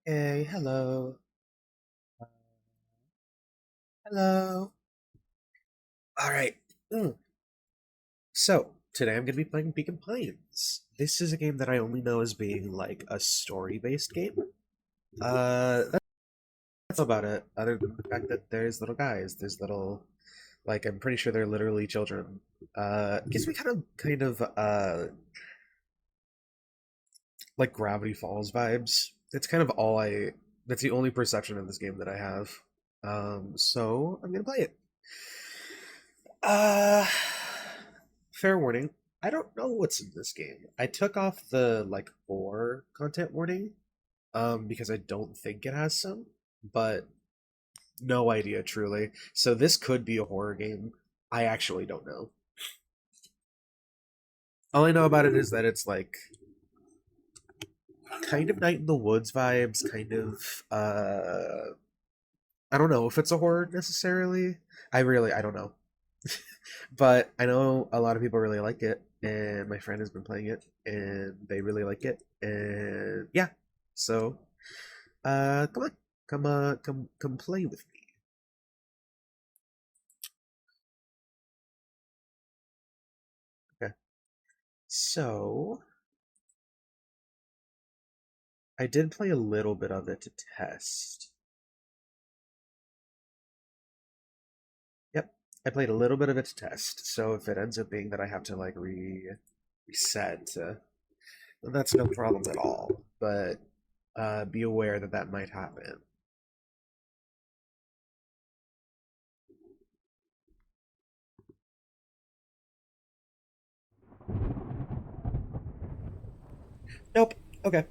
Okay, hello. Hello. All right. Mm. So, today I'm going to be playing Beacon Pines. This is a game that I only know as being like a story-based game. That's about it, other than the fact that there's little guys, there's little like I'm pretty sure they're literally children. Gives me kind of like Gravity Falls vibes. It's kind of all I that's the only perception of this game that I have. So I'm going to play it. Uh, fair warning. I don't know what's in this game. I took off the like horror content warning, because I don't think it has some, but no idea truly. So this could be a horror game. I actually don't know. All I know about it is that it's like kind of Night in the Woods vibes, kind of I don't know if it's a horror necessarily. I don't know. But I know a lot of people really like it, and my friend has been playing it, and they really like it, and yeah. So, come on, come play with me. Okay. So, I did play a little bit of it to test. Yep, I played a little bit of it to test. So if it ends up being that I have to like reset, that's no problem at all. But be aware that that might happen. Nope. Okay.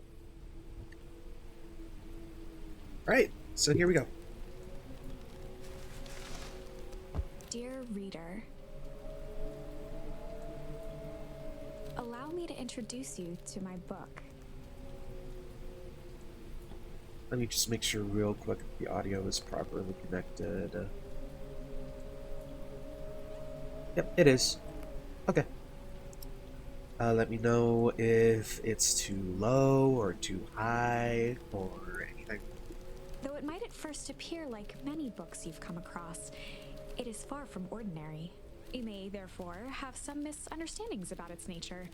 All right. So here we go. Dear reader, allow me to introduce you to my book. Let me just make sure real quick the audio is properly connected. Yep, it is. Okay. Let me know if it's too low or too high or anything. Though it might at first appear like many books you've come across, it is far from ordinary. You may, therefore, have some misunderstandings about its nature.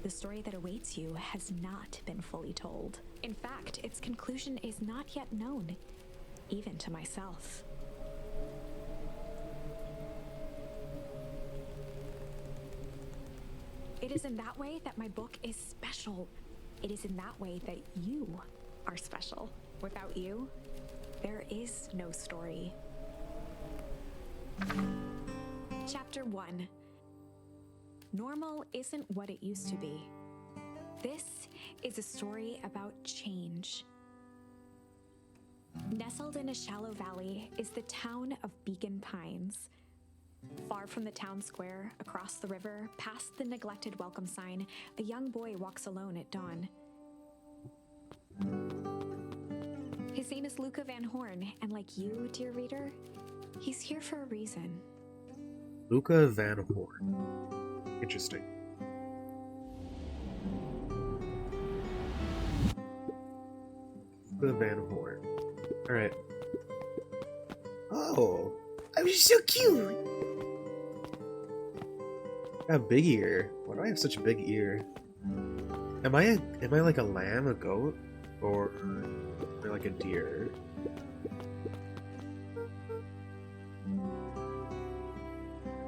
The story that awaits you has not been fully told. In fact, its conclusion is not yet known, even to myself. It is in that way that my book is special. It is in that way that you are special. Without you, there is no story. Chapter 1. Normal isn't what it used to be. This is a story about change. Nestled in a shallow valley is the town of Beacon Pines. Far from the town square, across the river, past the neglected welcome sign, a young boy walks alone at dawn. His name is Luca Van Horn, and like you, dear reader, he's here for a reason. Luca Van Horn. Interesting. Luca Van Horn. Alright. Oh! I was so cute! I have a big ear. Why do I have such a big ear? Am I like a lamb, a goat? Or am I like a deer?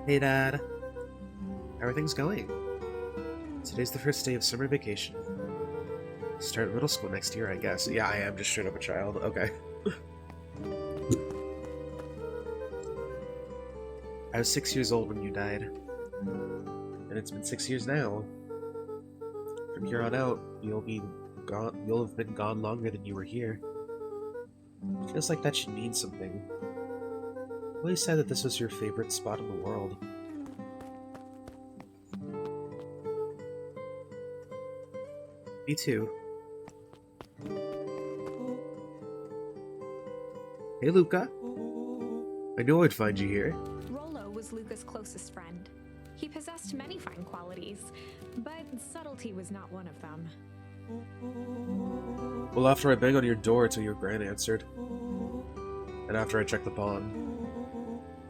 Hey Dad. How are things going? Today's the first day of summer vacation. Start middle school next year, I guess. Yeah, I am just straight up a child. Okay. I was 6 years old when you died. And it's been 6 years now. From here on out, you'll have been gone longer than you were here. Feels like that should mean something. You always said that this was your favorite spot in the world. Me too. Hey, Luca. I knew I'd find you here. Rollo was Luca's closest friend. He possessed many fine qualities, but subtlety was not one of them. Well, after I bang on your door till your gran answered. And after I checked the pond.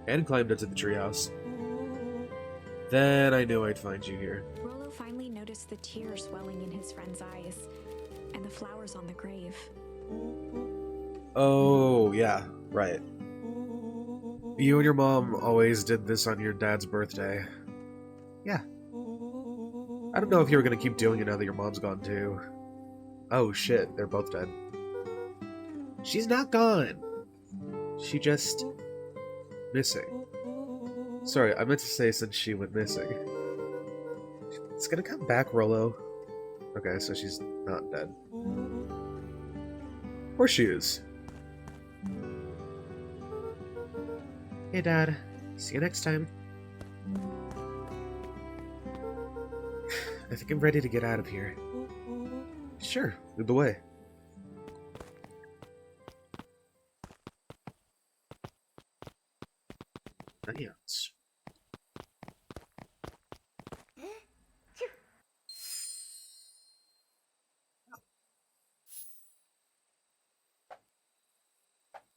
And climbed into the treehouse. Then I knew I'd find you here. Rollo finally noticed the tears welling in his friend's eyes, and the flowers on the grave. Oh, yeah, right. You and your mom always did this on your dad's birthday. Yeah. I don't know if you were gonna keep doing it now that your mom's gone too. Oh shit, they're both dead. She's not gone! She just... missing. Sorry, I meant to say since she went missing. It's gonna come back, Rollo. Okay, so she's not dead. Horseshoes. Hey, Dad. See you next time. I think I'm ready to get out of here. Sure, lead the way. Onions.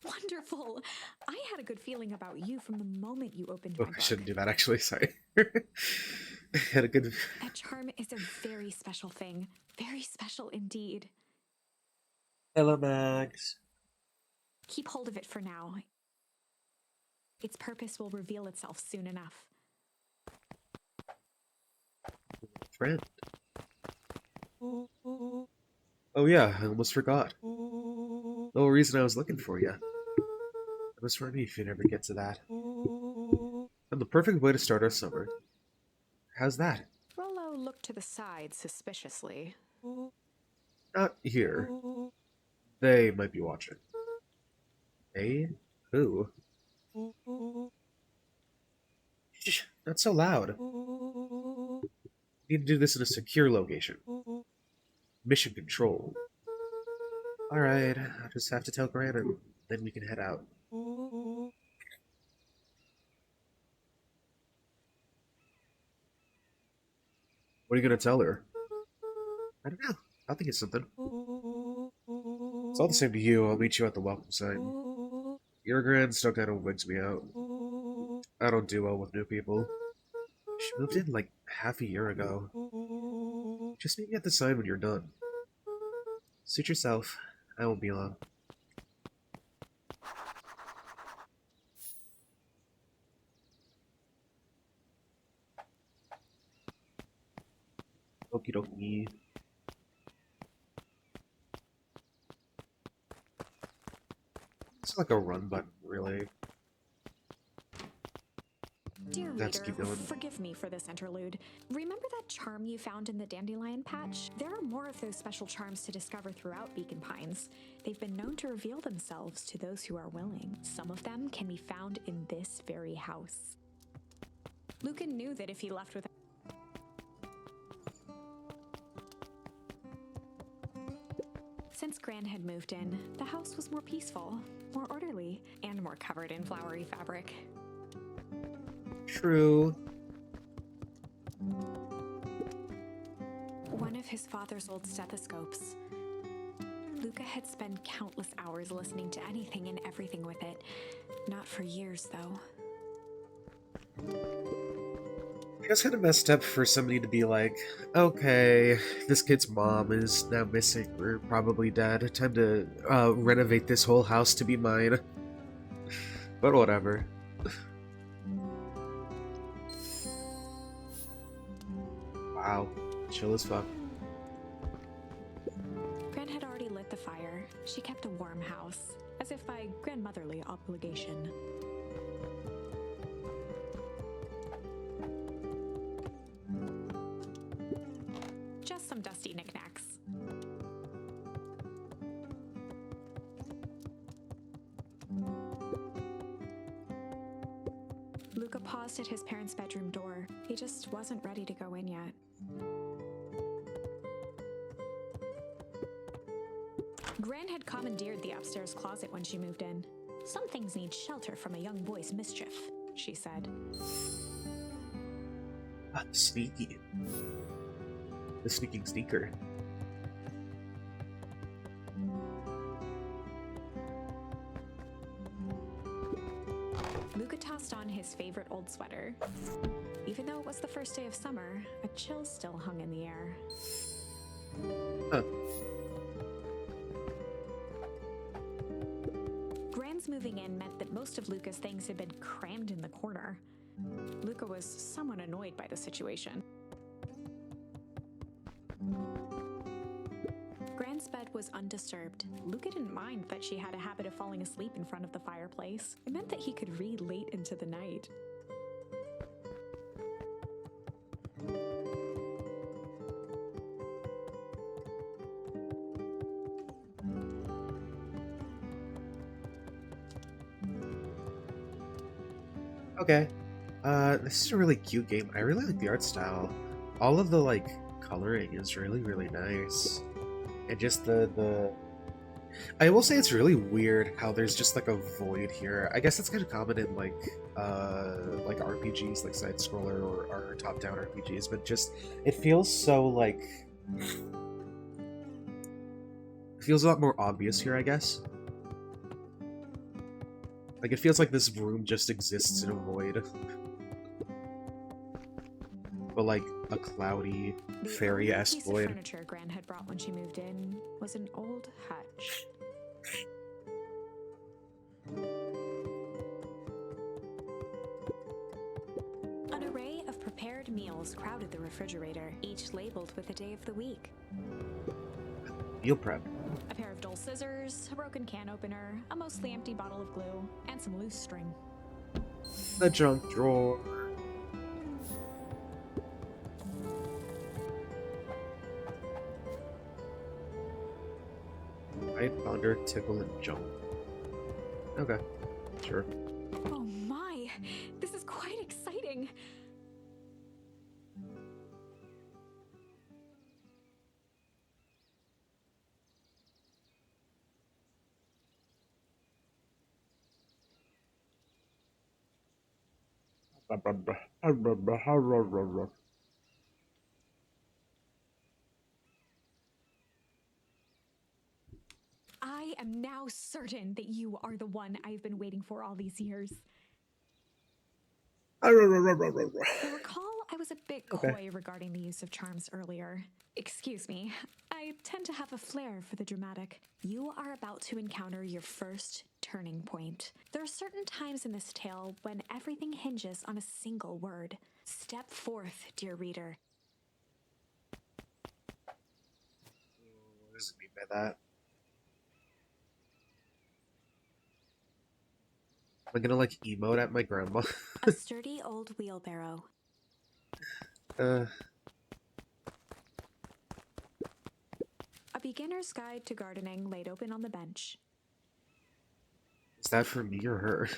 Wonderful! I had a good feeling about you from the moment you opened Oh, my book. I shouldn't do that, actually. Sorry. I had a good... A charm is a very special thing. Very special indeed. Hello, Max. Keep hold of it for now. Its purpose will reveal itself soon enough. Friend. Oh yeah, I almost forgot. The whole reason I was looking for you. It was for me if you never get to that. And the perfect way to start our summer. How's that? Rollo looked to the side suspiciously. Not here. They might be watching. Hey? Who? Shh, not so loud. Need to do this in a secure location. Mission control. Alright, I'll just have to tell Gran and then we can head out. What are you gonna tell her? I don't know. I'll think it's something. It's all the same to you. I'll meet you at the welcome sign. Your Gran still kind of wigs me out. I don't do well with new people. She moved in like half a year ago. Just meet me at the sign when you're done. Suit yourself. I won't be long. Okie dokie. It's like a run button, really. Dear Let's reader, keep going. forgive me for this interlude. Remember that charm you found in the dandelion patch? There are more of those special charms to discover throughout Beacon Pines. They've been known to reveal themselves to those who are willing. Some of them can be found in this very house. Lucan knew that if he left with Since Gran had moved in, the house was more peaceful, more orderly, and more covered in flowery fabric. True. One of his father's old stethoscopes. Luca had spent countless hours listening to anything and everything with it. Not for years, though. I guess kind of messed up for somebody to be like, okay, this kid's mom is now missing or probably dead. Time to renovate this whole house to be mine. But whatever. Wow, chill as fuck. Gran had already lit the fire. She kept a warm house, as if by grandmotherly obligation. Just some dusty knickknacks. Luca paused at his parents' bedroom door. He just wasn't ready to go in yet. Gran had commandeered the upstairs closet when she moved in. Some things need shelter from a young boy's mischief, she said. Ah, sneaky. The sneaking sneaker. Luca tossed on his favorite old sweater. Even though it was the first day of summer, a chill still hung in the air. Huh. Gran's moving in meant that most of Luca's things had been crammed in the corner. Luca was somewhat annoyed by the situation. Gran's bed was undisturbed. Luca didn't mind that she had a habit of falling asleep in front of the fireplace. It meant that he could read late into the night. Okay. This is a really cute game. I really like the art style. All of the, like, coloring is really, really nice. And just the... I will say it's really weird how there's just, like, a void here. I guess that's kind of common in, like RPGs, like side-scroller or top-down RPGs, but just, it feels so, like... It feels a lot more obvious here, I guess. Like, it feels like this room just exists in a void. But, like, a cloudy, fairy-esque void. The furniture Gran had brought when she moved in was an old hutch. An array of prepared meals crowded the refrigerator, each labeled with a day of the week. Meal prep. A pair of dull scissors, a broken can opener, a mostly empty bottle of glue, and some loose string. The junk drawer. Right, ponder, tickle, and jump. Okay, sure. Oh my! This is quite exciting! I am now certain that you are the one I've been waiting for all these years. I recall I was a bit coy regarding the use of charms earlier. Excuse me, I tend to have a flair for the dramatic. You are about to encounter your first turning point. There are certain times in this tale when everything hinges on a single word. Step forth, dear reader. What does it mean by that? Am I gonna, like, emote at my grandma? A sturdy old wheelbarrow. A beginner's guide to gardening laid open on the bench. Is that for me or her?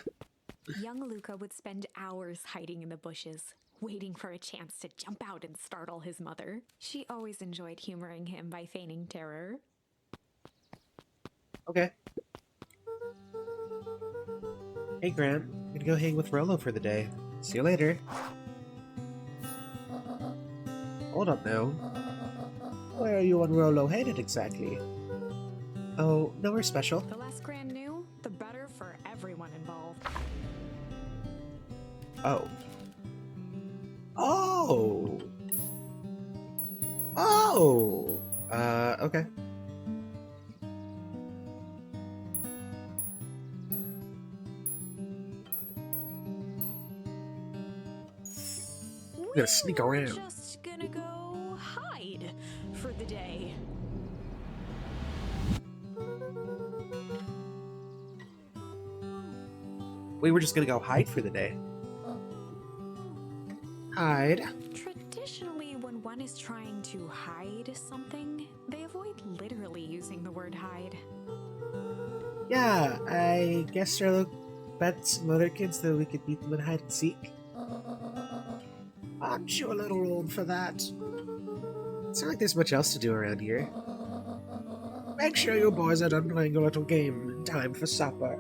Young Luca would spend hours hiding in the bushes, waiting for a chance to jump out and startle his mother. She always enjoyed humoring him by feigning terror. Okay. Hey, Gran. I'm gonna go hang with Rolo for the day. See you later. Hold up now. Where are you and Rolo headed exactly? Oh, nowhere special. The less Gran knew, the better for everyone involved. Oh. Oh! Oh! Okay. I'm gonna sneak around. Just gonna go hide for the day. We were just gonna go hide for the day. Hide? Traditionally, when one is trying to hide something, they avoid literally using the word hide. Yeah, I guess Rolo bet some other kids that we could beat them in hide and seek. Aren't you a little old for that? It's not like there's much else to do around here. Make sure you boys are done playing a little game in time for supper.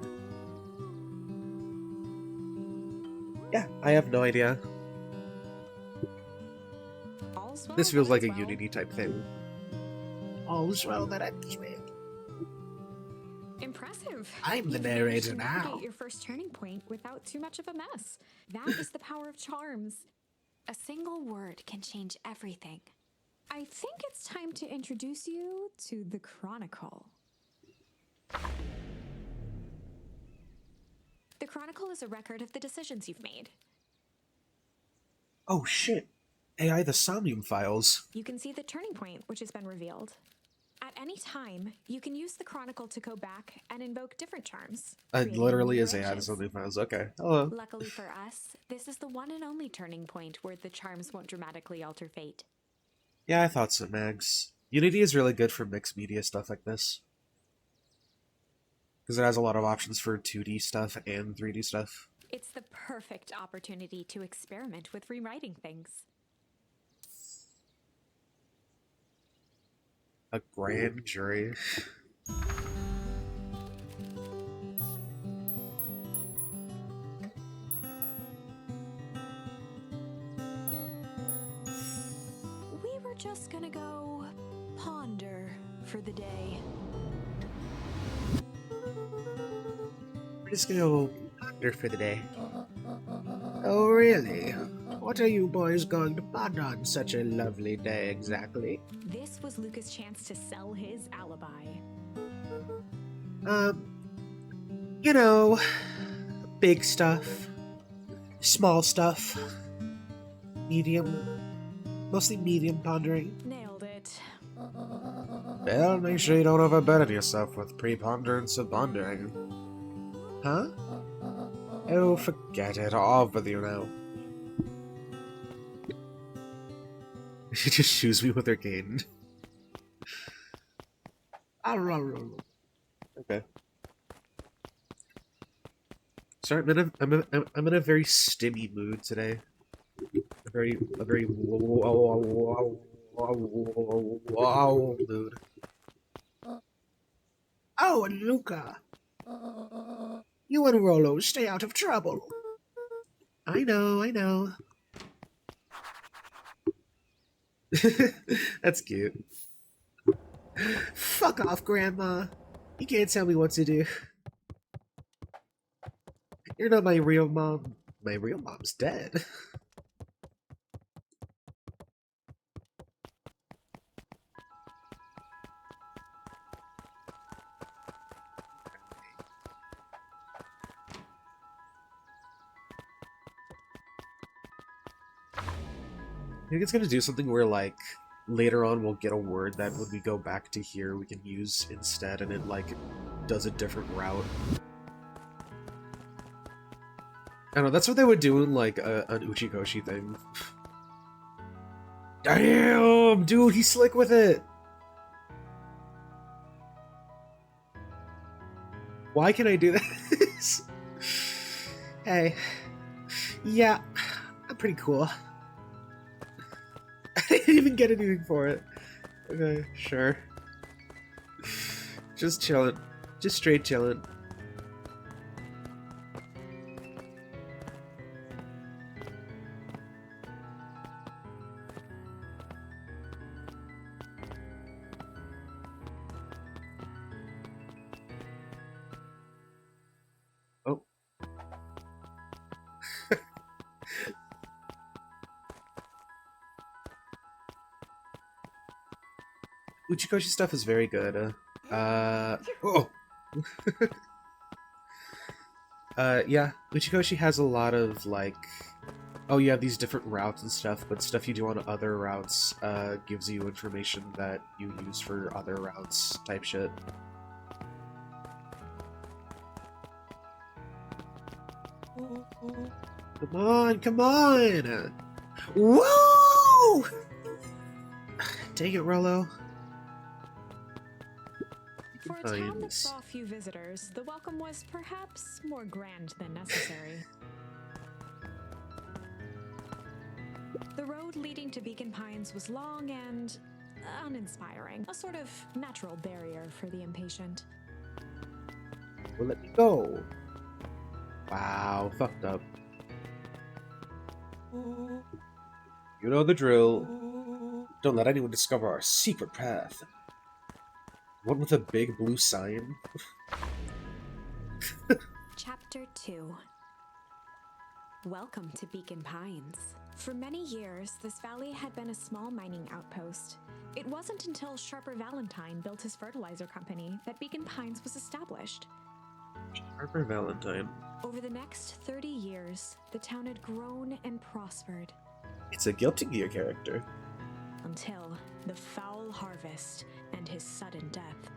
Yeah, I have no idea. All's well This feels that like a ends well. Unity type thing. All's well that ends well. Impressive. I'm the You've managed narrator to now. navigate your first turning point without too much of a mess. That is the power of charms. A single word can change everything. I think it's time to introduce you to the Chronicle. The Chronicle is a record of the decisions you've made. Oh shit. AI the Somnium files. You can see the turning point, which has been revealed. At any time, you can use the Chronicle to go back and invoke different charms. creating Literally new is AI the branches. Somnium files. Okay. Hello. Luckily for us, this is the one and only turning point where the charms won't dramatically alter fate. Yeah, I thought so, Mags. Unity is really good for mixed media stuff like this. Because it has a lot of options for 2D stuff and 3D stuff. It's the perfect opportunity to experiment with rewriting things. A grand jury. We were just gonna go ponder for the day. We're just gonna go ponder for the day. Oh, really? What are you boys going to ponder on such a lovely day, exactly? This was Luca's chance to sell his alibi. You know, big stuff, small stuff, medium, mostly medium pondering. Nailed it. Well, make sure you don't overburden yourself with preponderance of pondering. Huh? Oh, forget it. I'll bother you now. She just shooes me with her cane. Okay. Sorry, I'm in a very stimmy mood today. A very wow mood. Oh, and Luca. You and Rolo stay out of trouble. I know. That's cute. Fuck off, Grandma. You can't tell me what to do. You're not my real mom. My real mom's dead. I think it's gonna do something where, like, later on we'll get a word that when we go back to here we can use instead, and it, like, does a different route. I don't know, that's what they would do in, like, an Uchikoshi thing. Damn! Dude, he's slick with it! Why can I do this? Hey. Yeah, I'm pretty cool. I didn't even get anything for it. Okay, sure. Just chillin'. Just straight chillin'. Oh. Uchikoshi stuff is very good. Oh! Yeah, Uchikoshi has a lot of, like... Oh, you have these different routes and stuff, but stuff you do on other routes, gives you information that you use for other routes type shit. Come on! Whoa! Dang it, Rollo. For a town that saw few visitors, the welcome was perhaps more grand than necessary. The road leading to Beacon Pines was long and uninspiring, a sort of natural barrier for the impatient. Well, let me go. Wow, fucked up. You know the drill. Don't let anyone discover our secret path. One with a big blue sign. Chapter 2. Welcome to Beacon Pines. For many years, this valley had been a small mining outpost. It wasn't until Sharper Valentine built his fertilizer company that Beacon Pines was established. Sharper Valentine. Over the next 30 years, the town had grown and prospered. It's a Guilty Gear character. Until the foul harvest and his sudden death.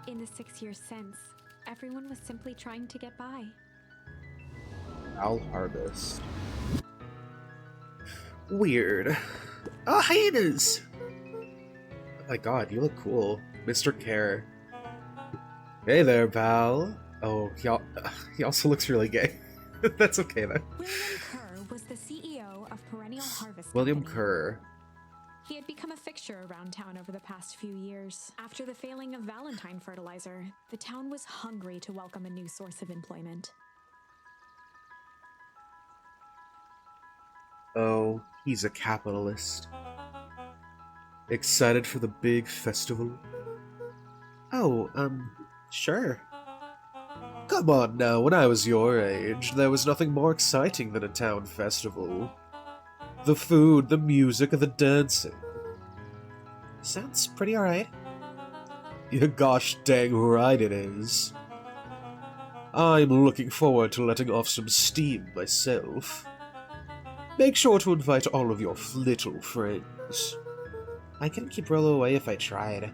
In the 6 years since, everyone was simply trying to get by. Foul harvest. Weird. Oh, hyenas! Oh my god, you look cool. Mr. Care. Hey there, pal. Oh, he also looks really gay. That's okay, though. William Kerr was the CEO of Perennial Harvest William Company. Kerr. He had become a fixture around town over the past few years. After the failing of Valentine fertilizer, the town was hungry to welcome a new source of employment. Oh, he's a capitalist. Excited for the big festival? Oh, sure. Come on now, when I was your age, there was nothing more exciting than a town festival. The food, the music, and the dancing. Sounds pretty alright. Yeah, gosh dang right it is. I'm looking forward to letting off some steam myself. Make sure to invite all of your little friends. I couldn't keep Rollo away if I tried.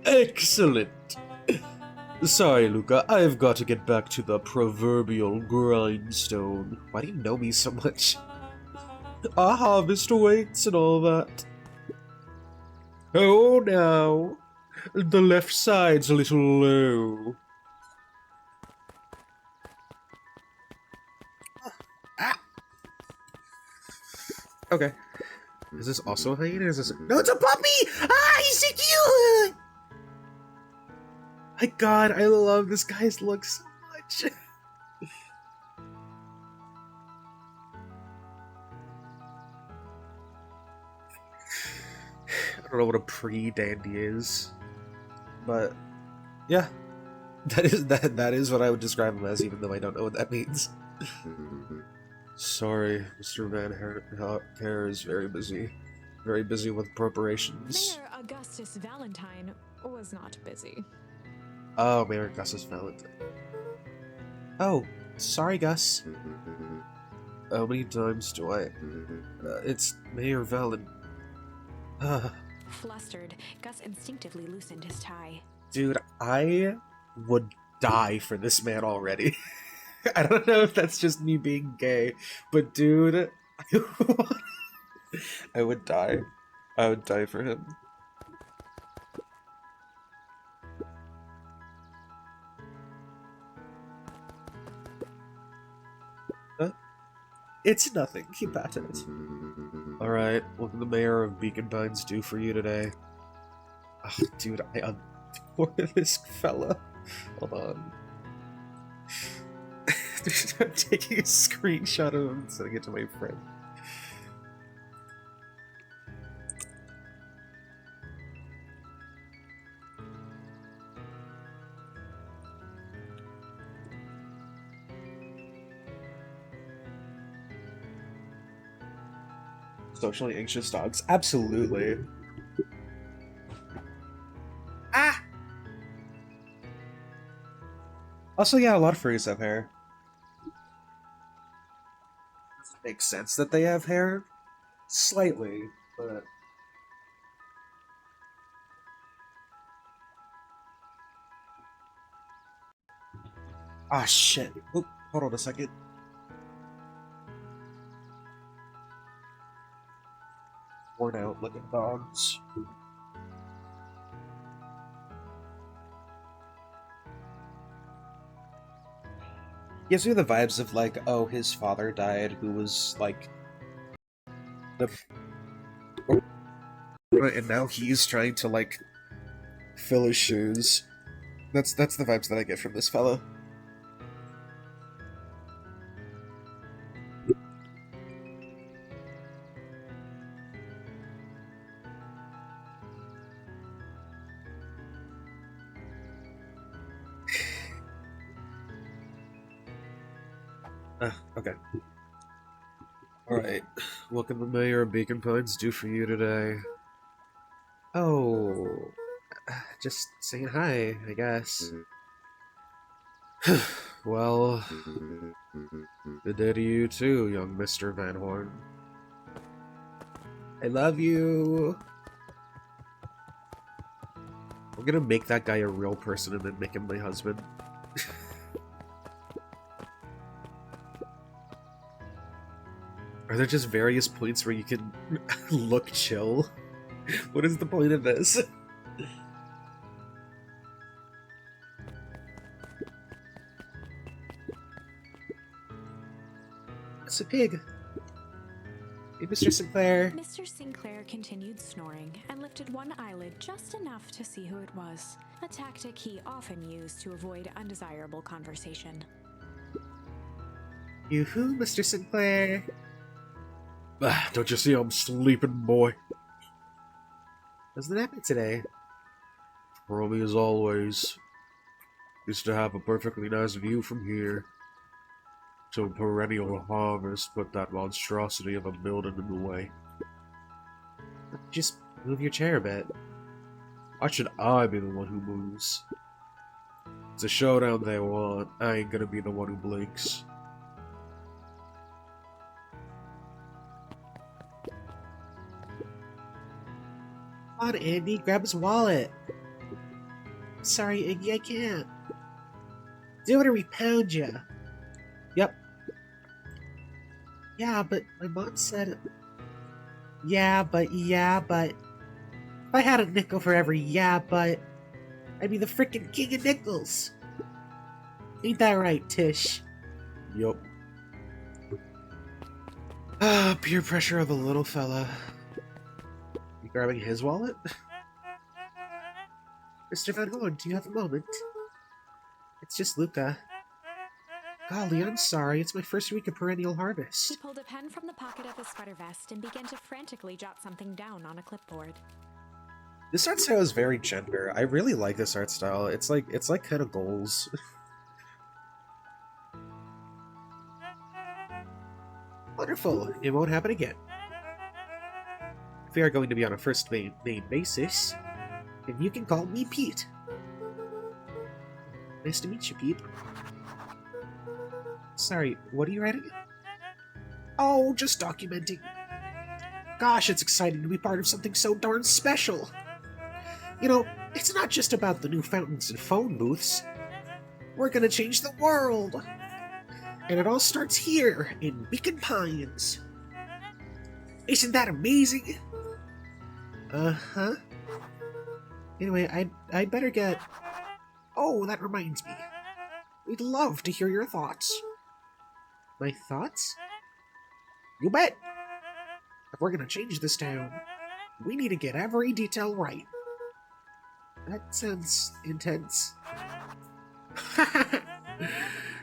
Excellent! Sorry, Luca, I've got to get back to the proverbial grindstone. Why do you know me so much? A harvest awaits and all that. Oh, now. The left side's a little low. Ah! Okay. Is this also a hyena? Is this... No, it's a puppy! Ah, he's so cute! My god, I love this guy's look so much. I don't know what a pre-dandy is, but yeah, that is what I would describe him as, even though I don't know what that means. Sorry, Mr. Van Hare is very busy with preparations. Mayor Augustus Valentine was not busy. Oh, Mayor Gus's Valentine. Oh, sorry, Gus. How many times do I... it's Mayor Valentine. Flustered, Gus instinctively loosened his tie. Dude, I would die for this man already. I don't know if that's just me being gay, but dude, I would die. I would die for him. It's nothing. Keep at it. Alright, what can the mayor of Beacon Pines do for you today? Oh, dude, I adore this fella. Hold on. I'm taking a screenshot of him and sending it to my friend. Socially anxious dogs? Absolutely. Ah! Also, yeah, a lot of furries have hair. Does it make sense that they have hair? Slightly, but... Ah, shit. Oop, hold on a second. Worn out looking dogs. Gives me the vibes of like, oh, his father died, who was like the, and now he's trying to like fill his shoes. That's the vibes that I get from this fellow. Okay. Alright. What can the mayor of Beacon Pines do for you today? Oh, just saying hi, I guess. Well, good day to you too, young Mr. Van Horn. I love you! I'm gonna make that guy a real person and then make him my husband. Are there just various points where you can look chill? What is the point of this? It's a pig. Hey, Mr. Sinclair. Mr. Sinclair continued snoring and lifted one eyelid just enough to see who it was, a tactic he often used to avoid undesirable conversation. Yoo-hoo, Mr. Sinclair. Don't you see I'm sleeping, boy? Wasn't happy today. For me as always. Used to have a perfectly nice view from here. Till perennial harvest put that monstrosity of a building in the way. Just move your chair a bit. Why should I be the one who moves? It's a showdown they want. I ain't gonna be the one who blinks. Come on, Andy, grab his wallet. Sorry, Iggy, I can't. Do it or we pound you. Yep. Yeah, but my mom said... Yeah, but... If I had a nickel for every yeah, but... I'd be the frickin' king of nickels. Ain't that right, Tish? Yup. Peer pressure of a little fella. You grabbing his wallet? Mr. Van Horn, do you have a moment? It's just Luca. Golly, I'm sorry. It's my first week of perennial He harvest. pulled a pen from the pocket of his sweater vest and began to frantically jot something down on a clipboard. This art style is very gender. I really like this art style. It's like kind of goals. Wonderful. It won't happen again. If we are going to be on a first name basis, then you can call me Pete. Nice to meet you, Pete. Sorry, what are you writing? Oh, just documenting. Gosh, it's exciting to be part of something so darn special. You know, it's not just about the new fountains and phone booths. We're gonna change the world. And it all starts here, in Beacon Pines. Isn't that amazing? Uh-huh. Anyway, I'd better get... Oh, that reminds me. We'd love to hear your thoughts. My thoughts? You bet! If we're gonna change this town, we need to get every detail right. That sounds intense.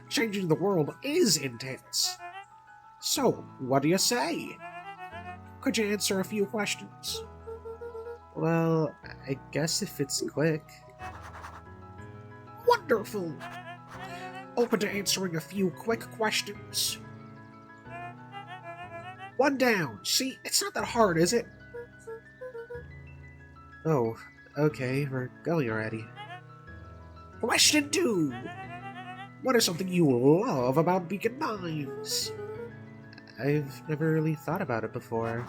Changing the world is intense. So, what do you say? Could you answer a few questions? Well, I guess if it's quick. Wonderful! Open to answering a few quick questions. One down. See, it's not that hard, is it? Oh, okay, we're going already. Question 2. What is something you love about Beacon Pines? I've never really thought about it before.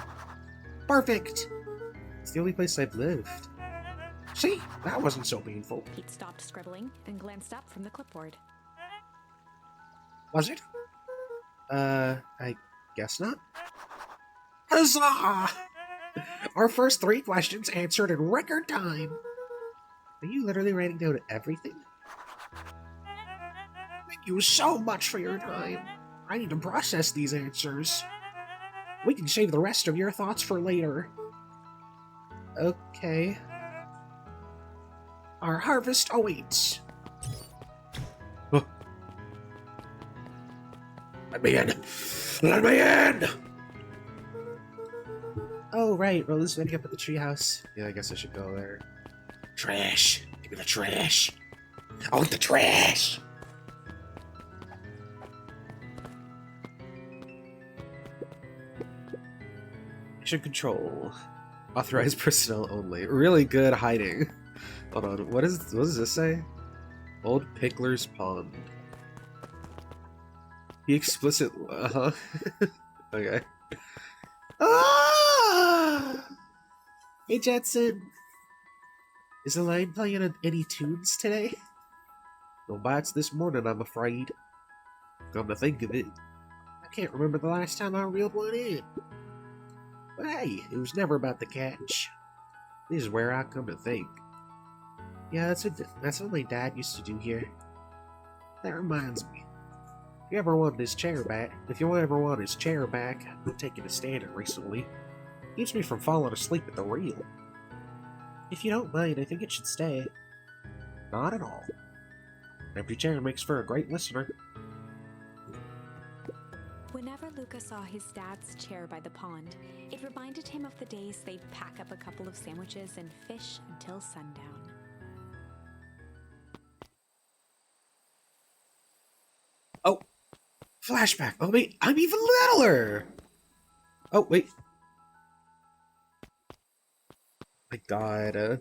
Perfect! It's the only place I've lived. See, that wasn't so painful. Pete stopped scribbling and glanced up from the clipboard. Was it? I guess not. Huzzah! Our first 3 questions answered in record time. Are you literally writing down everything? Thank you so much for your time. I need to process these answers. We can save the rest of your thoughts for later. Okay. Our harvest awaits. Let me in! Let me in! Oh, right. Roland's waiting up at the treehouse. Yeah, I guess I should go there. Trash! Give me the trash! I want the trash! Infection control. Authorized personnel only. Really good hiding. Hold on, what does this say? Old Pickler's Pond. He explicit. Okay. Ah! Hey Jetson, is the line playing any tunes today? No bites this morning, I'm afraid. Come to think of it, I can't remember the last time I reeled one in. But hey, it was never about the catch. This is where I come to think. Yeah, that's what my dad used to do here. That reminds me. If you ever want his chair back, I've been taking a stand in recently. Keeps me from falling asleep at the reel. If you don't mind, I think it should stay. Not at all. Empty chair makes for a great listener. Whenever Luca saw his dad's chair by the pond, it reminded him of the days they'd pack up a couple of sandwiches and fish until sundown. Oh! Flashback! Oh wait, I'm even littler! Oh, wait. My god,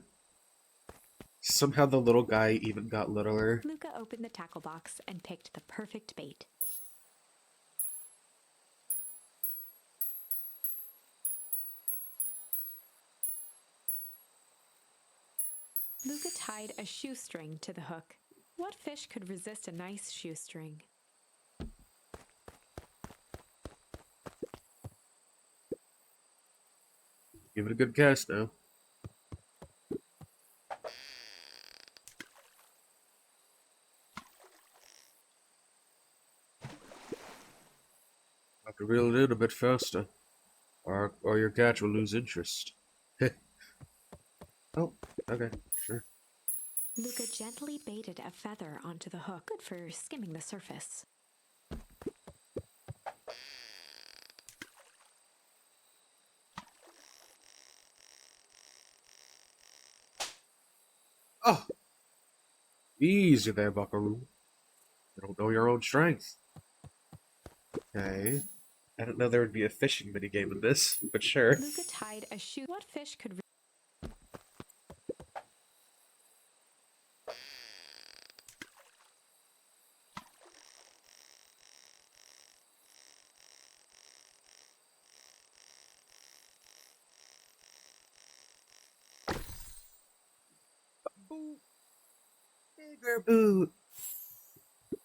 somehow the little guy even got littler. Luca opened the tackle box and picked the perfect bait. Luca tied a shoestring to the hook. What fish could resist a nice shoestring? Give it a good cast now. Have to reel it in a bit faster, or your catch will lose interest. Oh, okay, sure. Luca gently baited a feather onto the hook, good for skimming the surface. Oh! Easy there, buckaroo. You don't know your own strength. Okay. I didn't know there would be a fishing minigame in this, but sure. Luca tied a shoe. What fish could Boot. Bigger boot. What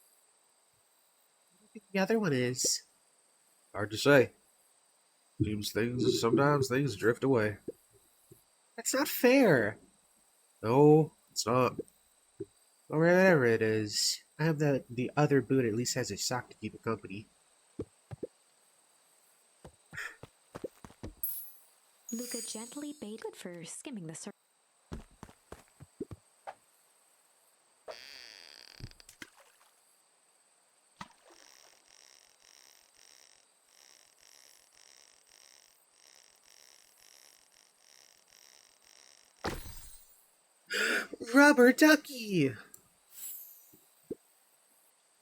do you think the other one is? Hard to say. Sometimes things drift away. That's not fair. No, it's not. Or whatever it is. I have the other boot at least has a sock to keep it company. Luca gently baited, good for skimming the surface. Rubber ducky!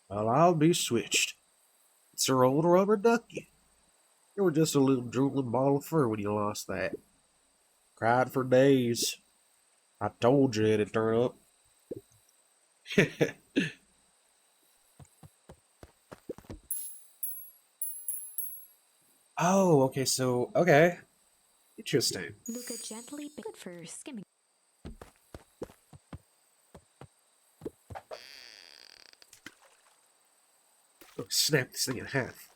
Well, I'll be switched. It's your old rubber ducky. You were just a little drooling ball of fur when you lost that. Cried for days. I told you it'd turn up. Oh, okay, okay. Interesting. Luca gently baited, good for skimming. Oh, snap this thing in half.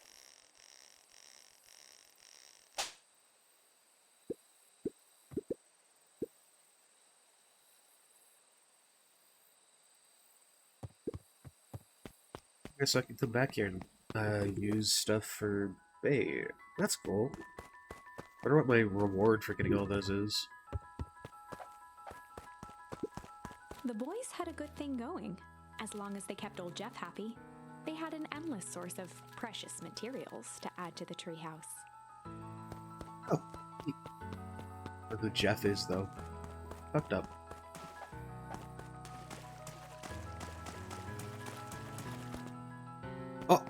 I guess I can come back here and use stuff for bait. That's cool. Wonder what my reward for getting all those is. The boys had a good thing going. As long as they kept old Jeff happy, they had an endless source of precious materials to add to the treehouse. Oh. I don't know who Jeff is, though. Fucked up. Oh!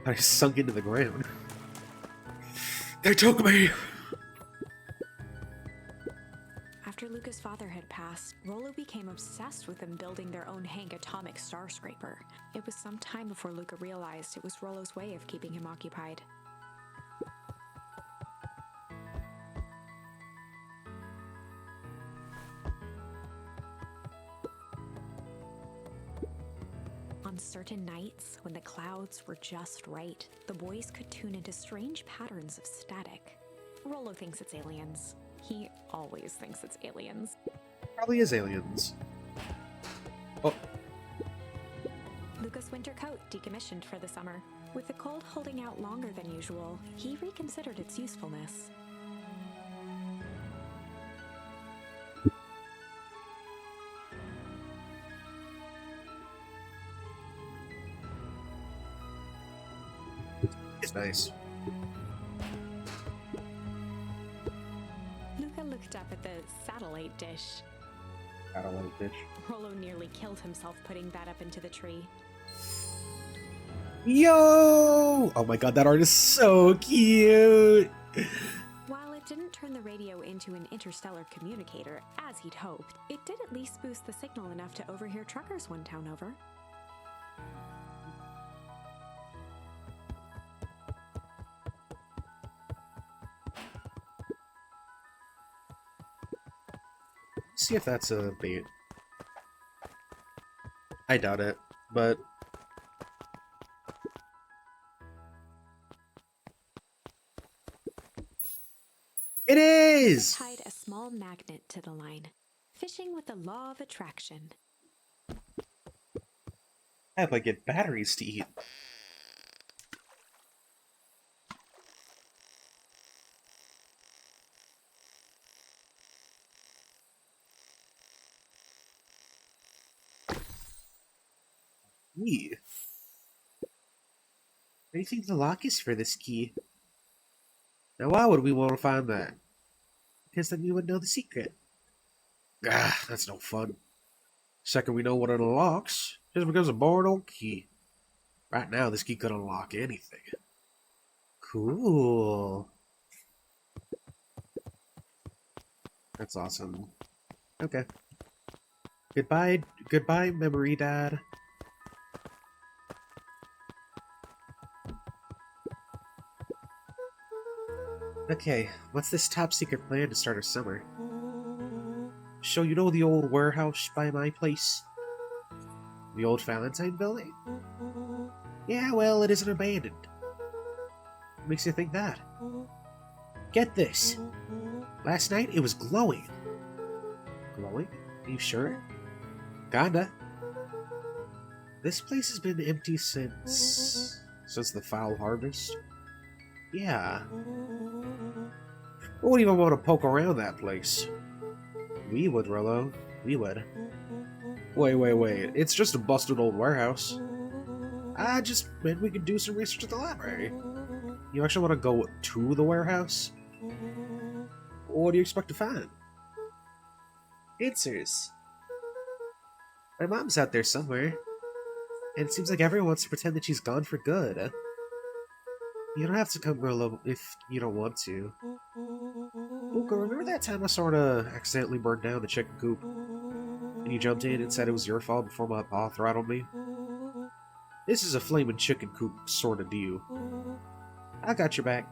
I sunk into the ground. They took me! After Luca's father had passed, Rollo became obsessed with them building their own Hank atomic star scraper. It was some time before Luca realized it was Rollo's way of keeping him occupied. On certain nights, when the clouds were just right, the boys could tune into strange patterns of static. Rollo thinks it's aliens. He always thinks it's aliens. Probably is aliens. Oh. Luca's winter coat decommissioned for the summer. With the cold holding out longer than usual, he reconsidered its usefulness. It's nice. Luca looked up at the satellite dish. Satellite dish. Rollo nearly killed himself putting that up into the tree. Yo! Oh my god, that art is so cute! While it didn't turn the radio into an interstellar communicator, as he'd hoped, it did at least boost the signal enough to overhear truckers one town over. See if that's a bait. I doubt it, but... It is! Tied a small magnet to the line. Fishing with the law of attraction. I hope I get batteries to eat. Key. What do you think the lock is for this key? Now why would we want to find that? Because then we would know the secret. Ah, that's no fun. Second we know what it unlocks, just becomes a boring old key. Right now this key could unlock anything. Cool. That's awesome. Okay. Goodbye, memory dad. Okay, what's this top secret plan to start our summer? So you know the old warehouse by my place? The old Valentine building? Yeah, well, it isn't abandoned. What makes you think that? Get this. Last night it was glowing. Glowing? Are you sure? Kinda. This place has been empty since the foul harvest. Yeah. Who would even want to poke around that place? We would, Rollo. We would. Wait. It's just a busted old warehouse. I just meant we could do some research at the library. You actually want to go to the warehouse? What do you expect to find? Answers. My mom's out there somewhere. And it seems like everyone wants to pretend that she's gone for good. You don't have to come, Rollo, if you don't want to. Luca, remember that time I sorta accidentally burned down the chicken coop? And you jumped in and said it was your fault before my pa throttled me? This is a flaming chicken coop sorta deal. I got your back.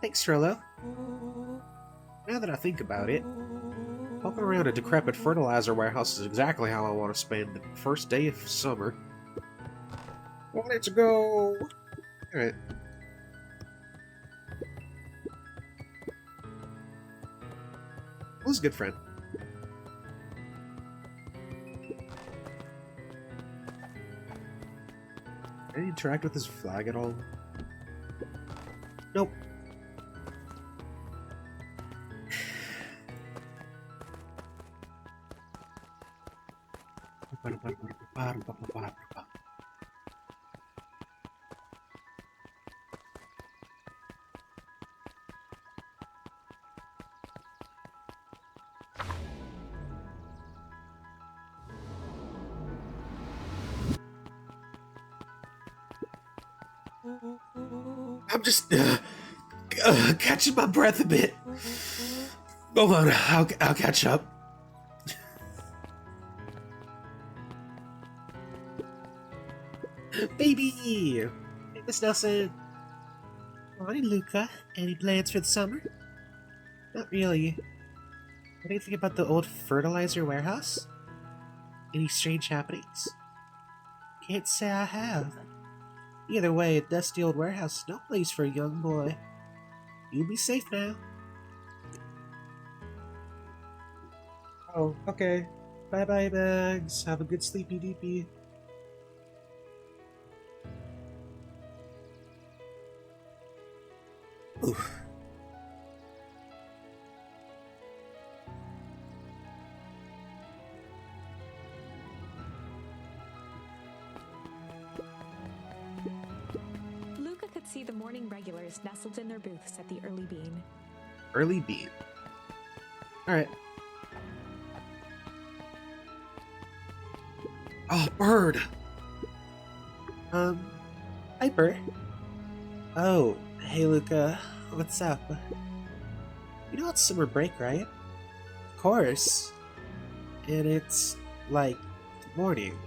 Thanks, Rollo. Now that I think about it, poking around a decrepit fertilizer warehouse is exactly how I want to spend the first day of summer. Well, let's go! Alright. Who's a good friend? Can I interact with this flag at all? Nope. I'm just catching my breath a bit. Hold on, I'll catch up. Baby! Hey, Miss Nelson. Morning, Luca. Any plans for the summer? Not really. Anything about the old fertilizer warehouse? Any strange happenings? Can't say I have. Either way, a dusty old warehouse is no place for a young boy. You be safe now. Oh, okay. Bye-bye, Mags. Have a good sleepy deepy. Oof. Luca could see the morning regulars nestled in their booths at the early bean. Early bean. Alright. Oh, bird! Piper? Oh, hey Luca. What's up? You know it's summer break, right? Of course. And it's, like, morning.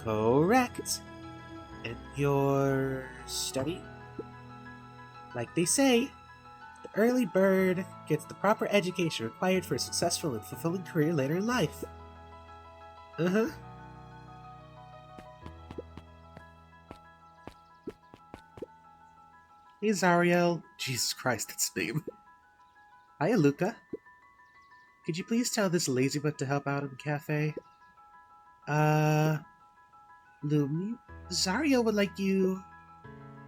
Correct. And you're studying? Like they say, the early bird gets the proper education required for a successful and fulfilling career later in life. Uh-huh. Hey, Zariel. Jesus Christ, that's his name. Hiya, Luca. Could you please tell this lazybutt to help out in the cafe? Lumi? Zariel would like you...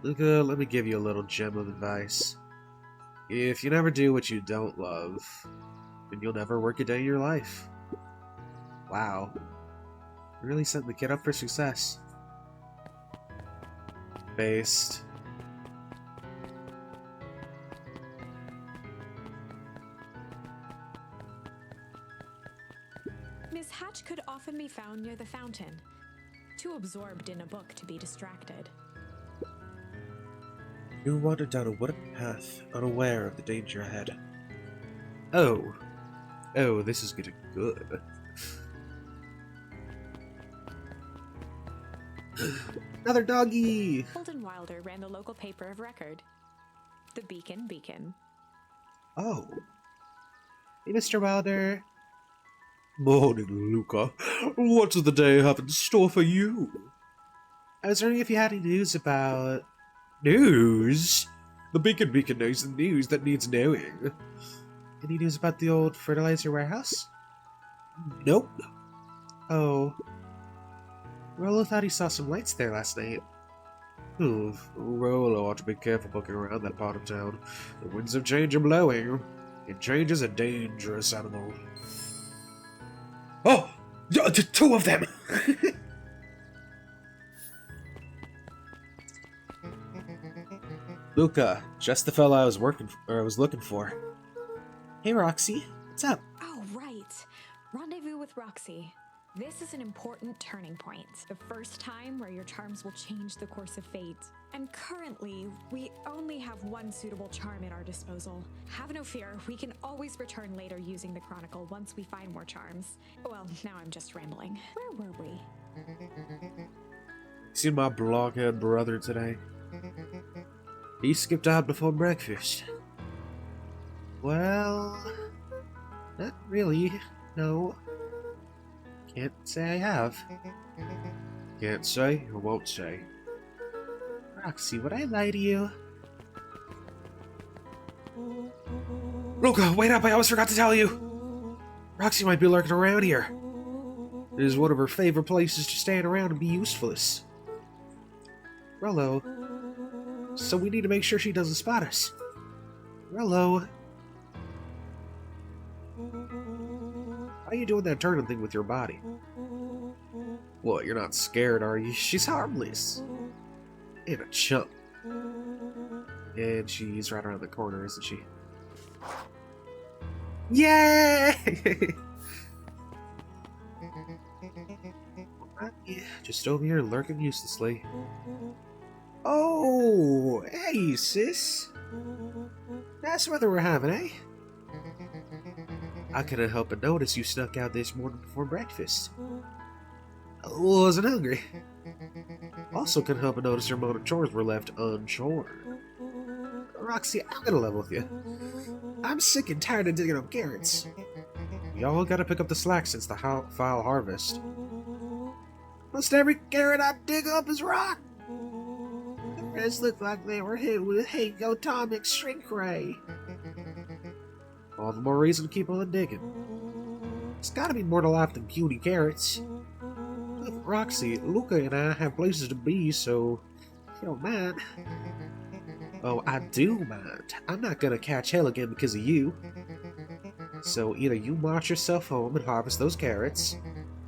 Luca, let me give you a little gem of advice. If you never do what you don't love, then you'll never work a day in your life. Wow. Really setting the kid up for success. Based. Miss Hatch could often be found near the fountain, too absorbed in a book to be distracted. You wandered down a wooded path, unaware of the danger ahead. Oh. Oh, this is getting good. Another doggy! Holden Wilder ran the local paper of record, the Beacon. Oh. Hey, Mr. Wilder. Morning, Luca. What does the day have in store for you? I was wondering if you had any news about... News? The Beacon knows the news that needs knowing. Any news about the old fertilizer warehouse? Nope. Oh. Rolo thought he saw some lights there last night. Rolo ought to be careful poking around that part of town. The winds of change are blowing. And change is a dangerous animal. Oh! Two of them! Luca, just the fella I was looking for. Hey, Roxy. What's up? Oh, right. Rendezvous with Roxy. This is an important turning point. The first time where your charms will change the course of fate. And currently, we only have one suitable charm at our disposal. Have no fear, we can always return later using the Chronicle once we find more charms. Well, now I'm just rambling. Where were we? Seen my blockhead brother today? He skipped out before breakfast. Well, not really, no. Can't say I have. Can't say or won't say. Roxy, would I lie to you? Luca, wait up, I almost forgot to tell you! Roxy might be lurking around here. It is one of her favorite places to stand around and be useless. Rollo. So we need to make sure she doesn't spot us. Rollo. How are you doing that turning thing with your body? What, you're not scared, are you? She's harmless. And a chump. And she's right around the corner, isn't she? Yay! Just over here lurking uselessly. Oh, hey, sis. Nice weather we're having, eh? I couldn't help but notice you snuck out this morning before breakfast. I wasn't hungry. Also couldn't help but notice your morning chores were left unchorn. Roxy, I'm gonna level with you. I'm sick and tired of digging up carrots. Y'all gotta pick up the slack since the foul harvest. Most every carrot I dig up is rotten. The reds look like they were hit with atomic shrink ray. All the more reason to keep on digging. It's gotta be more to life than cutie carrots. Look, Roxy, Luca and I have places to be, so if you don't mind. Oh, I do mind. I'm not gonna catch hell again because of you. So either you march yourself home and harvest those carrots,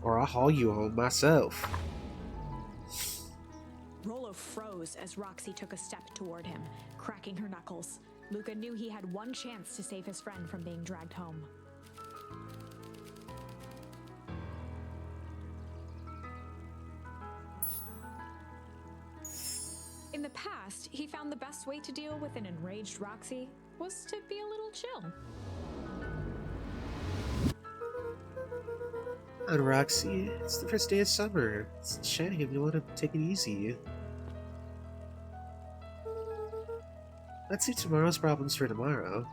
or I'll haul you home myself. Rollo froze as Roxy took a step toward him, cracking her knuckles. Luca knew he had one chance to save his friend from being dragged home. In the past, he found the best way to deal with an enraged Roxy was to be a little chill. Come on, Roxy. It's the first day of summer. It's shining if you want to take it easy. Let's see tomorrow's problems for tomorrow.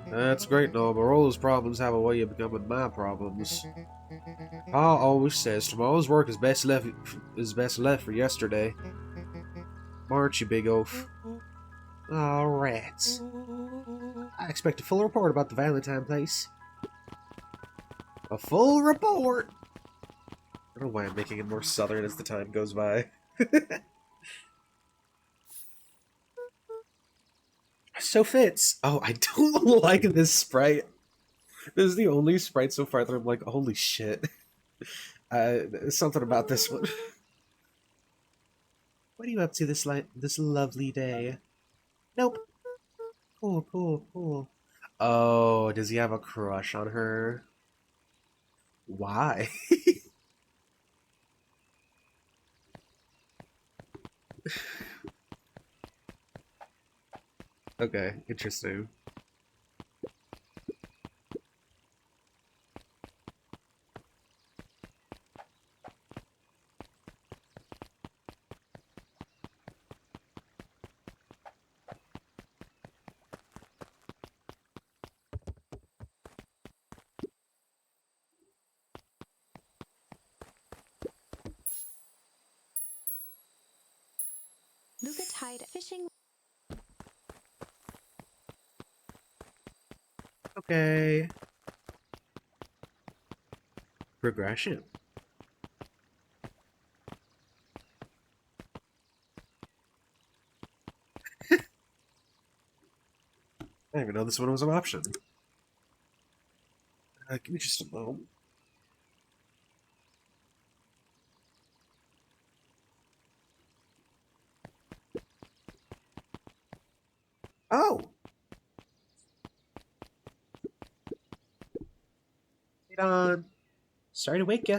That's great, no, but Rollo's problems have a way of becoming my problems. Pa always says tomorrow's work is best left for yesterday. March, you big oaf. Aw, rats. I expect a full report about the Valentine place. A full report! I don't know why I'm making it more southern as the time goes by. So fits. Oh, I don't like this sprite. This is the only sprite so far that I'm like, holy shit. There's something about this one. What are you up to this lovely day? Nope. Cool. Oh, does he have a crush on her? Why? Okay, interesting. Luca tied fishing. Okay. Progression. I didn't even know this one was an option. Give me just a moment. Oh! Wait on. Sorry to wake ya.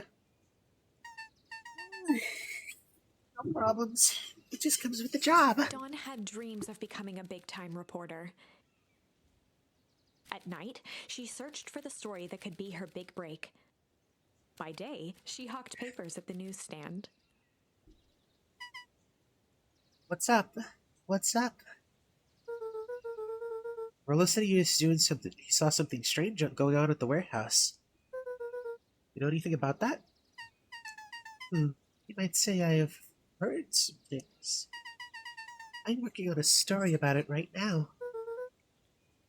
No problems. It just comes with the job. Dawn had dreams of becoming a big-time reporter. At night, she searched for the story that could be her big break. By day, she hawked papers at the newsstand. What's up? What's up? Rollo said he was doing something. He saw something strange going on at the warehouse. You know anything about that? You might say I have heard some things. I'm working on a story about it right now.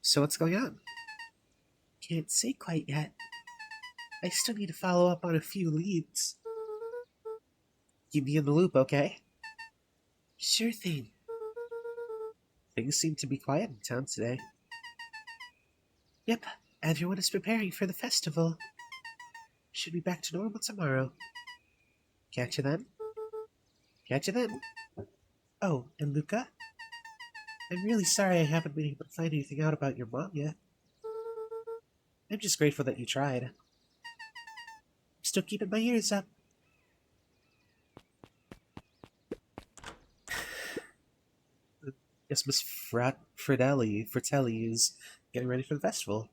So what's going on? Can't say quite yet. I still need to follow up on a few leads. Keep me in the loop, okay? Sure thing. Things seem to be quiet in town today. Yep, everyone is preparing for the festival. Should be back to normal tomorrow. Catch you then? Catch you then. Oh, and Luca? I'm really sorry I haven't been able to find anything out about your mom yet. I'm just grateful that you tried. I'm still keeping my ears up. Yes, Miss Fratelli is getting ready for the festival.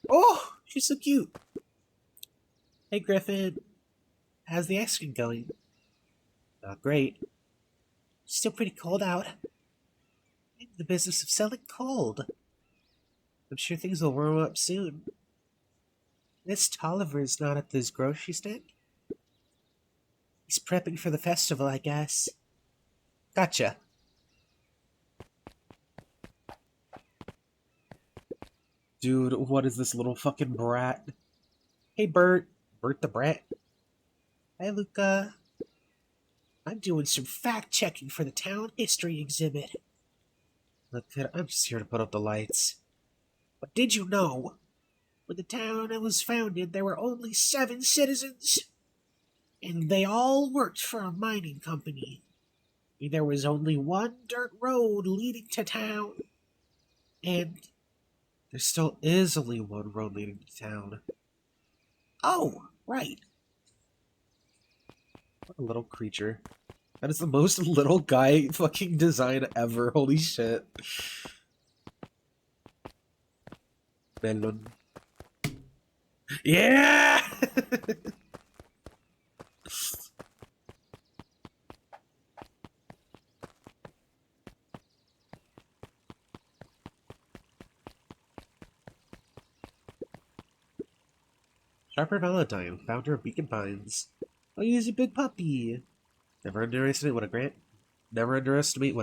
Oh, she's so cute. Hey, Griffin. How's the ice cream going? Not great. Still pretty cold out. I'm in the business of selling cold. I'm sure things will warm up soon. This Tolliver is not at this grocery stand. He's prepping for the festival, I guess. Gotcha. Dude, what is this little fucking brat? Hey, Bert. Bert the brat. Hi, Luca. I'm doing some fact-checking for the town history exhibit. Look, I'm just here to put up the lights. But did you know, when the town was founded, there were only 7 citizens? And they all worked for a mining company. There was only one dirt road leading to town. And there still is only one road leading to town. Oh, right. What a little creature. That is the most little guy fucking design ever. Holy shit. Melon. Yeah! Sharper Valentine, founder of Beacon Pines. Oh, he's a big puppy. Never underestimate what a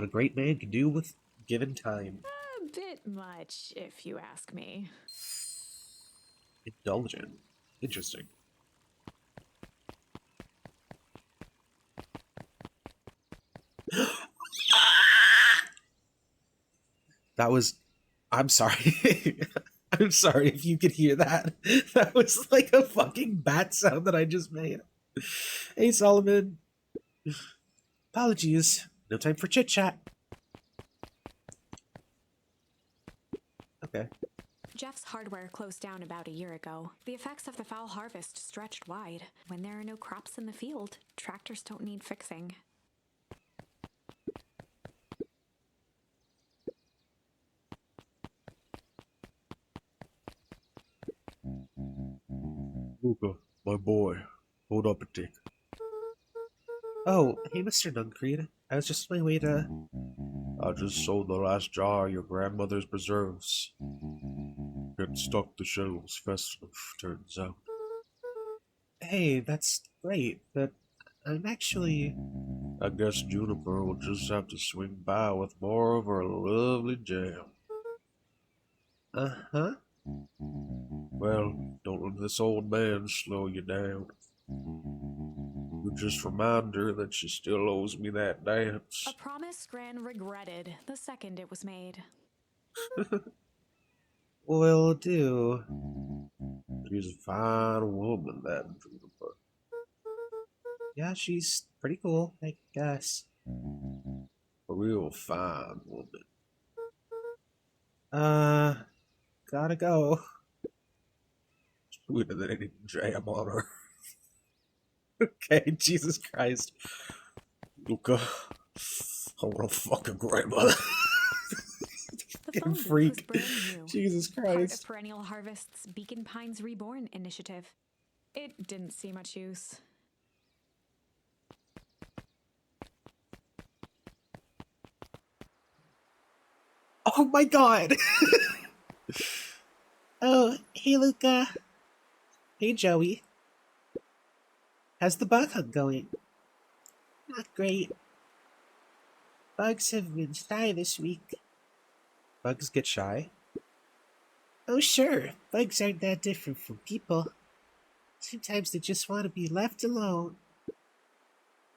great man can do with given time. A bit much, if you ask me. Indulgent. Interesting. That was... I'm sorry. I'm sorry if you could hear that. That was like a fucking bat sound that I just made. Hey, Solomon. Apologies. No time for chit-chat. Okay. Jeff's hardware closed down about a year ago. The effects of the foul harvest stretched wide. When there are no crops in the field, tractors don't need fixing. Luca, my boy, hold up a tick. Oh, hey, Mr. Nuncreed. I was just on my way to... I just sold the last jar of your grandmother's preserves. Getting stuck the shelves festive, turns out. Hey, that's great, but I'm actually... I guess Juniper will just have to swing by with more of her lovely jam. Uh-huh. Well, don't let this old man slow you down. You just remind her that she still owes me that dance. A promise Gran regretted the second it was made. Will do. She's a fine woman, that Juniper. Yeah, she's pretty cool, I guess. A real fine woman. Gotta go. Sweeter than any jam on her. Okay, Jesus Christ. Luca, I wanna fuck a grandmother. The phone booth freak. was brand new. Jesus Part of Christ. Perennial Harvest's Beacon Pines Reborn initiative. It didn't see much use. Oh my god! Oh, hey Luca. Hey Joey. How's the bug hunt going? Not great. Bugs have been shy this week. Bugs get shy? Oh sure, bugs aren't that different from people. Sometimes they just want to be left alone.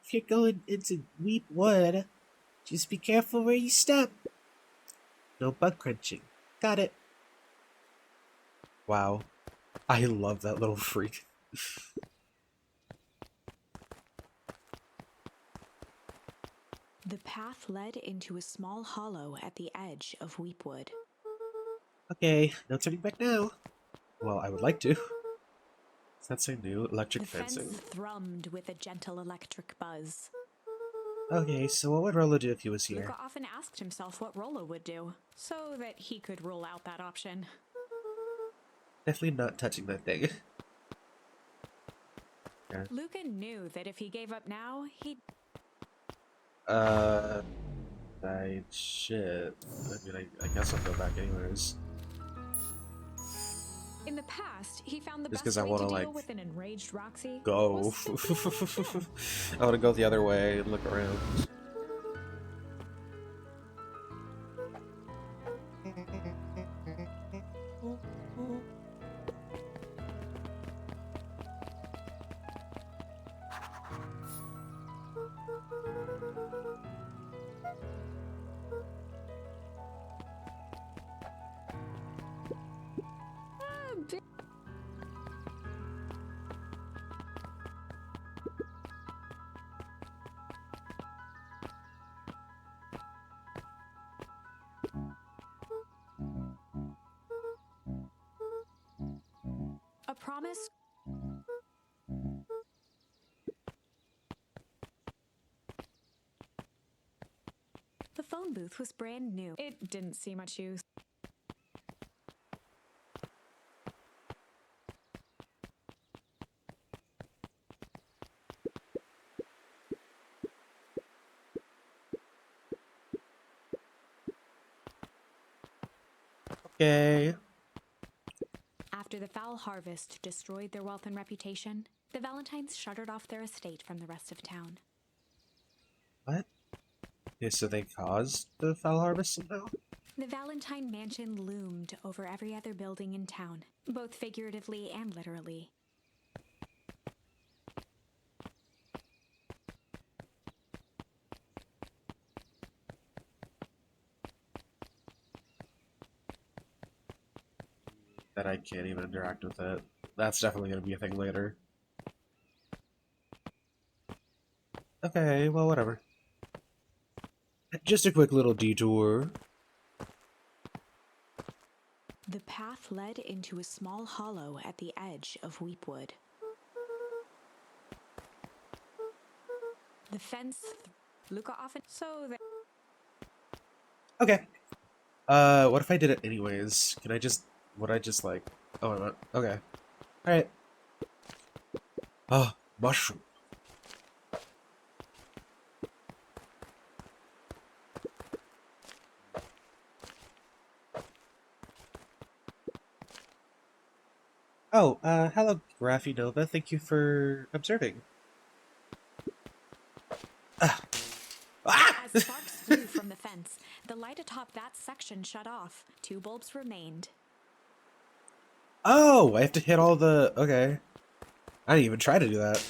If you're going into Weep Wood, just be careful where you step. No bug crunching. Got it. Wow. I love that little freak. The path led into a small hollow at the edge of Weepwood. Okay, no turning back now. Well, I would like to. That's so new. Electric The fencing. fence thrummed with a gentle electric buzz. Okay, so what would Rolo do if he was here? Luca often asked himself what Rolo would do, so that he could rule out that option. Definitely not touching that thing. Yeah. Luca knew that if he gave up now, he'd. Shit. I mean, I guess I'll go back anyways. In the past, he found the Just best 'cause I way wanna, to like, deal with an enraged Roxy Go. was simply to kill. I want to go the other way and look around. A promise. The phone booth was brand new. It didn't see much use. Okay. After the foul harvest destroyed their wealth and reputation, the Valentines shuttered off their estate from the rest of town. What? Okay, so they caused the foul harvest somehow? The Valentine mansion loomed over every other building in town, both figuratively and literally. That I can't even interact with it. That's definitely gonna be a thing later. Okay, well, whatever. Just a quick little detour. The path led into a small hollow at the edge of Weepwood. The fence, Luca often so that. Okay. What if I did it anyways? Can I just... Would I just, like... Oh, I'm not... Okay. Alright. Ah, mushroom. Oh, hello, Graphy Nova. Thank you for observing. Ah! Ah! As sparks flew from the fence, the light atop that section shut off. 2 bulbs remained. Oh, I have to hit all the... Okay. I didn't even try to do that.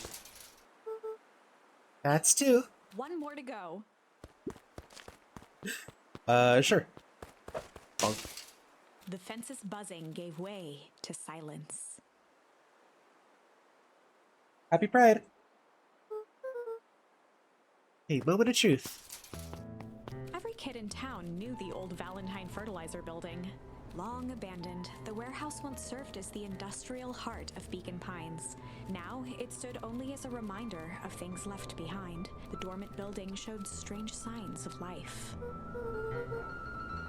That's 2. 1 more to go. Sure. Bonk. The fence's buzzing gave way to silence. Happy Pride. Hey, moment of truth. Every kid in town knew the old Valentine fertilizer building. Long abandoned, the warehouse once served as the industrial heart of Beacon Pines. Now, it stood only as a reminder of things left behind. The dormant building showed strange signs of life.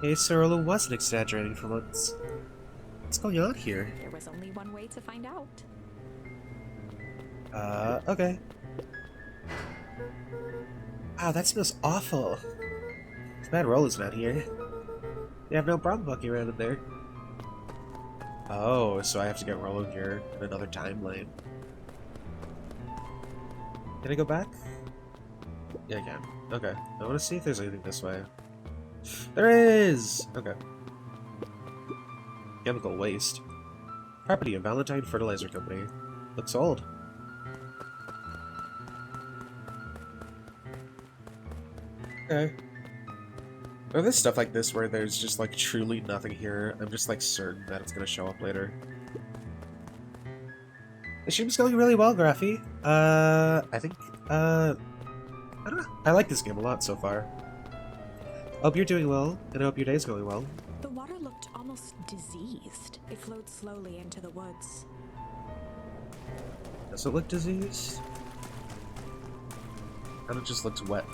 Hey, Sorolo wasn't exaggerating for once. What's going on here? There was only one way to find out. Okay. Wow, that smells awful. It's bad Rolo's not here. They have no problem bucky around in there. Oh, so I have to get Rolo here in another timeline. Can I go back? Yeah, I can. Okay. I want to see if there's anything this way. There is! Okay. Chemical waste. Property of Valentine Fertilizer Company. Looks old. Okay. There's stuff like this where there's just like truly nothing here. I'm just like certain that it's gonna show up later. The stream's going really well, Graphy. I think, I don't know. I like this game a lot so far. Hope you're doing well, and I hope your day's going well. The water looked almost diseased. It flowed slowly into the woods. Does it look diseased? And it just looks wet.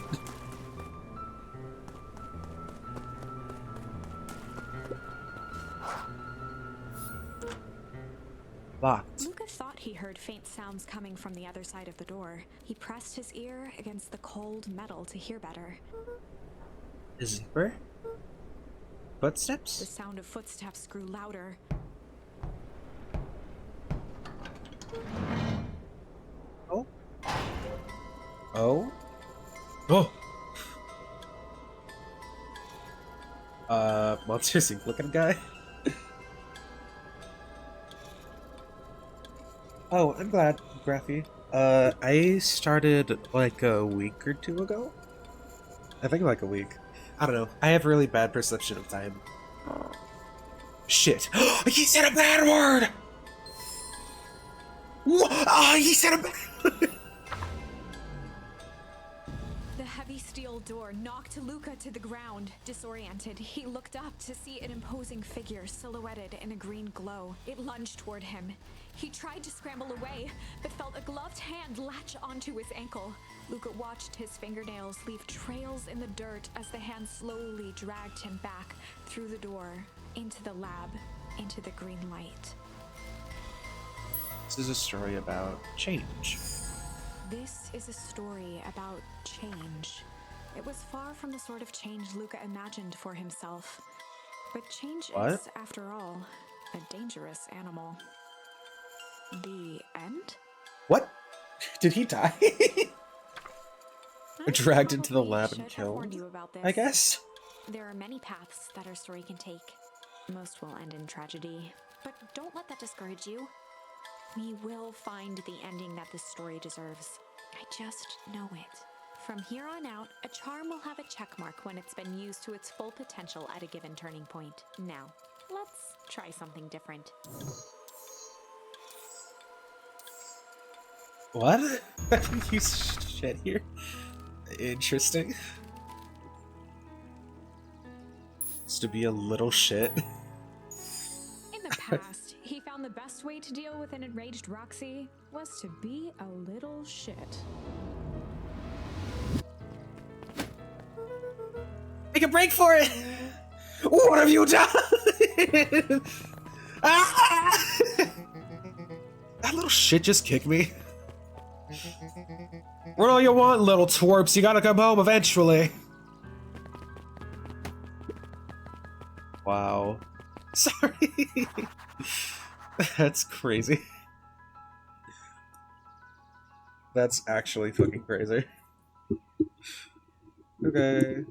Locked. Luca thought he heard faint sounds coming from the other side of the door. He pressed his ear against the cold metal to hear better. A zipper? The Footsteps? sound of footsteps grew louder. Oh? Oh? Oh! Monsters Inc. looking guy? Oh, I'm glad, Graphy. I started like a week or two ago? I think like a week. I don't know. I have really bad perception of time. Shit. He said a bad word! Ah, he said a bad word! The heavy steel door knocked Luca to the ground. Disoriented, he looked up to see an imposing figure silhouetted in a green glow. It lunged toward him. He tried to scramble away, but felt a gloved hand latch onto his ankle. Luca watched his fingernails leave trails in the dirt as the hand slowly dragged him back through the door, into the lab, into the green light. This is a story about change. This is a story about change. It was far from the sort of change Luca imagined for himself. But change What? is, after all, a dangerous animal. The end? What? Did he die? I Dragged into the probably lab should and have warned killed? you about this. I guess? There are many paths that our story can take. Most will end in tragedy. But don't let that discourage you. We will find the ending that this story deserves. I just know it. From here on out, a charm will have a check mark when it's been used to its full potential at a given turning point. Now, let's try something different. What? You shit here? Interesting. It's to be a little shit. In the past, he found the best way to deal with an enraged Roxy was to be a little shit. Make a break for it! What have you done? Ah! That little shit just kicked me. What all you want, little twerps? You gotta come home eventually. Wow. Sorry. That's crazy. That's actually fucking crazy. Okay.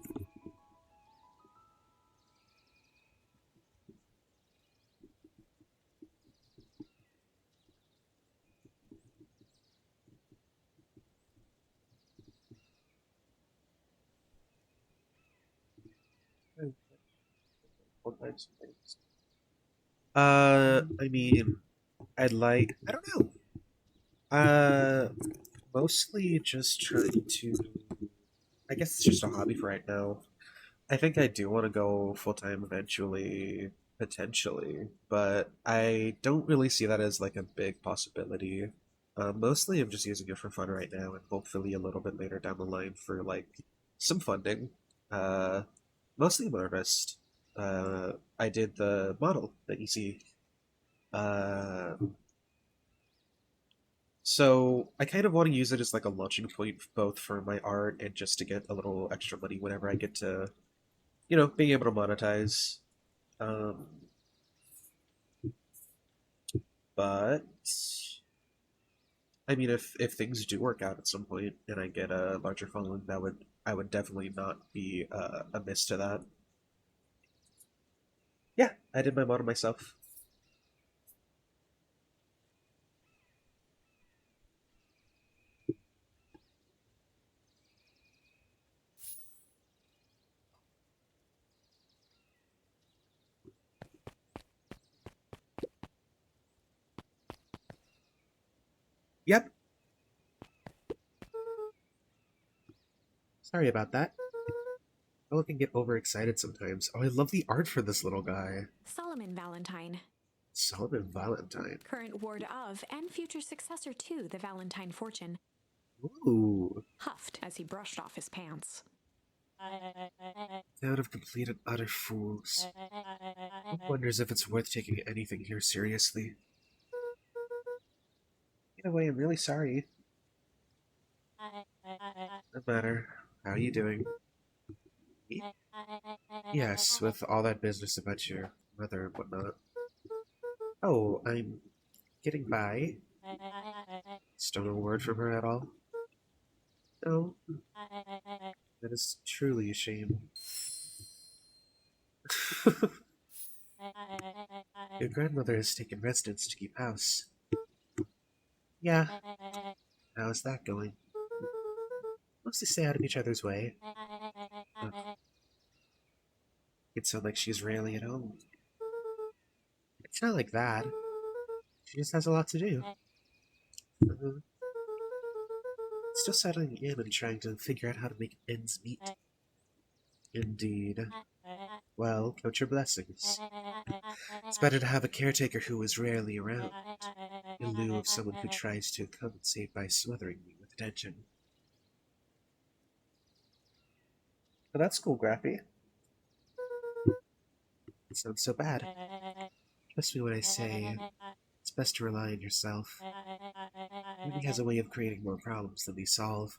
I mean, I don't know. Mostly just trying to, I guess it's just a hobby for right now. I think I do want to go full time eventually, potentially, but I don't really see that as like a big possibility. Mostly I'm just using it for fun right now and hopefully a little bit later down the line for like some funding. Uh, Mostly I'm an artist. I did the model that you see. Uh, so I kind of want to use it as like a launching point both for my art and just to get a little extra money whenever I get to, being able to monetize. Um, but I mean, if things do work out at some point and I get a larger following, I would definitely not be amiss to that. Yeah, I did my model myself. Yep. Sorry about that. I can get overexcited sometimes. Oh, I love the art for this little guy. Solomon Valentine, Solomon Valentine. current ward of and future successor to the Valentine fortune, Ooh. huffed as he brushed off his pants. Town of complete and utter fools. One wonders if it's worth taking anything here seriously. Either way, I'm really sorry. No matter. How are you doing? Yes, with all that business about your mother and whatnot. Oh, I'm getting by. Still no word from her at all? No, that is truly a shame. Your grandmother has taken residence to keep house. Yeah, how's that going? Mostly stay out of each other's way. It sounds like she's rarely at home. It's not like that. She just has a lot to do. Uh, Still settling in and trying to figure out how to make ends meet. Indeed. Well, count your blessings. It's better to have a caretaker who is rarely around, in lieu of someone who tries to compensate by smothering me with attention. But that's cool, Grappy. It sounds so bad. Trust me when I say it's best to rely on yourself. Maybe has a way of creating more problems than we solve.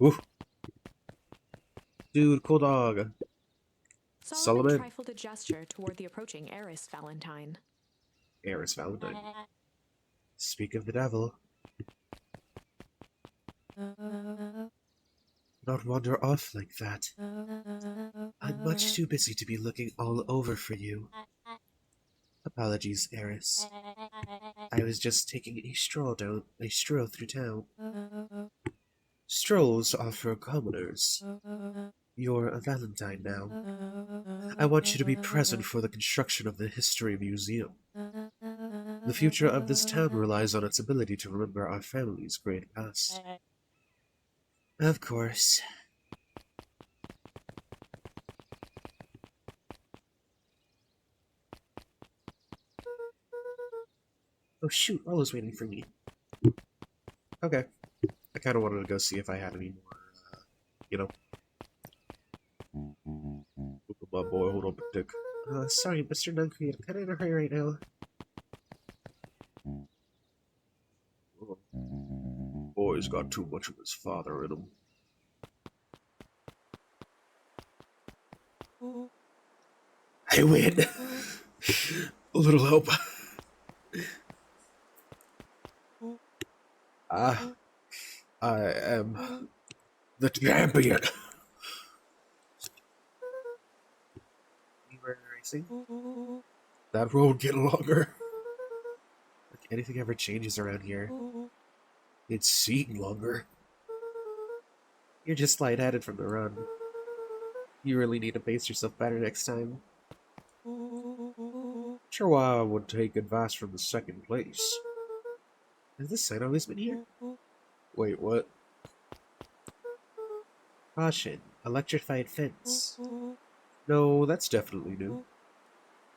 Ooh. Dude, cool dog. Solomon trifled a gesture toward the approaching heiress Valentine. Eris Valentine. Speak of the devil. Not wander off like that. I'm much too busy to be looking all over for you. Apologies, Eris. I was just taking a stroll through town. Strolls are for commoners. You're a Valentine now. I want you to be present for the construction of the History Museum. The future of this town relies on its ability to remember our family's great past. Of course. Oh shoot, Rolo's waiting for me. Okay. I kind of wanted to go see if I had any more, you know. Look at my boy, hold up a dick. Sorry, Mr. Nuncreate, I'm kind of in a hurry right now. Boy's got too much of his father in him. I win! A little help. I am the champion. You were racing? That road get longer. If anything ever changes around here, it's seen longer. You're just lightheaded from the run. You really need to pace yourself better next time. Sure, why I would take advice from the second place. Has this sign always been here? Wait, what? Caution, electrified fence. No, that's definitely new.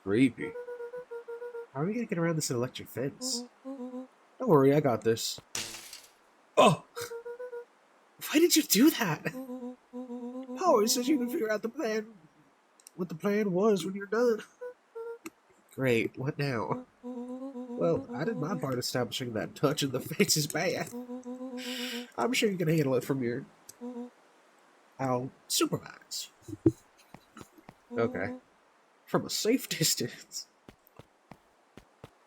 Creepy. How are we gonna get around this electric fence? Don't worry, I got this. Oh! Why did you do that? Power says you can figure out the plan. What the plan was when you're done. Great, what now? Well, I did my part establishing that touching the face is bad. I'm sure you can handle it from your... I'll supervise. Okay. From a safe distance.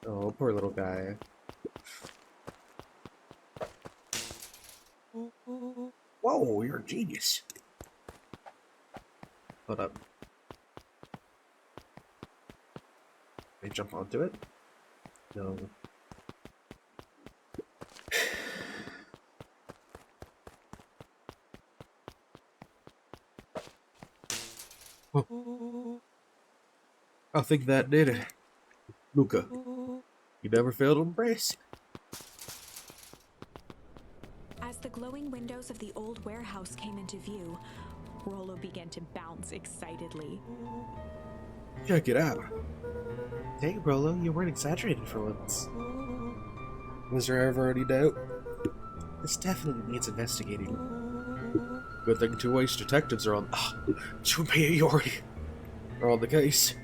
Oh, poor little guy. Whoa, you're a genius. Hold up. Can I jump onto it? No. Oh. I think that did it. Luca, you never failed to impress. As the glowing windows of the old warehouse came into view, Rolo began to bounce excitedly. Check it out. Dang, Rolo, you weren't exaggerating for once. Was there ever any doubt? This definitely needs investigating. Good thing 2 ace detectives are on... Junpei and Yori are on the case.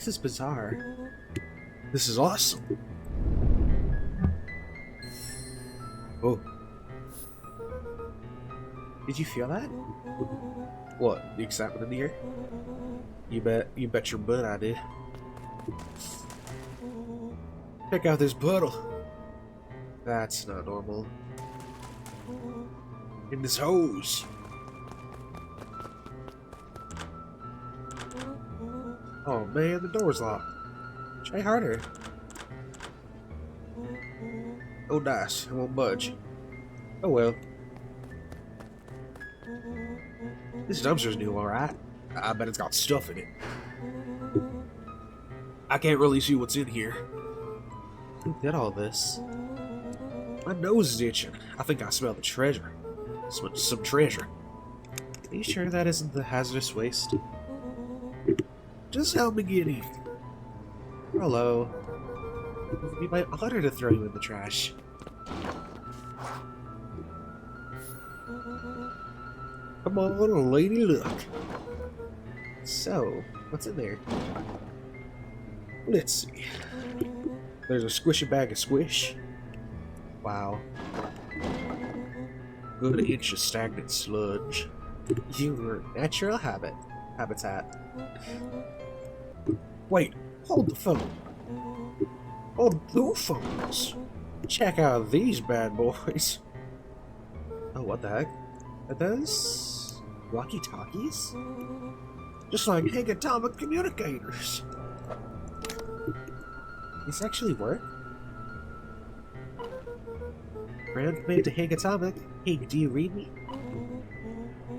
This is bizarre. This is awesome. Oh. Did you feel that? What? The excitement in the air? You bet your butt I did. Check out this puddle. That's not normal. In this hose. Oh man, the door's locked. Try harder. Oh, nice. I won't budge. Oh well. This dumpster's new, alright. I bet it's got stuff in it. I can't really see what's in here. Who did all this? My nose is itching. I think I smell the treasure. Some treasure. Are you sure that isn't the hazardous waste? Just help me get in. Hello. It would be my honor to throw you in the trash. Come on, lady, look. So, what's in there? Let's see. There's a squishy bag of squish. Wow. Good inch of stagnant sludge. Your natural habitat. Wait, hold the phone. Hold those phones. Check out these bad boys. Oh, what the heck? Are those walkie-talkies? Just like big atomic communicators. These actually work? Ground command to Hank Atomic. Hank, do you read me?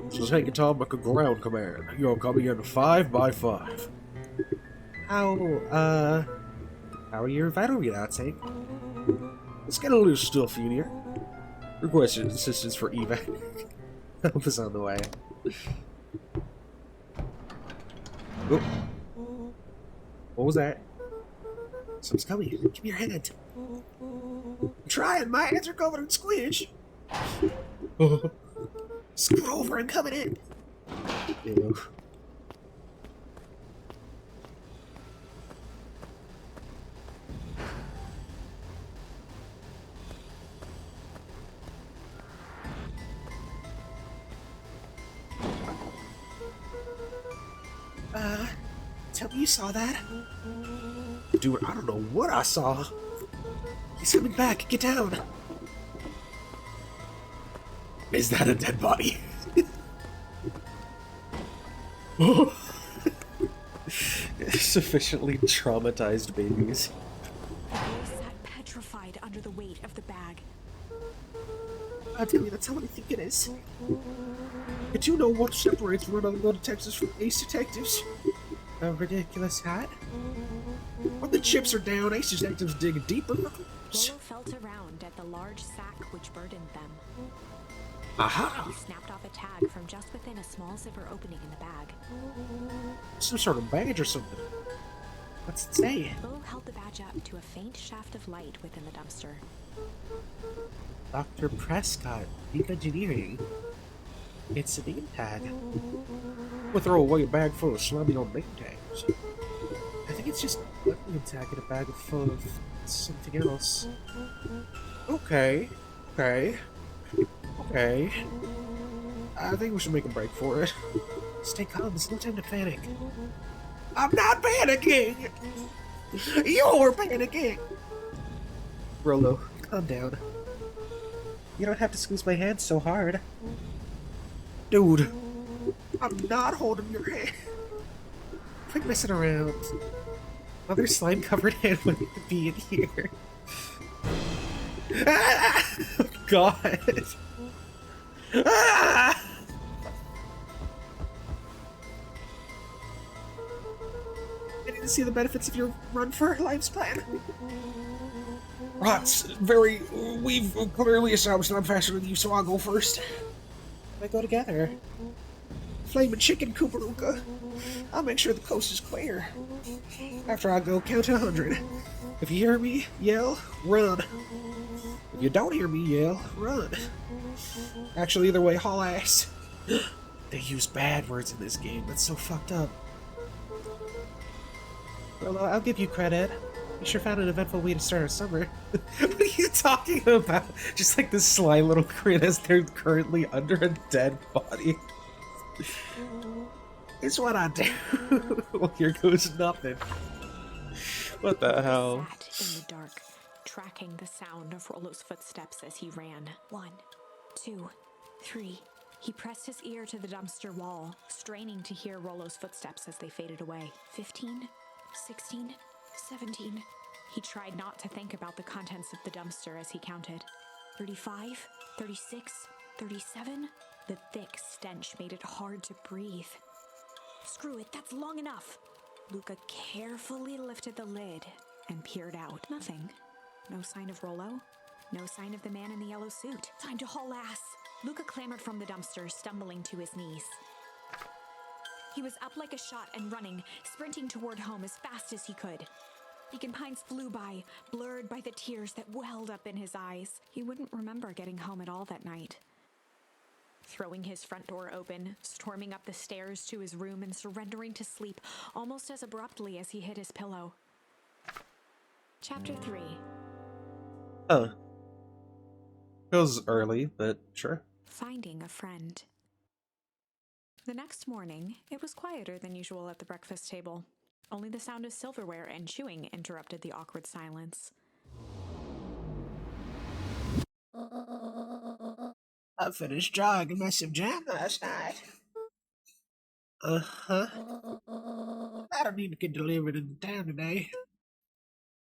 This is Hank Atomic ground command. You're coming in 5 by 5. How are your vital readouts, Hank? Let's get a little stuff in here. Request assistance for evac. Help is on the way. Oh. What was that? Something's coming. Give me your hand. I'm trying. My hands are covered in squish. Scoot over. I'm coming in. Ew. Tell me you saw that? Dude, I don't know what I saw. He's coming back. Get down. Is that a dead body? Sufficiently traumatized babies. They sat petrified under the weight of the bag. I'll tell you, that's how I think it is. Did you know what separates run-of-the-mill detectives from ace detectives? A ridiculous hat? When the chips are down, ace detectives dig deeper. Rollo felt around at the large sack which burdened them. Aha! He snapped off a tag from just within a small zipper opening in the bag. Some sort of badge or something. What's it say? Rollo held the badge up to a faint shaft of light within the dumpster. Dr. Prescott, Deep Engineering. It's a name tag. We'll throw away a bag full of slimy old name tags. I think it's just a name tag in a bag full of something else. Okay. I think we should make a break for it. Stay calm, there's no time to panic. I'm not panicking! You're panicking! Rollo, calm down. You don't have to squeeze my hand so hard. Dude, I'm not holding your hand. Quit messing around. Mother slime-covered hand wouldn't be in here. Ah! Oh, God. Ah! I didn't see the benefits of your run for lives plan. Rots, we've clearly established that I'm faster than you, so I'll go first. We go together. Flamin' chicken Kooparooka. I'll make sure the coast is clear. After I go, count to 100. If you hear me, yell, run. If you don't hear me, yell, run. Actually, either way, haul ass. They use bad words in this game. That's so fucked up. Well, I'll give you credit. You sure found an eventful way to start our summer. What are you talking about? Just like this sly little grin as they're currently under a dead body. It's what I do. Well, here goes nothing. What the hell? Sat in the dark, tracking the sound of Rollo's footsteps as he ran. 1, 2, 3. He pressed his ear to the dumpster wall, straining to hear Rollo's footsteps as they faded away. 15, 16, 17. He tried not to think about the contents of the dumpster as he counted. 35, 36, 37. The thick stench made it hard to breathe. Screw it, that's long enough. Luca carefully lifted the lid and peered out. Nothing. No sign of Rollo. No sign of the man in the yellow suit. Time to haul ass. Luca clambered from the dumpster, stumbling to his knees. He was up like a shot and running, sprinting toward home as fast as he could. Beacon Pines flew by, blurred by the tears that welled up in his eyes. He wouldn't remember getting home at all that night. Throwing his front door open, storming up the stairs to his room and surrendering to sleep almost as abruptly as he hit his pillow. Chapter 3. Huh. Feels early, but sure. Finding a friend. The next morning, it was quieter than usual at the breakfast table. Only the sound of silverware and chewing interrupted the awkward silence. I finished drawing a massive jam last night. Uh-huh. That'll need to get delivered into town today.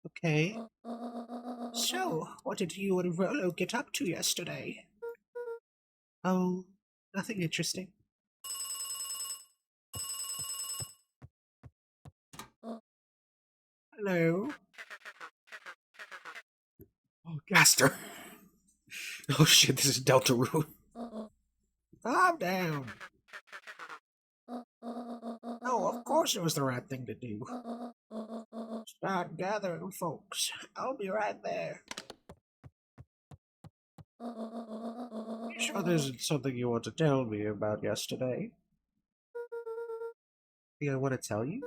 Okay. So, what did you and Rollo get up to yesterday? Oh, nothing interesting. Hello? Oh, Gaster. Oh shit, this is Delta Root. Calm down. Oh, of course it was the right thing to do. Start gathering folks. I'll be right there. Sure there's something you want to tell me about yesterday? Think I want to tell you?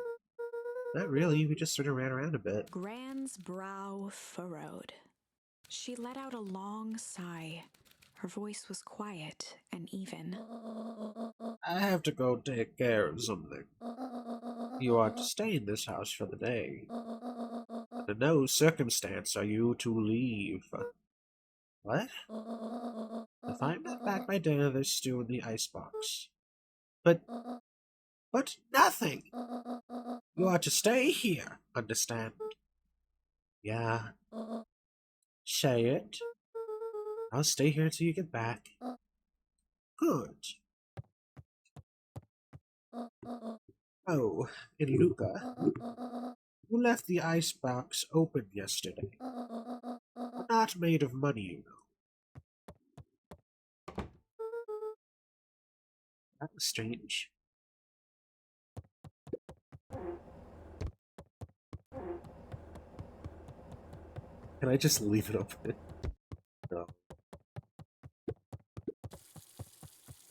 Not really, we just sort of ran around a bit. Gran's brow furrowed. She let out a long sigh. Her voice was quiet and even. I have to go take care of something. You are to stay in this house for the day. Under no circumstance are you to leave. What? If I'm not back by dinner, there's stew in the icebox. But nothing! You are to stay here, understand? Yeah. Say it. I'll stay here until you get back. Good. Oh, and Luca, you left the icebox open yesterday. We're not made of money, you know. That was strange. Can I just leave it open? No.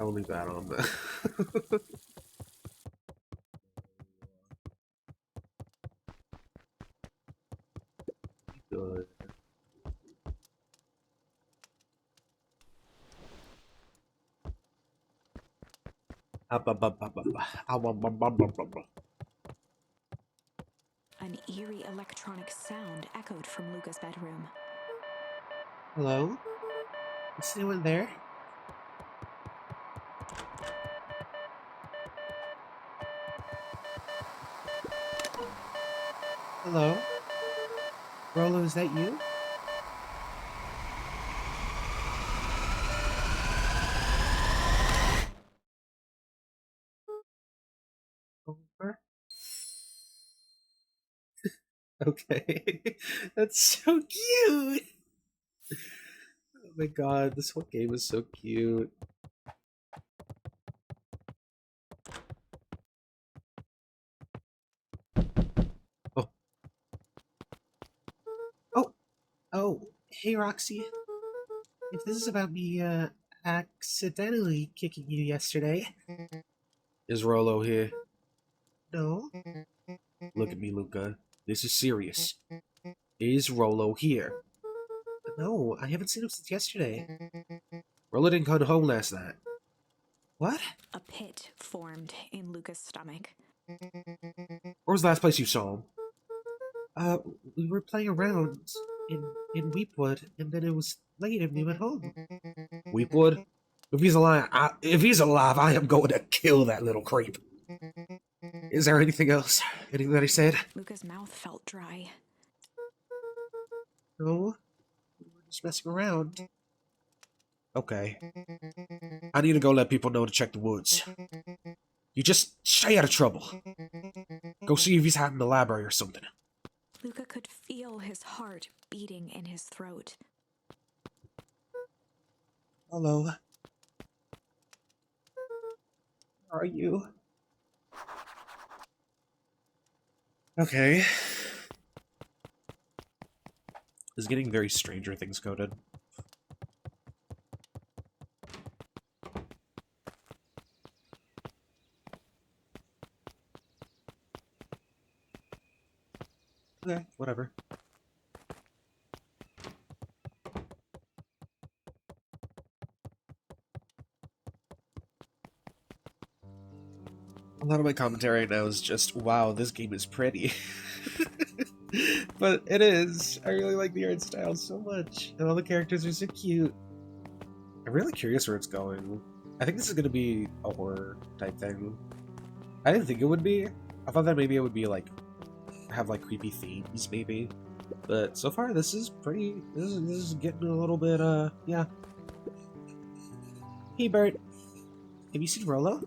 I'll leave that on there. Good. An eerie electronic sound echoed from Luca's bedroom. Hello? Is anyone there? Hello? Rollo, is that you? Over? Okay. That's so cute! Oh my god, this whole game is so cute. Oh. Oh! Oh, hey Roxy. If this is about me, accidentally kicking you yesterday. Is Rollo here? No. Look at me, Luca. This is serious. Is Rolo here? No, I haven't seen him since yesterday. Rolo didn't come home last night. What? A pit formed in Luca's stomach. Where was the last place you saw him? We were playing around in Weepwood, and then it was late and we went home. Weepwood? If he's alive, I am going to kill that little creep. Is there anything else? Anything that he said? Luca's mouth felt dry. No. We were just messing around. Okay. I need to go let people know to check the woods. You just stay out of trouble. Go see if he's hiding in the library or something. Luca could feel his heart beating in his throat. Hello. How are you? Okay. This is getting very Stranger Things coded. Okay, whatever. A lot of my commentary right now is just, wow, this game is pretty. But it is. I really like the art style so much. And all the characters are so cute. I'm really curious where it's going. I think this is going to be a horror type thing. I didn't think it would be. I thought that maybe it would be like, have like creepy themes maybe. But so far this is pretty, this is getting a little bit, yeah. Hey Bert, have you seen Rolo?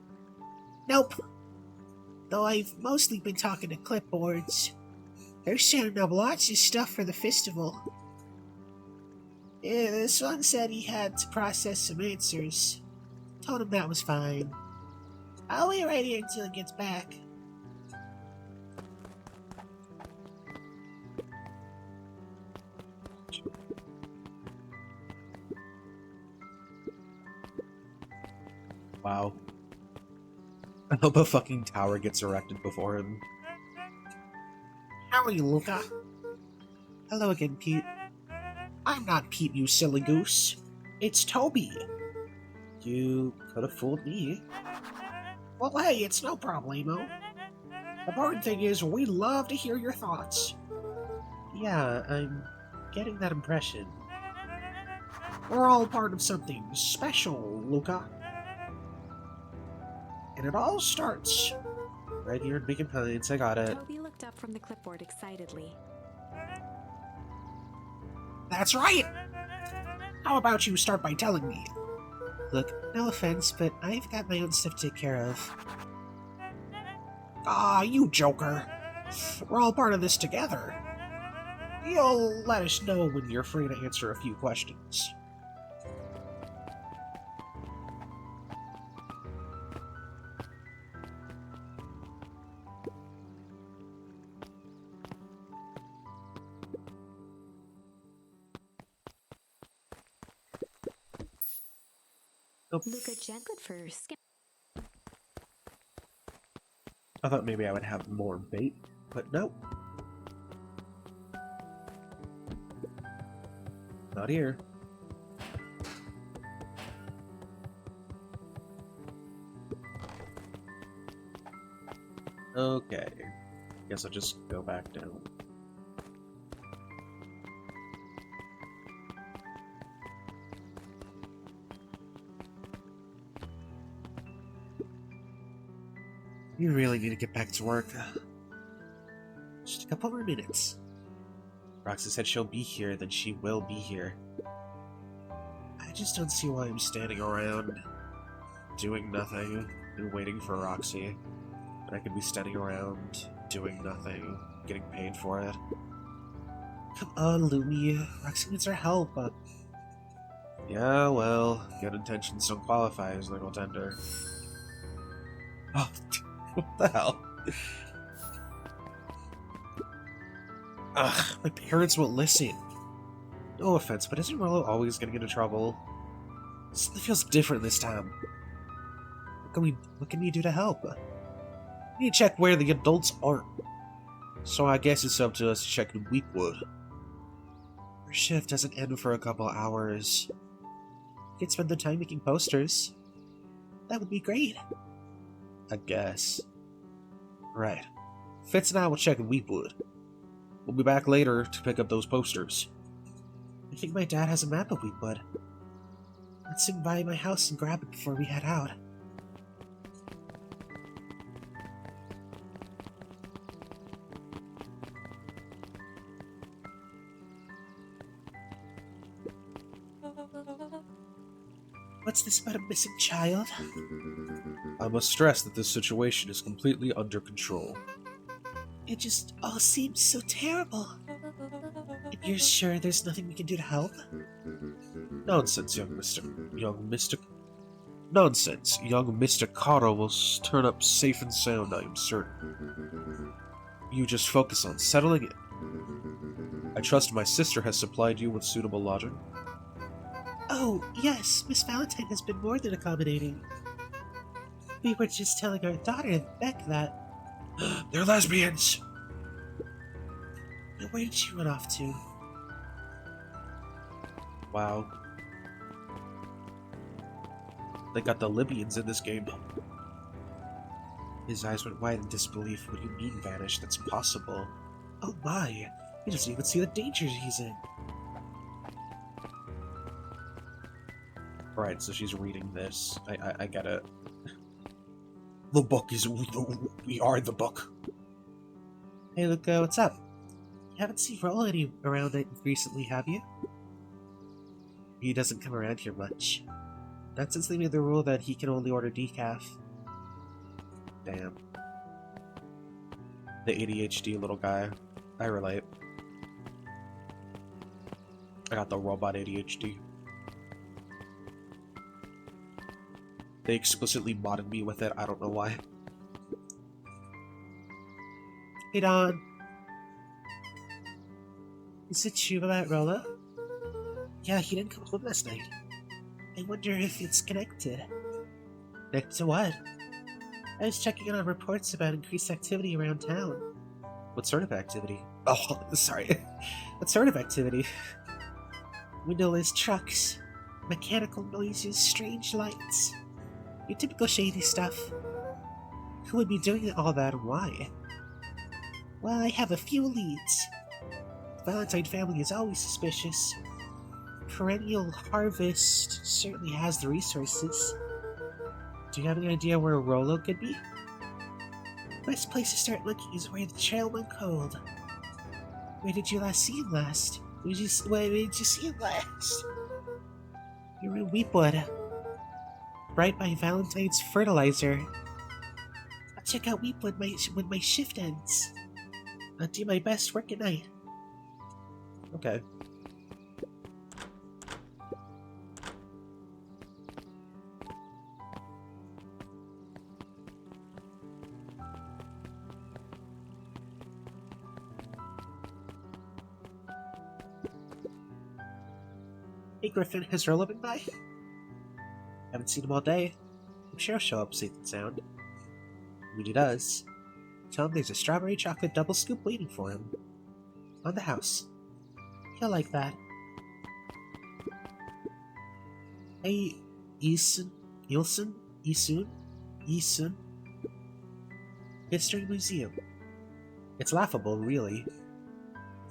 Nope. Though I've mostly been talking to clipboards. They're setting up lots of stuff for the festival. Yeah, this one said he had to process some answers. Told him that was fine. I'll wait right here until he gets back. Wow. I hope a fucking tower gets erected before him. How are you, Luca? Hello again, Pete. I'm not Pete, you silly goose. It's Toby. You could have fooled me. Well, hey, it's no problemo. The important thing is, we love to hear your thoughts. Yeah, I'm getting that impression. We're all part of something special, Luca. And it all starts Right here in Beacon Pines, I got it. Toby looked up from the clipboard excitedly. That's right! How about you start by telling me? Look, no offense, but I've got my own stuff to take care of. Ah, you joker. We're all part of this together. You'll let us know when you're free to answer a few questions. Nope. Luca good for skin. I thought maybe I would have more bait, but no. Not here. Okay. Guess I'll just go back down. You really need to get back to work. Just a couple more minutes. Roxy said she'll be here, then she will be here. I just don't see why I'm standing around doing nothing and waiting for Roxy. And I could be standing around doing nothing, getting paid for it. Come on, Lumi. Roxy needs our help. Yeah, well, good intentions don't qualify as legal tender. Oh, what the hell? Ugh, my parents won't listen. No offense, but isn't Rolo always getting into trouble? Something feels different this time. What can we do to help? We need to check where the adults aren't. So I guess it's up to us to check in Weekwood. Our shift doesn't end for a couple hours. You could spend the time making posters. That would be great. I guess. Right. Fitz and I will check in Weekwood. We'll be back later to pick up those posters. I think my dad has a map of Wheatwood. Let's swing by my house and grab it before we head out. What's this about a missing child? I must stress that this situation is completely under control. It just all seems so terrible. And you're sure there's nothing we can do to help? Nonsense, young Mr. Carter will turn up safe and sound, I am certain. You just focus on settling in. I trust my sister has supplied you with suitable lodging. Oh, yes, Miss Valentine has been more than accommodating. We were just telling our daughter, Beck, that... They're lesbians! Now, where did she run off to? Wow. They got the Libyans in this game. His eyes went wide in disbelief. What do you mean vanish? That's impossible. Oh my, he doesn't even see the dangers he's in. Right, so she's reading this. I get it. The book is... We are the book. Hey Luca, what's up? You haven't seen Rollo around it recently, have you? He doesn't come around here much. Not since they made the rule that he can only order decaf. Damn. The ADHD little guy. I relate. I got the robot ADHD. They explicitly modded me with it, I don't know why. Hey Don. Is it true about Rollo? Yeah, he didn't come home last night. I wonder if it's connected. Connected to what? I was checking in on reports about increased activity around town. What sort of activity? Oh, sorry. What sort of activity? Windowless trucks, mechanical noises, strange lights. Your typical shady stuff. Who would be doing all that and why? Well, I have a few leads. The Valentine family is always suspicious. Perennial Harvest certainly has the resources. Do you have any idea where Rollo could be? Best place to start looking is where the trail went cold. Where did you last see him last? Where did you see him last? You're in Weepwood. Right by Valentine's fertilizer. I'll check out Weepwood when my shift ends. I'll do my best work at night. Okay. Hey Griffin, has Rollo been by? Haven't seen him all day. I'm sure he'll show up safe and sound. When he does, tell him there's a strawberry chocolate double scoop waiting for him. On the house. He'll like that. Hey, Eason. History Museum. It's laughable, really.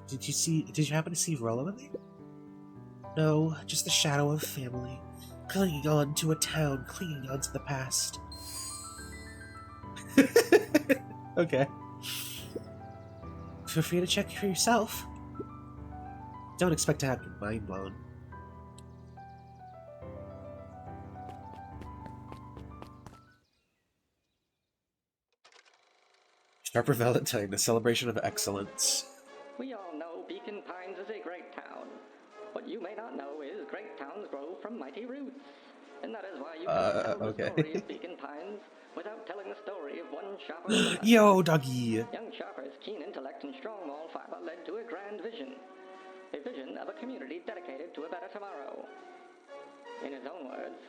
Did you happen to see Rollo in there? No, just the shadow of family. Clinging on to a town, clinging on to the past. Okay. Feel free to check for yourself. Don't expect to have your mind blown. Sharper Valentine, a celebration of excellence. We all know Beacon Pines is a great town. What you may not know is great towns grow from mighty roots. And that is why you cannot tell the story of Beacon Pines without telling the story of one Sharper. Yo, doggy! Young Sharper's keen intellect and strong moral fiber led to a grand vision. A vision of a community dedicated to a better tomorrow. In his own words,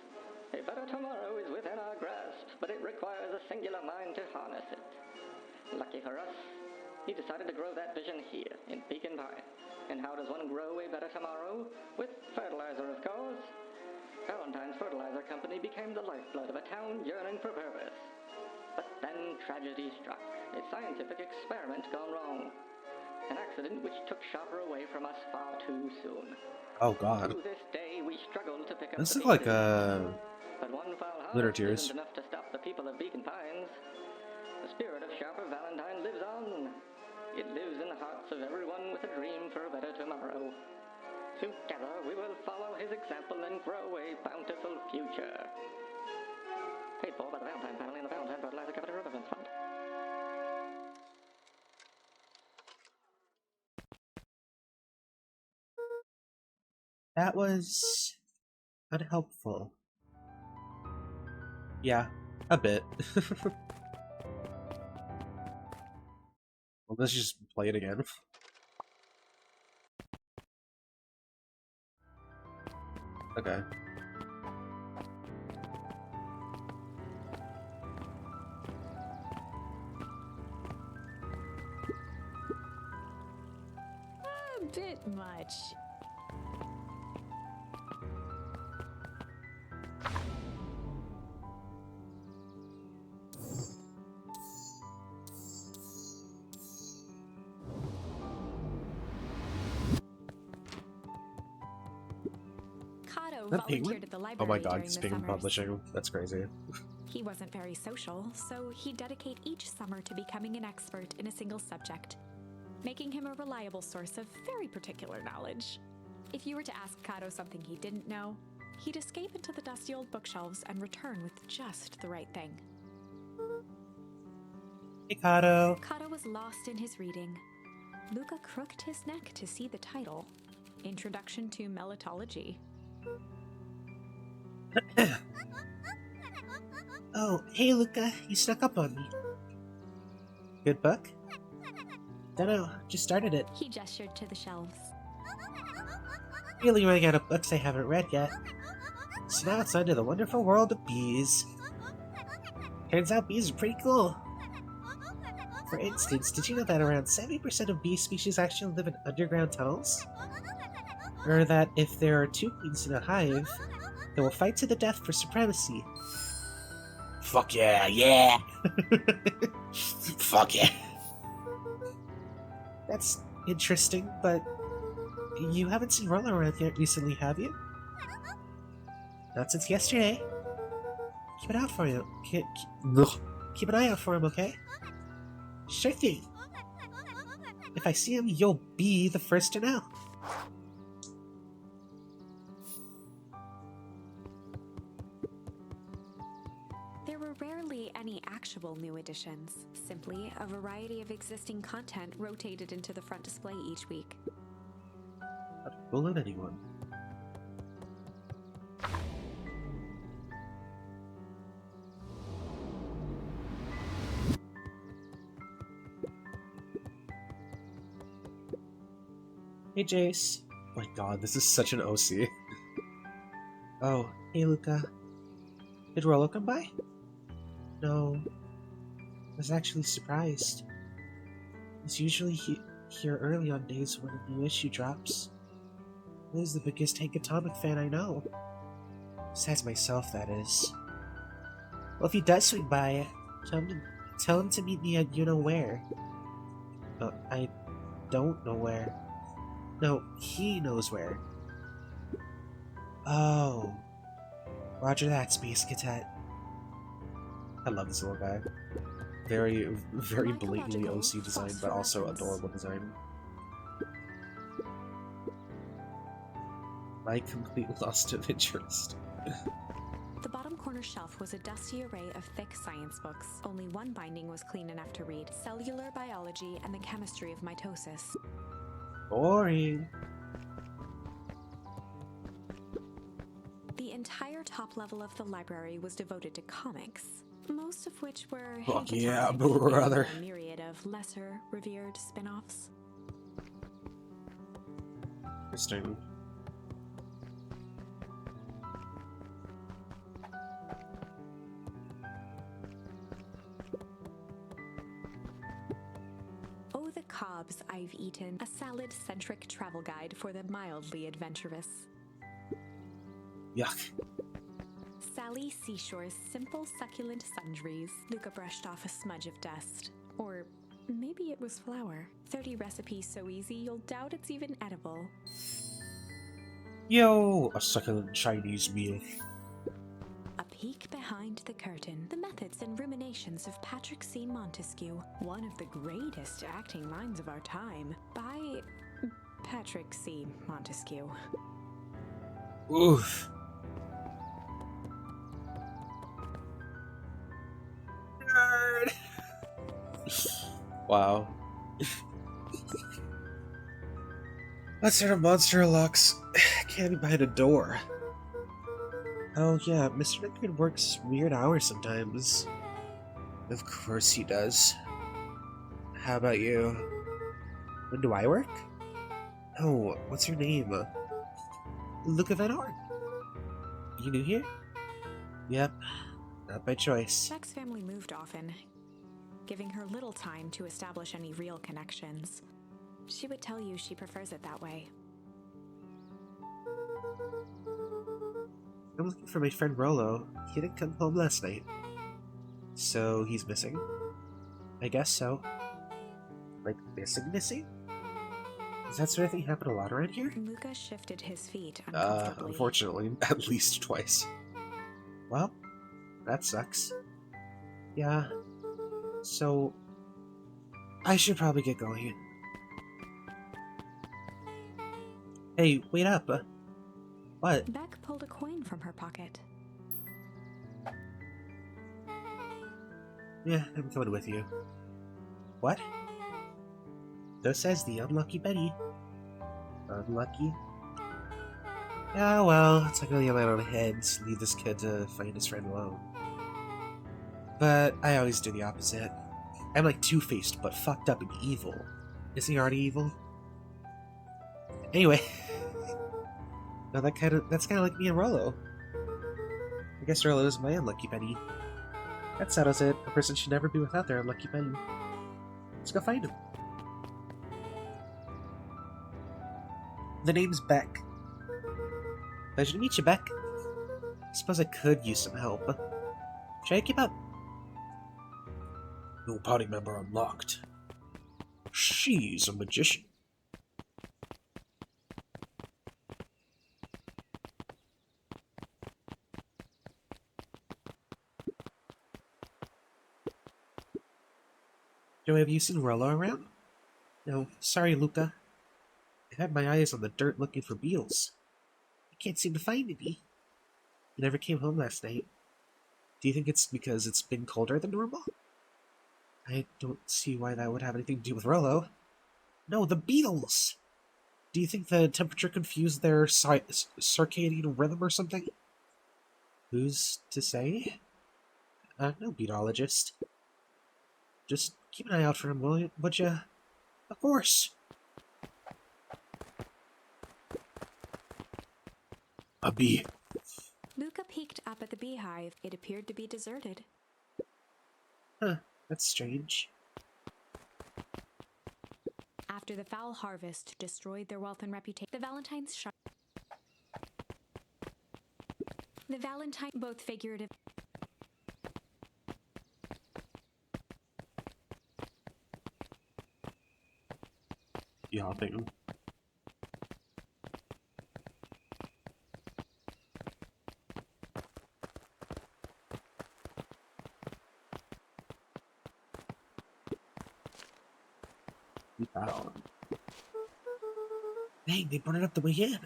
a better tomorrow is within our grasp, but it requires a singular mind to harness it. Lucky for us, He decided to grow that vision here, in Beacon Pines. And how does one grow a better tomorrow? With fertilizer, of course. Valentine's Fertilizer Company became the lifeblood of a town yearning for purpose. But then tragedy struck. A scientific experiment gone wrong. An accident which took Shopper away from us far too soon. Oh god. To this day, we struggle to pick up This the is like pieces. But one foul Litter harvest Tears. isn't enough to stop the people of Beacon Pines. The spirit of Sharper Valentine lives on. It lives in the hearts of everyone with a dream for a better tomorrow. Together, we will follow his example and grow a bountiful future. Paid for by the Valentine family and the Valentine Fertilizer Company Riverfront Fund. That was unhelpful. Yeah, a bit. Well, let's just play it again. Okay. A bit much. Kato That Penguin? volunteered at the Oh library my god, during it's the Penguin summers. Publishing. That's crazy. He wasn't very social, so he'd dedicate each summer to becoming an expert in a single subject, making him a reliable source of very particular knowledge. If you were to ask Kato something he didn't know, he'd escape into the dusty old bookshelves and return with just the right thing. Hey, Kato. Kato was lost in his reading. Luca crooked his neck to see the title, Introduction to Melitology. Oh, hey, Luca. You snuck up on me. Good book? Dunno, just started it. He gestured to the shelves. Really running out of books I haven't read yet. So now it's on to the wonderful world of bees. Turns out bees are pretty cool. For instance, did you know that around 70% of bee species actually live in underground tunnels? Or that if there are two queens in a hive, they will fight to the death for supremacy. Fuck yeah, yeah! Fuck yeah! That's interesting, but you haven't seen Roller around yet recently, have you? Not since yesterday. Keep an eye out for him. Keep an eye out for him, okay? Sure thing. If I see him, you'll be the first to know. There were rarely any actual new additions, simply a variety of existing content rotated into the front display each week. Not bullet anyone. Hey, Jace. Oh my god, this is such an OC. Oh, hey, Luca. Did Rollo come by? No. I was actually surprised. He's usually here early on days when a new issue drops. He's the biggest Hank Atomic fan I know. Besides myself, that is. Well, if he does swing by, tell him to meet me at you-know-where. I don't know where. No, he knows where. Oh. Roger that, Space Cadet. I love this little guy. Very, very blatantly Mythological, OC design, but also phosphorescence. adorable design. My complete loss of interest. The bottom corner shelf was a dusty array of thick science books. Only one binding was clean enough to read: Cellular Biology and the Chemistry of Mitosis. Boring. The entire top level of the library was devoted to comics, most of which were Fuck Hank yeah, Atomic, brother. and a myriad of lesser revered spin-offs. Interesting. Cobb's I've Eaten, a salad-centric travel guide for the mildly adventurous. Yuck. Sally Seashore's Simple Succulent Sundries. Luca brushed off a smudge of dust. Or maybe it was flour. 30 recipes so easy you'll doubt it's even edible. Yo, a succulent Chinese meal. A peek behind the curtain. The methods and ruminations of Patrick C. Montesquieu, one of the greatest acting minds of our time, by Patrick C. Montesquieu. Oof. Nerd. Wow. What sort of monster locks can't be behind a door? Oh yeah, Mr. Nickard works weird hours sometimes. Of course he does. How about you? When do I work? Oh, what's your name? Luca Van Horn. You new here? Yep, not by choice. Beck's family moved often, giving her little time to establish any real connections. She would tell you she prefers it that way. I'm looking for my friend Rollo. He didn't come home last night. So he's missing? I guess so. Like, missing? Does that sort of thing happen a lot around here? Luca shifted his feet uncomfortably. Unfortunately, at least twice. Well, that sucks. Yeah. So, I should probably get going. Hey, wait up. What? Beck pulled a coin from her pocket. Yeah, I'm coming with you. What? So says the unlucky Betty. Unlucky? Yeah, well, it's not really on my own heads. Leave this kid to find his friend alone. But I always do the opposite. I'm like Two-Faced, but fucked up and evil. Isn't he already evil? Anyway. No, that's kind of like me and Rollo. I guess Rollo is my unlucky Betty. That settles it. A person should never be without their unlucky Betty. Let's go find him. The name's Beck. Pleasure to meet you, Beck. I suppose I could use some help. Should I keep up? No party member unlocked. She's a magician. Joe, have you seen Rollo around? No, sorry, Luca. I've had my eyes on the dirt looking for beetles. I can't seem to find any. He never came home last night. Do you think it's because it's been colder than normal? I don't see why that would have anything to do with Rollo. No, the beetles! Do you think the temperature confused their circadian rhythm or something? Who's to say? No beetologist. Just keep an eye out for him, would ya? Of course! A bee. Luca peeked up at the beehive. It appeared to be deserted. Huh, that's strange. After the foul harvest destroyed their wealth and reputation, the Valentine, both figurative. Yeah, thing. Wow. Dang, they brought it up the way in.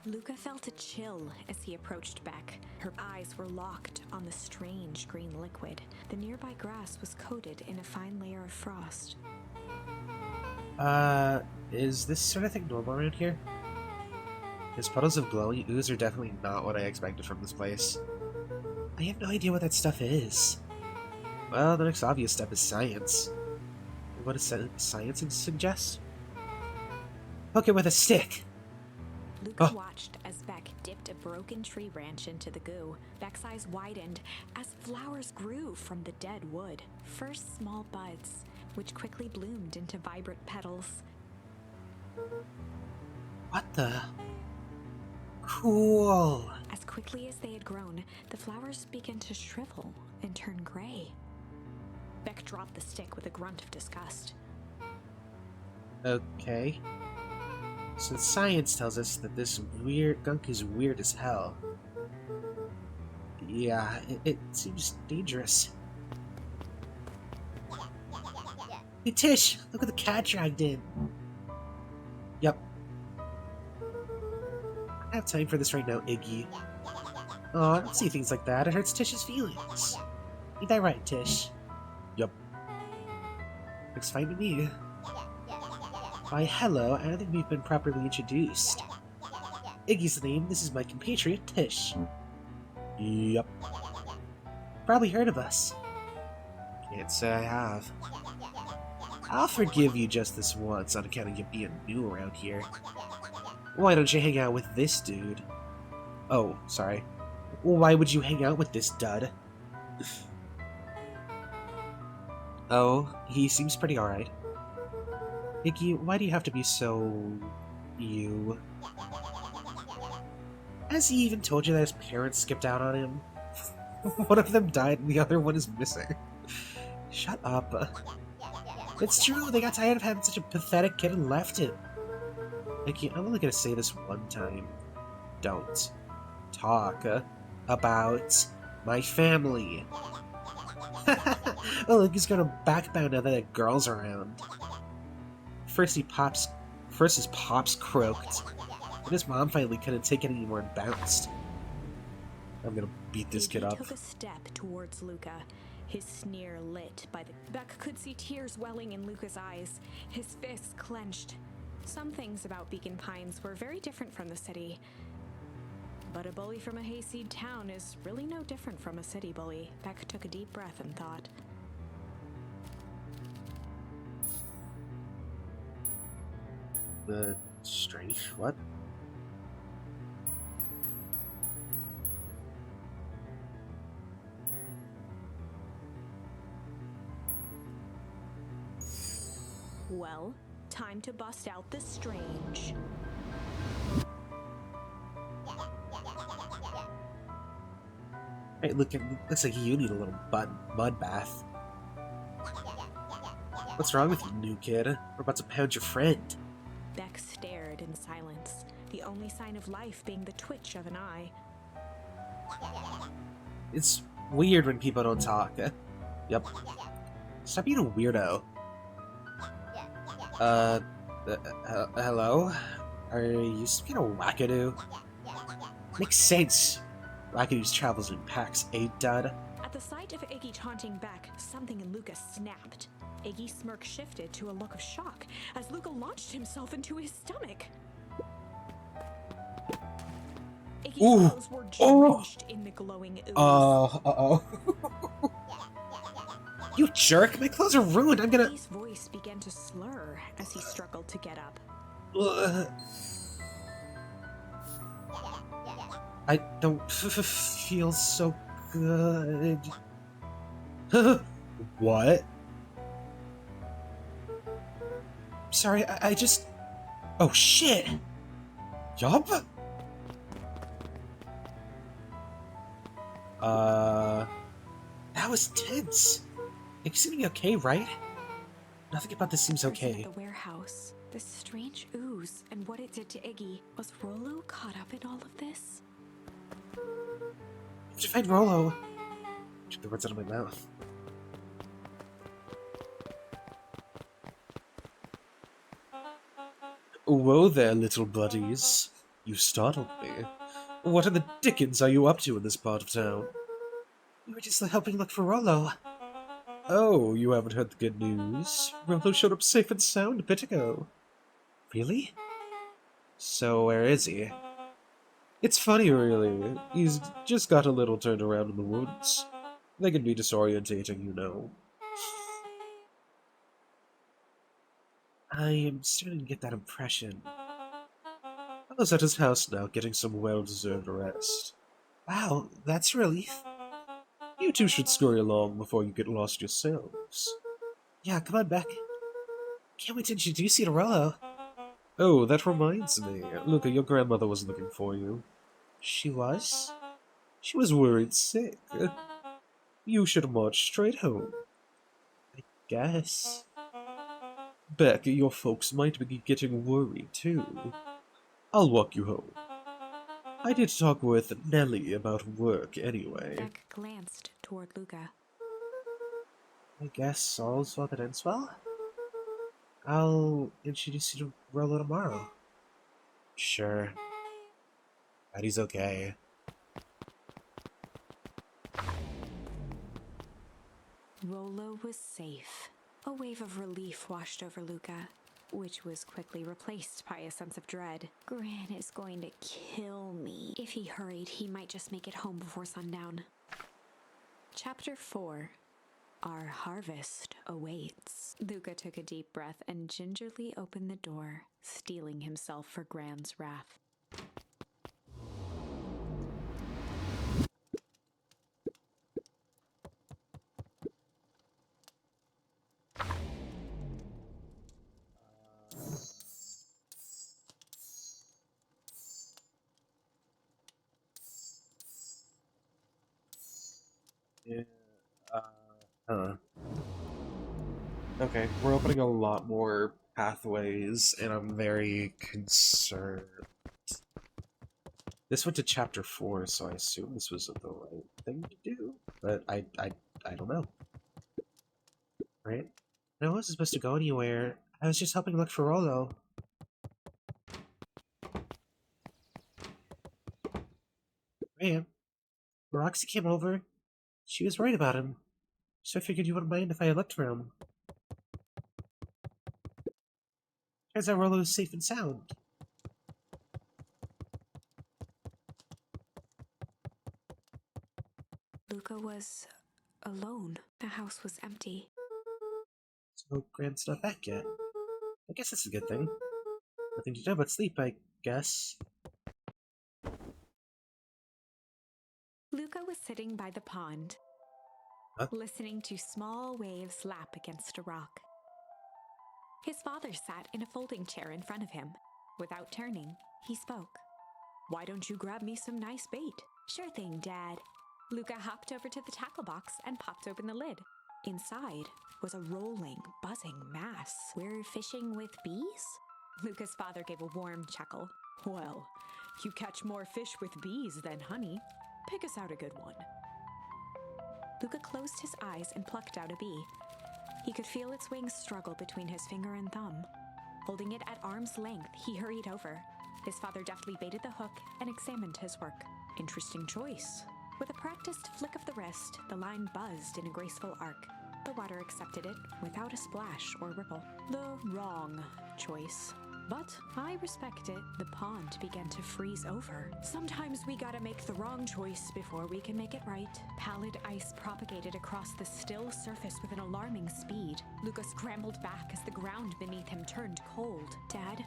Luca felt a chill as he approached Beck. Her eyes were locked on the strange green liquid. The nearby grass was coated in a fine layer of frost. Is this sort of thing normal around here? His puddles of glowing ooze are definitely not what I expected from this place. I have no idea what that stuff is. Well, the next obvious step is science. What does science suggest? Poke it with a stick! Luca watched as Beck dipped a broken tree branch into the goo. Beck's eyes widened as flowers grew from the dead wood. First small buds, which quickly bloomed into vibrant petals. What the? Cool. As quickly as they had grown, the flowers began to shrivel and turn gray. Beck dropped the stick with a grunt of disgust. Okay. So science tells us that this weird gunk is weird as hell. Yeah, it seems dangerous. Hey Tish, look what the cat dragged in. Yep. I don't have time for this right now, Iggy. Oh, I don't see things like that. It hurts Tish's feelings. Ain't that right, Tish? Yep. Looks fine to me. Why, hello, I don't think we've been properly introduced. Iggy's the name, this is my compatriot, Tish. Yep. Probably heard of us. Can't say I have. I'll forgive you just this once on account of you being new around here. Why don't you hang out with this dude? Oh, sorry. Why would you hang out with this dud? Oh, he seems pretty alright. Iggy, why do you have to be so... you? Has he even told you that his parents skipped out on him? One of them died and the other one is missing. Shut up. It's true, they got tired of having such a pathetic kid and left him. Iggy, I'm only gonna say this one time. Don't talk about my family. Oh, look, he's gonna backbound now that a girl's around. First his pops croaked, and his mom finally couldn't take it anymore and bounced. I'm gonna beat this kid Iggy up. took a step towards Luca, his sneer lit by the... Beck could see tears welling in Luca's eyes, his fists clenched. Some things about Beacon Pines were very different from the city. But a bully from a hayseed town is really no different from a city bully. Beck took a deep breath and thought. Strange. What? Well, time to bust out the strange. Hey, look, it looks like you need a little mud bath. What's wrong with you, new kid? We're about to pound your friend. Beck stared in silence, the only sign of life being the twitch of an eye. It's weird when people don't talk. Yep. Stop being a weirdo. Hello? Are you speaking of Wackadoo? Makes sense. Wackadoos travels in packs, dud? At the sight of Iggy taunting Beck, something in Luca snapped. Iggy's smirk shifted to a look of shock as Luca launched himself into his stomach. Iggy's clothes were drenched in the glowing ooze. Uh-oh. You jerk! My clothes are ruined! I'm gonna... Iggy's voice began to slur as he struggled to get up. I don't feel so good. What? Sorry, I just... Oh, shit! Yup? That was tense. You seem to be okay, right? Nothing about this seems okay. At the warehouse, this strange ooze and what it did to Iggy. Was Rollo caught up in all of this? Did you find Rollo? Took the words out of my mouth. Whoa there, little buddies. You startled me. What in the dickens are you up to in this part of town? We were just helping look for Rollo. Oh, you haven't heard the good news? Rollo showed up safe and sound a bit ago. Really? So where is he? It's funny, really. He's just got a little turned around in the woods. They can be disorientating, you know. I am starting to get that impression. Rolo's at his house now, getting some well-deserved rest. Wow, that's a relief. You two should scurry along before you get lost yourselves. Yeah, come on back. Can't wait to introduce you to Rolo. Oh, that reminds me. Luca, your grandmother was looking for you. She was? She was worried sick. You should march straight home. Guess. Beck, your folks might be getting worried too. I'll walk you home. I did talk with Nellie about work anyway. Beck glanced toward Luca. I guess all's well that ends well. I'll introduce you to Rolo tomorrow. Sure. Eddie's okay. Rolo was safe. A wave of relief washed over Luca, which was quickly replaced by a sense of dread. Gran is going to kill me. If he hurried, he might just make it home before sundown. Chapter 4. Our harvest awaits. Luca took a deep breath and gingerly opened the door, steeling himself for Gran's wrath. Yeah. Huh. Okay, we're opening a lot more pathways, and I'm very concerned. This went to chapter 4, so I assume this was the right thing to do. But I don't know. Right? I wasn't supposed to go anywhere. I was just helping look for Rolo. Man, Roxy came over. She was worried about him. So I figured you wouldn't mind if I looked for him. Turns out Rolo is safe and sound. Luca was alone. The house was empty. So Grant's not back yet. I guess that's a good thing. Nothing to do but sleep, I guess. Luca was sitting by the pond, Huh? listening to small waves lap against a rock. His father sat in a folding chair in front of him. Without turning, he spoke. "Why don't you grab me some nice bait?" "Sure thing, Dad." Luca hopped over to the tackle box and popped open the lid. Inside was a rolling, buzzing mass. "We're fishing with bees?" Luca's father gave a warm chuckle. "Well, you catch more fish with bees than honey. Pick us out a good one." Luca closed his eyes and plucked out a bee. He could feel its wings struggle between his finger and thumb. Holding it at arm's length, he hurried over. His father deftly baited the hook and examined his work. "Interesting choice." With a practiced flick of the wrist, the line buzzed in a graceful arc. The water accepted it without a splash or ripple. The wrong choice. But I respect it. The pond began to freeze over. Sometimes we gotta make the wrong choice before we can make it right. Pallid ice propagated across the still surface with an alarming speed. Luca scrambled back as the ground beneath him turned cold. "Dad,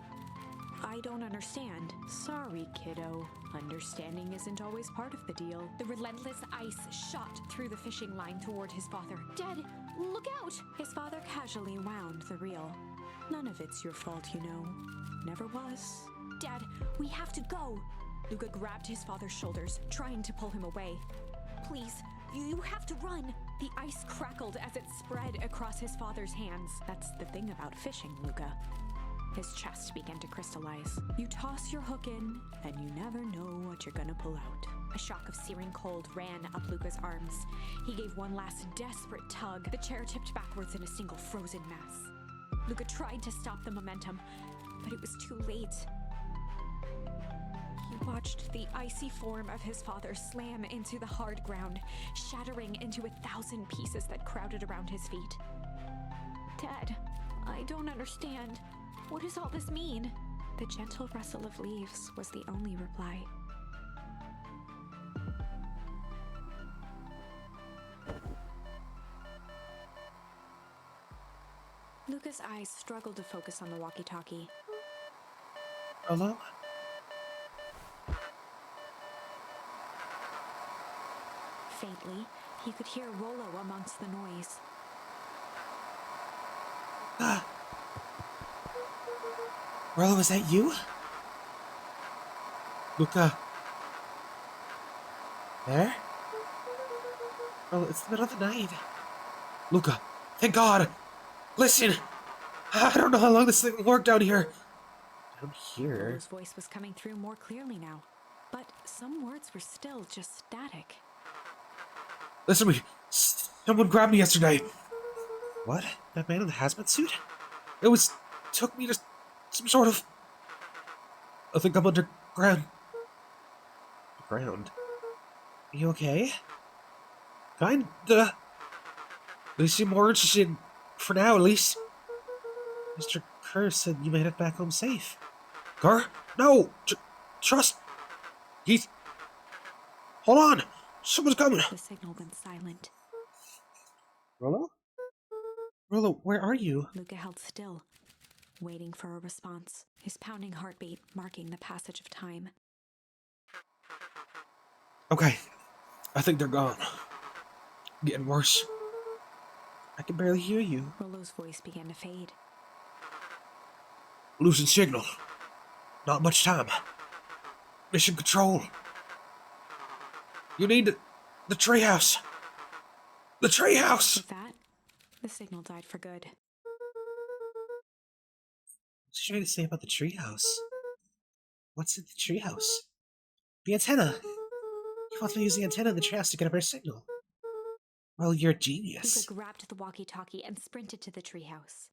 I don't understand." "Sorry, kiddo. Understanding isn't always part of the deal." The relentless ice shot through the fishing line toward his father. "Dad, look out!" His father casually wound the reel. "None of it's your fault, you know. Never was." "Dad, we have to go." Luca grabbed his father's shoulders, trying to pull him away. "Please, you have to run." The ice crackled as it spread across his father's hands. That's the thing about fishing, Luca. His chest began to crystallize. You toss your hook in, and you never know what you're gonna pull out. A shock of searing cold ran up Luca's arms. He gave one last desperate tug. The chair tipped backwards in a single frozen mass. Luca tried to stop the momentum, but it was too late. He watched the icy form of his father slam into the hard ground, shattering into 1,000 pieces that crowded around his feet. "Dad, I don't understand. What does all this mean?" The gentle rustle of leaves was the only reply. Luca's eyes struggled to focus on the walkie-talkie. Rolo? Unfortunately, he could hear Rollo amongst the noise. Ah. Rollo, is that you? Luca. There? Rollo, it's the middle of the night. Luca, thank God! Listen! I don't know how long this thing will work down here. Down here? Rollo's voice was coming through more clearly now, but some words were still just static. Listen to me. Someone grabbed me yesterday. What? That man in the hazmat suit? Took me to some sort of... I think I'm underground. Underground? Are you okay? Kinda. They seem more interested, for now at least. Mr. Kerr said you made it back home safe. Kerr? No! Trust... He's... Hold on! Someone's coming! The signal went silent. Rollo? Rollo, where are you? Luca held still, waiting for a response, his pounding heartbeat marking the passage of time. Okay. I think they're gone. Getting worse. I can barely hear you. Rollo's voice began to fade. Losing signal. Not much time. Mission control. You need the treehouse. The treehouse! With that, the signal died for good. What's she trying to say about the treehouse? What's in the treehouse? The antenna! You want me to use the antenna in the treehouse to get a better signal. Well, you're a genius. Luca grabbed the walkie-talkie and sprinted to the treehouse.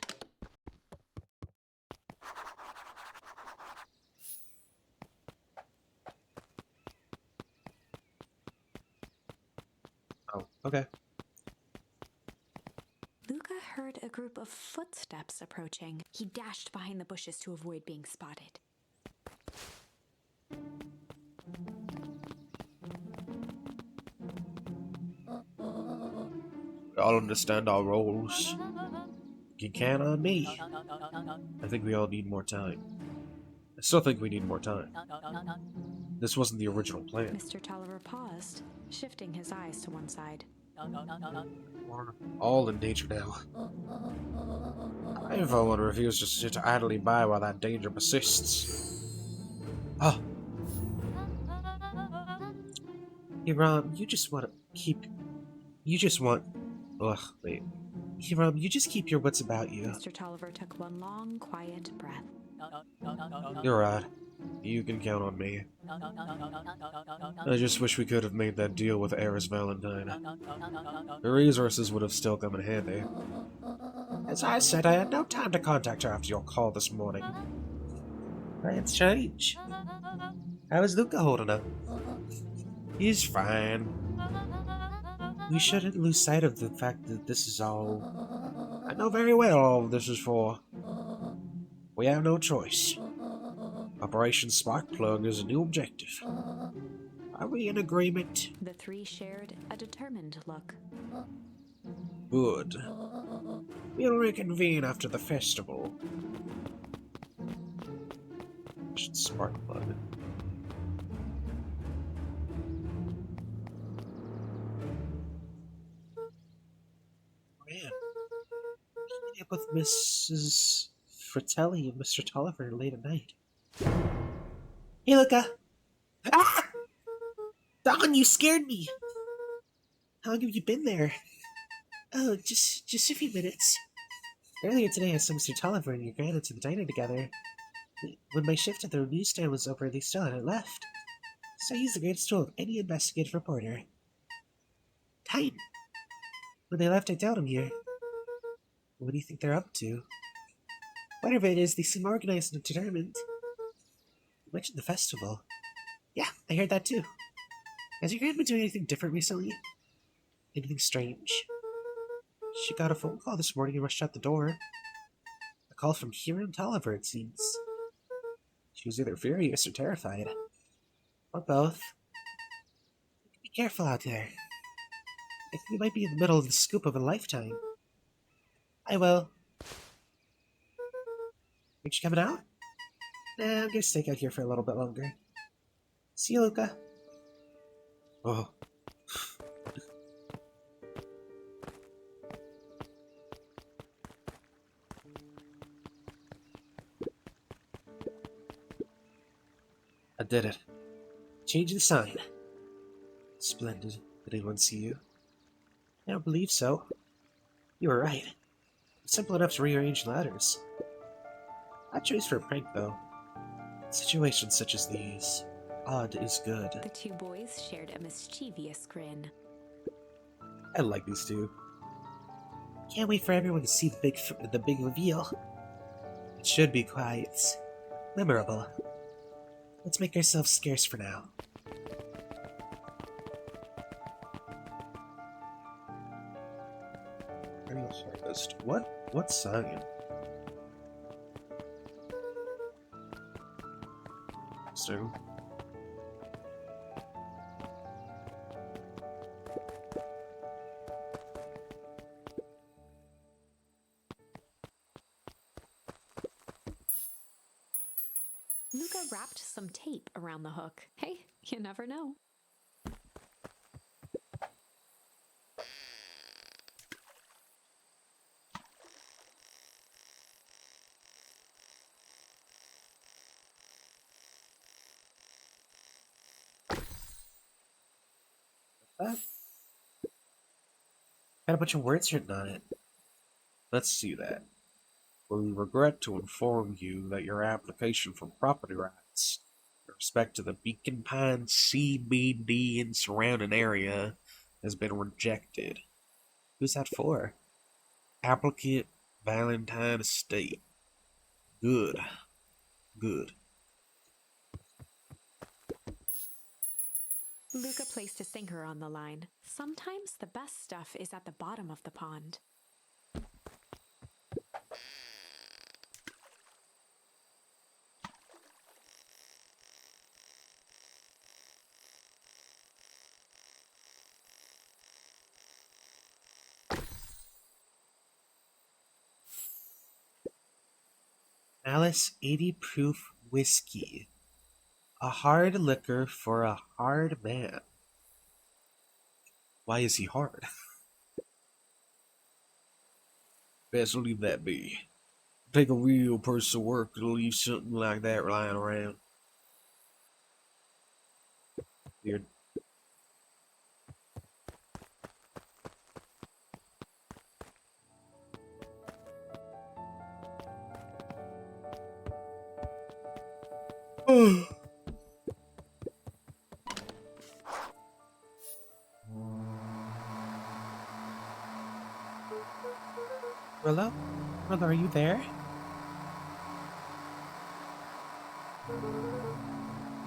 Oh, okay. Luca heard a group of footsteps approaching. He dashed behind the bushes to avoid being spotted. We all understand our roles. You can on me. I think we all need more time. I still think we need more time. This wasn't the original plan. Mr. Tolliver paused, shifting his eyes to one side. We're all in danger now. I, for one, refuse to sit idly by while that danger persists. Oh. Hiram, you just want to keep... You just want... Ugh, wait. Hiram, you just keep your wits about you. Mr. Tolliver took one long, quiet breath. You're right. You can count on me. I just wish we could have made that deal with Eris Valentine. The resources would have still come in handy. As I said, I had no time to contact her after your call this morning. Plans change. How is Luca holding up? He's fine. We shouldn't lose sight of the fact that this is all... I know very well all this is for. We have no choice. Operation Sparkplug is a new objective. Are we in agreement? The three shared a determined look. Good. We'll reconvene after the festival. Sparkplug. Man, meeting up with Mrs. Fratelli and Mr. Tolliver late at night. Hey, Luca! Ah! Don, you scared me! How long have you been there? Oh, just a few minutes. Earlier today, I saw Mr. Tolliver and your granddad to the diner together. When my shift at the newsstand was over, they still hadn't left. So I used the greatest tool of any investigative reporter. Time. When they left, I doubt them here. What do you think they're up to? Whatever it is, they seem organized and determined. You mentioned the festival. Yeah, I heard that too. Has your grandma doing anything different recently? Anything strange? She got a phone call this morning and rushed out the door. A call from Hiram Tolliver, it seems. She was either furious or terrified. Or both. Be careful out there. I think we might be in the middle of the scoop of a lifetime. I will. Aren't you coming out? Nah, I'm gonna stay out here for a little bit longer. See you, Luca. Oh. did it. Change the sign. Splendid. Did anyone see you? I don't believe so. You were right. It's simple enough to rearrange ladders. Odd choice for a prank, though. In situations such as these, odd is good. The two boys shared a mischievous grin. I like these two. Can't wait for everyone to see the big reveal. It should be quite memorable. Let's make ourselves scarce for now. Perennial harvest. What sign? So. Luca wrapped some tape around the hook. Hey, you never know. Got a bunch of words written on it. Let's see that. We regret to inform you that your application for property rights in respect to the Beacon Pines CBD and surrounding area has been rejected. Who's that for? Applicant Valentine Estate. Good. Good. Luca placed a sinker on the line. Sometimes the best stuff is at the bottom of the pond. Alice 80 proof whiskey. A hard liquor for a hard man. Why is he hard? Best leave that be. Take a real person to work to leave something like that lying around. Weird. Rilla? Rilla, are you there?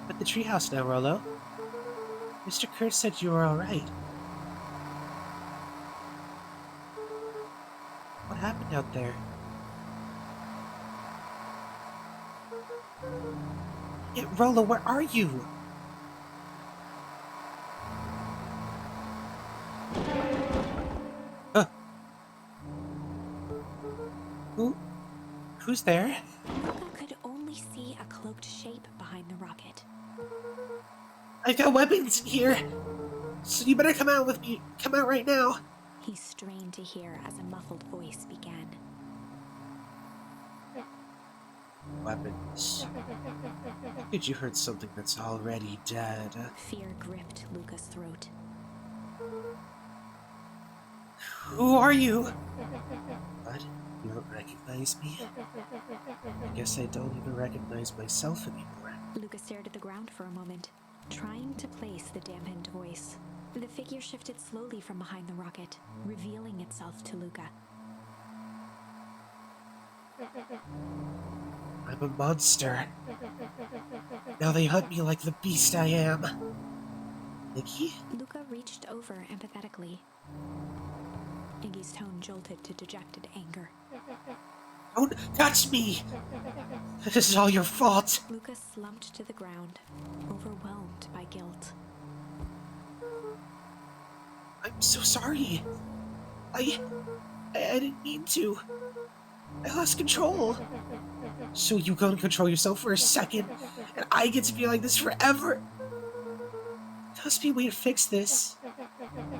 At the treehouse now, Rollo. Mr. Kurtz said you were alright. What happened out there? Yeah, Rollo, where are you? Who's there? Luca could only see a cloaked shape behind the rocket. I've got weapons in here! So you better come out with me. Come out right now. He strained to hear as a muffled voice began. Weapons. Could you hurt something that's already dead? Fear gripped Luca's throat. Who are you? What? You don't recognize me? I guess I don't even recognize myself anymore. Luca stared at the ground for a moment, trying to place the dampened voice. The figure shifted slowly from behind the rocket, revealing itself to Luca. I'm a monster. Now they hunt me like the beast I am. Nikki? Luca reached over empathetically. Iggy's tone jolted to dejected anger. Don't touch me! This is all your fault! Luca slumped to the ground, overwhelmed by guilt. I'm so sorry. I didn't mean to. I lost control. So you go and control yourself for a second, and I get to be like this forever? There must be a way to fix this.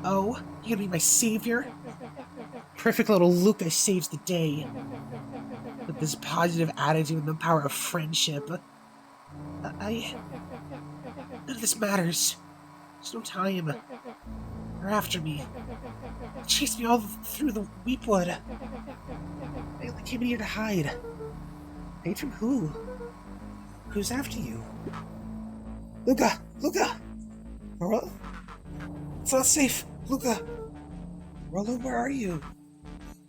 Oh, you're gonna be my savior? Perfect little Luca saves the day. With this positive attitude and the power of friendship. I None of this matters. There's no time. They're after me. They chased me all through the Weepwood. I only came in here to hide. Hide from who? Who's after you? Luca! Luca! Rollo? It's not safe! Luca! Rollo, where are you?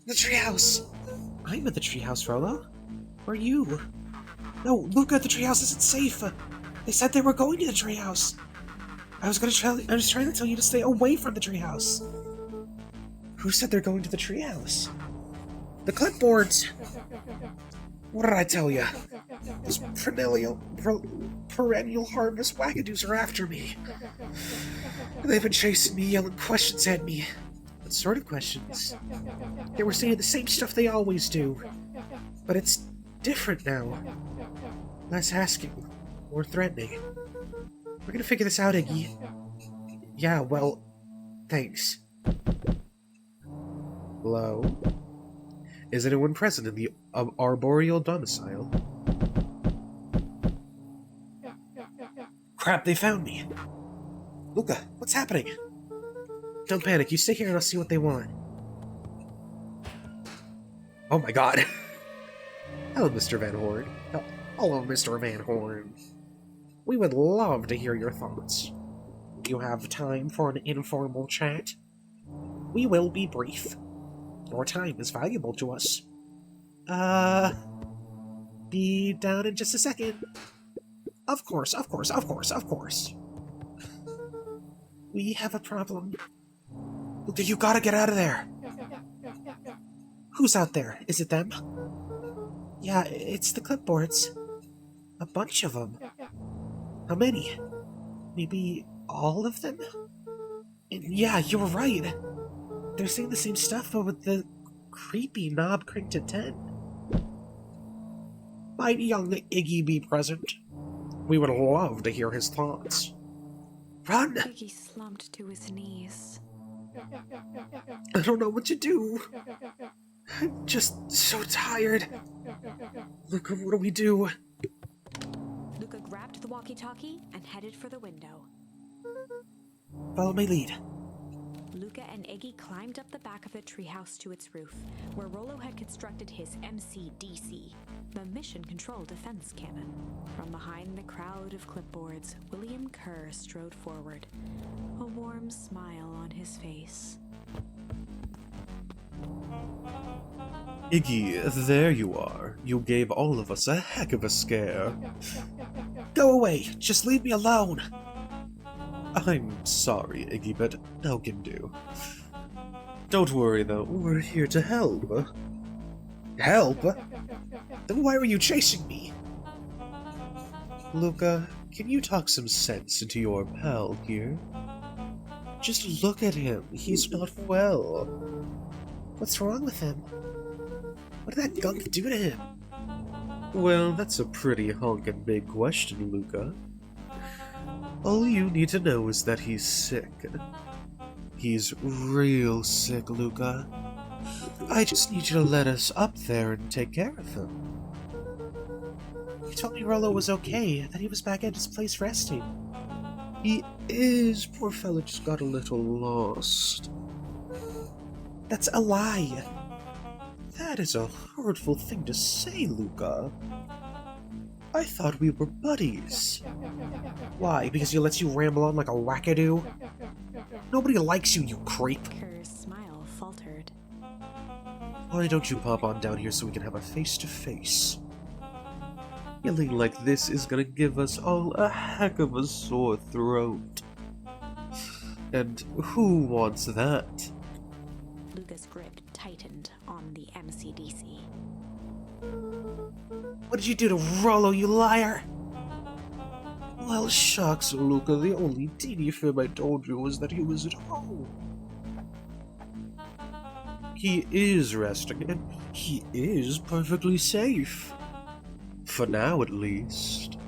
The treehouse! I'm at the treehouse, Rollo. Where are you? No, Luca, the treehouse isn't safe! They said they were going to the treehouse! I was trying to tell you to stay away from the treehouse! Who said they're going to the treehouse? The clipboards! What did I tell you? Those perennial harvest wackadoos are after me. They've been chasing me, yelling questions at me. What sort of questions? They were saying the same stuff they always do. But it's different now. Less asking, more threatening. We're gonna figure this out, Iggy. Yeah, well, thanks. Hello? Is anyone present in the arboreal domicile? Crap, they found me. Luca, what's happening? Don't panic, you stay here and I'll see what they want. Oh my god. Hello, Mr. Van Horn. Hello, Mr. Van Horn. We would love to hear your thoughts. Do you have time for an informal chat? We will be brief. Your time is valuable to us. Be down in just a second. Of course. We have a problem. Luca, you gotta get out of there. Who's out there? Is it them? Yeah, it's the clipboards. A bunch of them. How many? Maybe all of them? And yeah, you're right. They're saying the same stuff, but with the creepy knob cranked at 10. Might young Iggy be present? We would love to hear his thoughts. Run! Iggy slumped to his knees. I don't know what to do. I'm just so tired. Luca, what do we do? Luca grabbed the walkie-talkie and headed for the window. Follow my lead. Luca and Iggy climbed up the back of the treehouse to its roof, where Rollo had constructed his MCDC, the Mission Control Defense Cannon. From behind the crowd of clipboards, William Kerr strode forward, a warm smile on his face. Iggy, there you are. You gave all of us a heck of a scare. Go away! Just leave me alone! I'm sorry, Iggy, but no can do. Don't worry, though. We're here to help. Help? Then why were you chasing me? Luca, can you talk some sense into your pal here? Just look at him. He's not well. What's wrong with him? What did that gunk do to him? Well, that's a pretty honkin' big question, Luca. All you need to know is that he's sick. He's real sick, Luca. I just need you to let us up there and take care of him. You told me Rollo was okay, that he was back at his place resting. He is. Poor fella just got a little lost. That's a lie. That is a hurtful thing to say, Luca. I thought we were buddies. Why? Because he lets you ramble on like a wackadoo? Nobody likes you, you creep. Kerr's smile faltered. Why don't you pop on down here so we can have a face-to-face? Yelling like this is gonna give us all a heck of a sore throat. And who wants that? Luca's grip tightened on the MCDC. What did you do to Rollo, you liar? Well, shucks, Luca, the only teeny fib I told you was that he was at home. He is resting, and he is perfectly safe. For now, at least.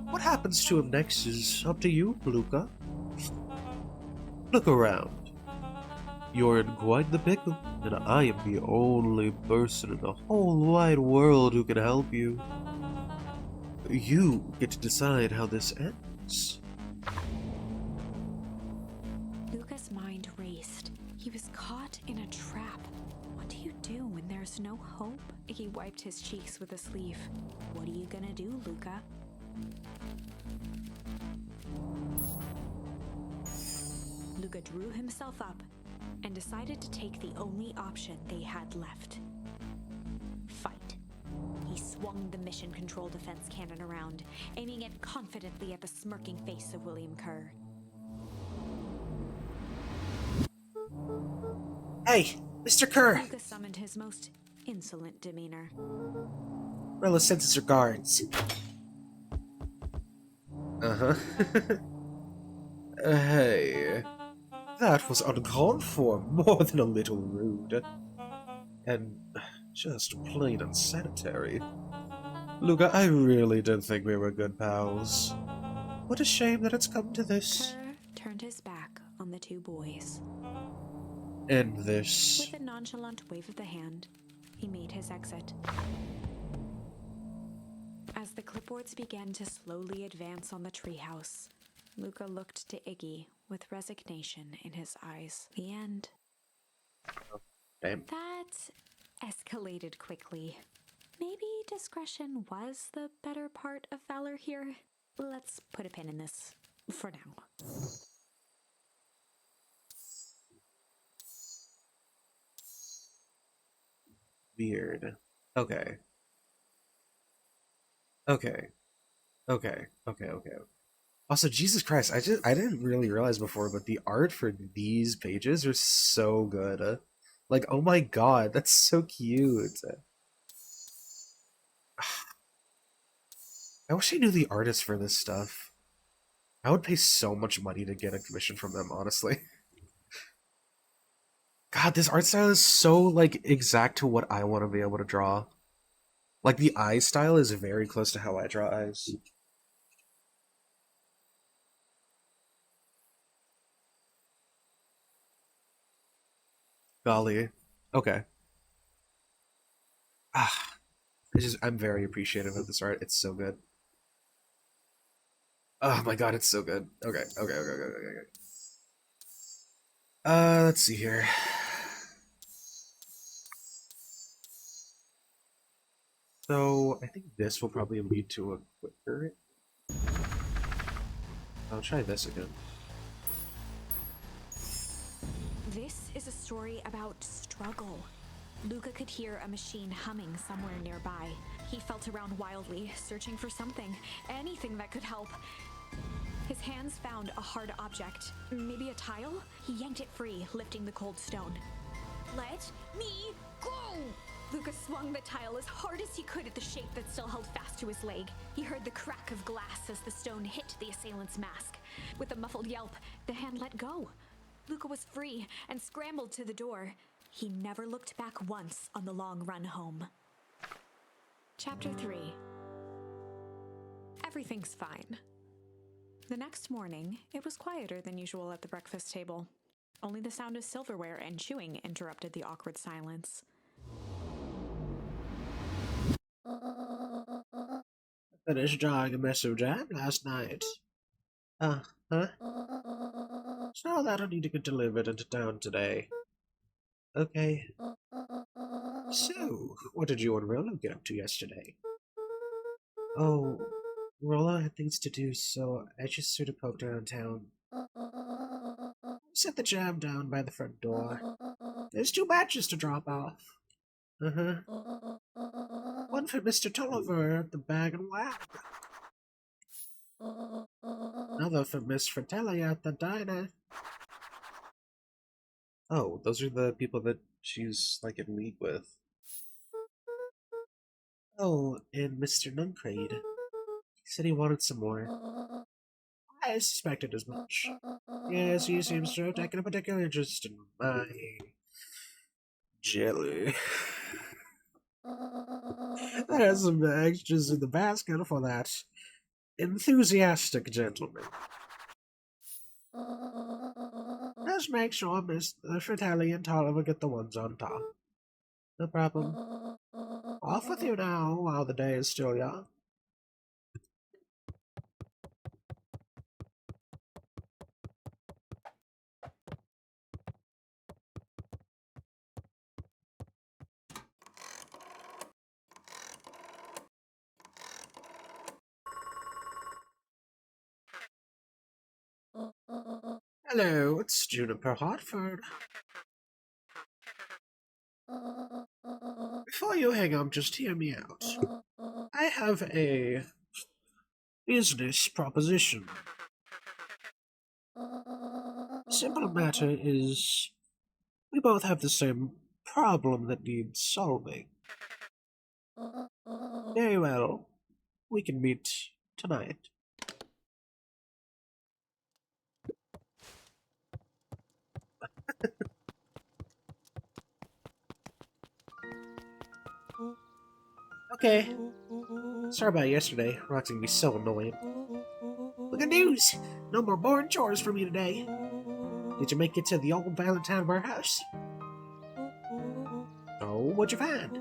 What happens to him next is up to you, Luca. Look around. You're in quite the pickle, and I am the only person in the whole wide world who can help you. You get to decide how this ends. guards. Luca's mind raced. He was caught in a trap. What do you do when there's no hope? He wiped his cheeks with a sleeve. What are you gonna do, Luca? Luca drew himself up and decided to take the only option they had left. Fight. He swung the mission control defense cannon around, aiming it confidently at the smirking face of William Kerr. Hey, Mr. Kerr! Luca summoned his most insolent demeanor. Rilla sends his regards. Uh-huh. Hey. That was uncalled for, more than a little rude. And just plain unsanitary. Luca, I really did think we were good pals. What a shame that it's come to this. Kerr turned his back on the two boys. And this... With a nonchalant wave of the hand, he made his exit. As the clipboards began to slowly advance on the treehouse, Luca looked to Iggy with resignation in his eyes. The end. Damn. That escalated quickly. Maybe discretion was the better part of valor here. Let's put a pin in this for now. Weird. Okay. Okay. Okay. Okay, okay. Also, Jesus Christ, I didn't really realize before, but the art for these pages are so good. Like, oh my god, that's so cute. I wish I knew the artist for this stuff. I would pay so much money to get a commission from them, honestly. God, this art style is so, like, exact to what I want to be able to draw. Like, the eye style is very close to how I draw eyes. Golly. Okay. Ah, I'm very appreciative of this art. It's so good. Oh my god, it's so good. Okay, okay, okay, okay, okay, okay. Let's see here. So, I think this will probably lead to a quicker... I'll try this again. This is a story about struggle. Luca could hear a machine humming somewhere nearby. He felt around wildly, searching for something, anything that could help. His hands found a hard object, maybe a tile? He yanked it free, lifting the cold stone. Let me go! Luca swung the tile as hard as he could at the shape that still held fast to his leg. He heard the crack of glass as the stone hit the assailant's mask. With a muffled yelp, the hand let go. Luca was free and scrambled to the door. He never looked back once on the long run home. Chapter 3. Everything's fine. The next morning, it was quieter than usual at the breakfast table. Only the sound of silverware and chewing interrupted the awkward silence. Finished drawing a mess of jam last night. Huh? So that'll need to get delivered into town today. Okay. So, what did you and Rolo get up to yesterday? Oh, Rolo had things to do, so I just sort of poked around town. Set the jam down by the front door. There's 2 batches to drop off. Uh-huh. One for Mr. Tulliver at the Bag and Whack. Another for Miss Fratelli at the diner. Oh, those are the people that she's, like, in league with. Oh, and Mr. Nuncrade. He said he wanted some more. I suspected as much. Yes, he seems to have taken a particular interest in my jelly. There's some extras in the basket for that enthusiastic gentleman. Just make sure Miss Fratelli and Tolliver get the ones on top. No problem. Off with you now while the day is still young. Hello, it's Juniper Hartford. Before you hang up, just hear me out. I have a business proposition. Simple matter is, we both have the same problem that needs solving. Very well, we can meet tonight. Okay. Sorry about yesterday. Rock's gonna be so annoying. But good news! No more boring chores for me today. Did you make it to the old Valentine warehouse? Oh, what'd you find?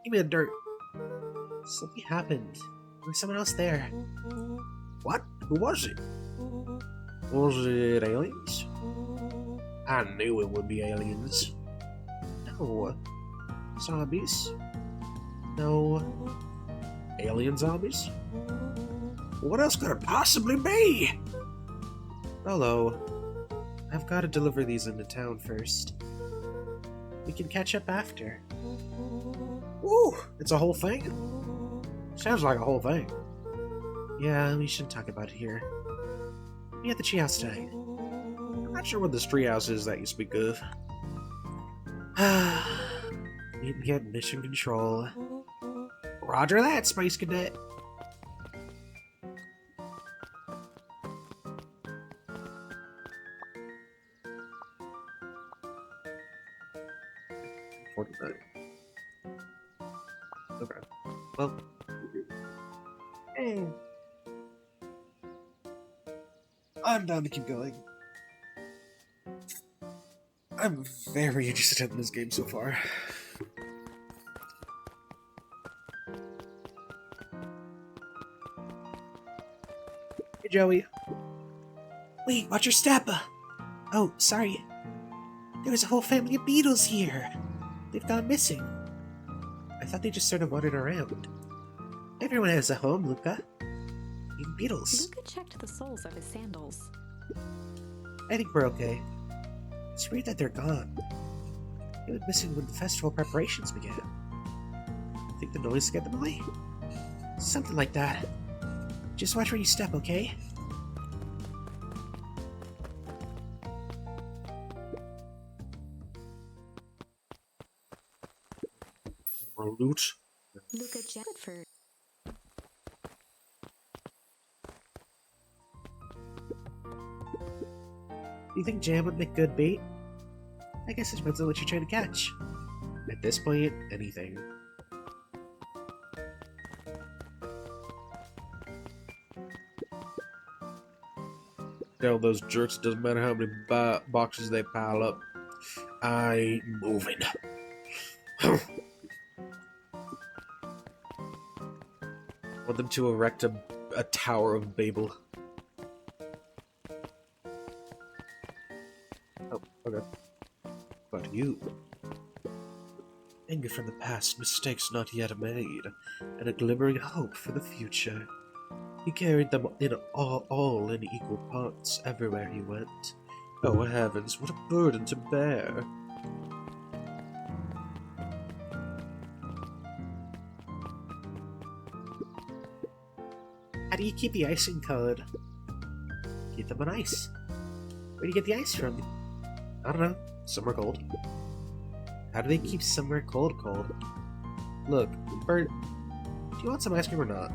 Give me the dirt. Something happened. There was someone else there. What? Who was it? Was it aliens? I knew it would be aliens. No. Zombies? No. Alien zombies? What else could it possibly be? Hello. I've got to deliver these into town first. We can catch up after. Ooh, it's a whole thing? Sounds like a whole thing. Yeah, we shouldn't talk about it here. Be at the treehouse tonight. I'm not sure what this treehouse is that you speak of. Need to get mission control. Roger that, Space Cadet. Okay. Well. Hey. I'm down to keep going. I'm very interested in this game so far. Hey, Joey. Wait, watch your step! Oh, sorry. There was a whole family of beetles here. They've gone missing. I thought they just sort of wandered around. Everyone has a home, Luca. Even beetles. Luca checked the soles of his sandals. I think we're okay. It's weird that they're gone. They went missing when the festival preparations began. Think the noise scared them away? Something like that. Just watch where you step, okay? Loot. Luca jetted for. Do you think jam would make good bait? I guess it depends on what you're trying to catch. At this point, anything. Tell those jerks it doesn't matter how many boxes they pile up. I ain't moving. Want them to erect a Tower of Babel. Oh, okay. But you. Anger from the past, mistakes not yet made, and a glimmering hope for the future. He carried them in all in equal parts everywhere he went. Oh heavens, what a burden to bear! How do you keep the icing cold? Keep them on ice. Where do you get the ice from? I don't know. Somewhere cold. How do they keep somewhere cold? Look, Bert, do you want some ice cream or not?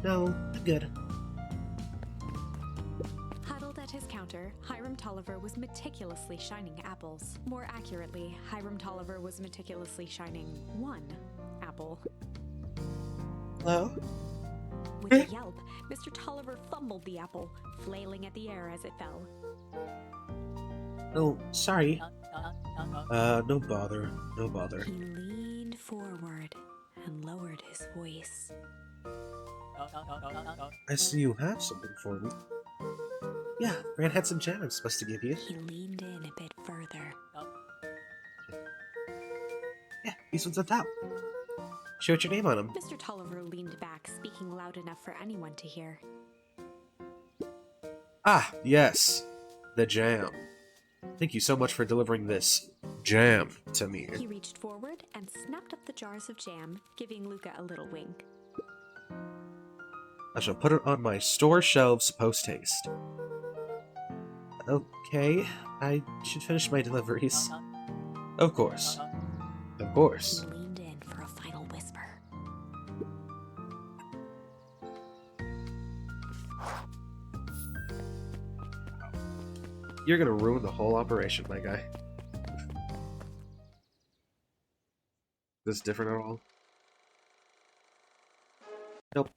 No, I'm good. Huddled at his counter, Hiram Tolliver was meticulously shining apples. More accurately, Hiram Tolliver was meticulously shining one apple. Hello? With a yelp, Mr. Tolliver fumbled the apple, flailing at the air as it fell. Oh, sorry. No bother. No bother. He leaned forward and lowered his voice. I see you have something for me. Yeah, Grant had some jam I'm supposed to give you. He leaned in a bit further. Yeah, these ones on top. Show your name on them. Mr. Tolliver leaned back, speaking loud enough for anyone to hear. Ah, yes. The jam. Thank you so much for delivering this jam to me. He reached forward and snapped up the jars of jam, giving Luca a little wink. I shall put it on my store shelves post-haste. Okay, I should finish my deliveries. Of course. Of course. He leaned in for a final whisper. You're gonna ruin the whole operation, my guy. This different at all? Nope.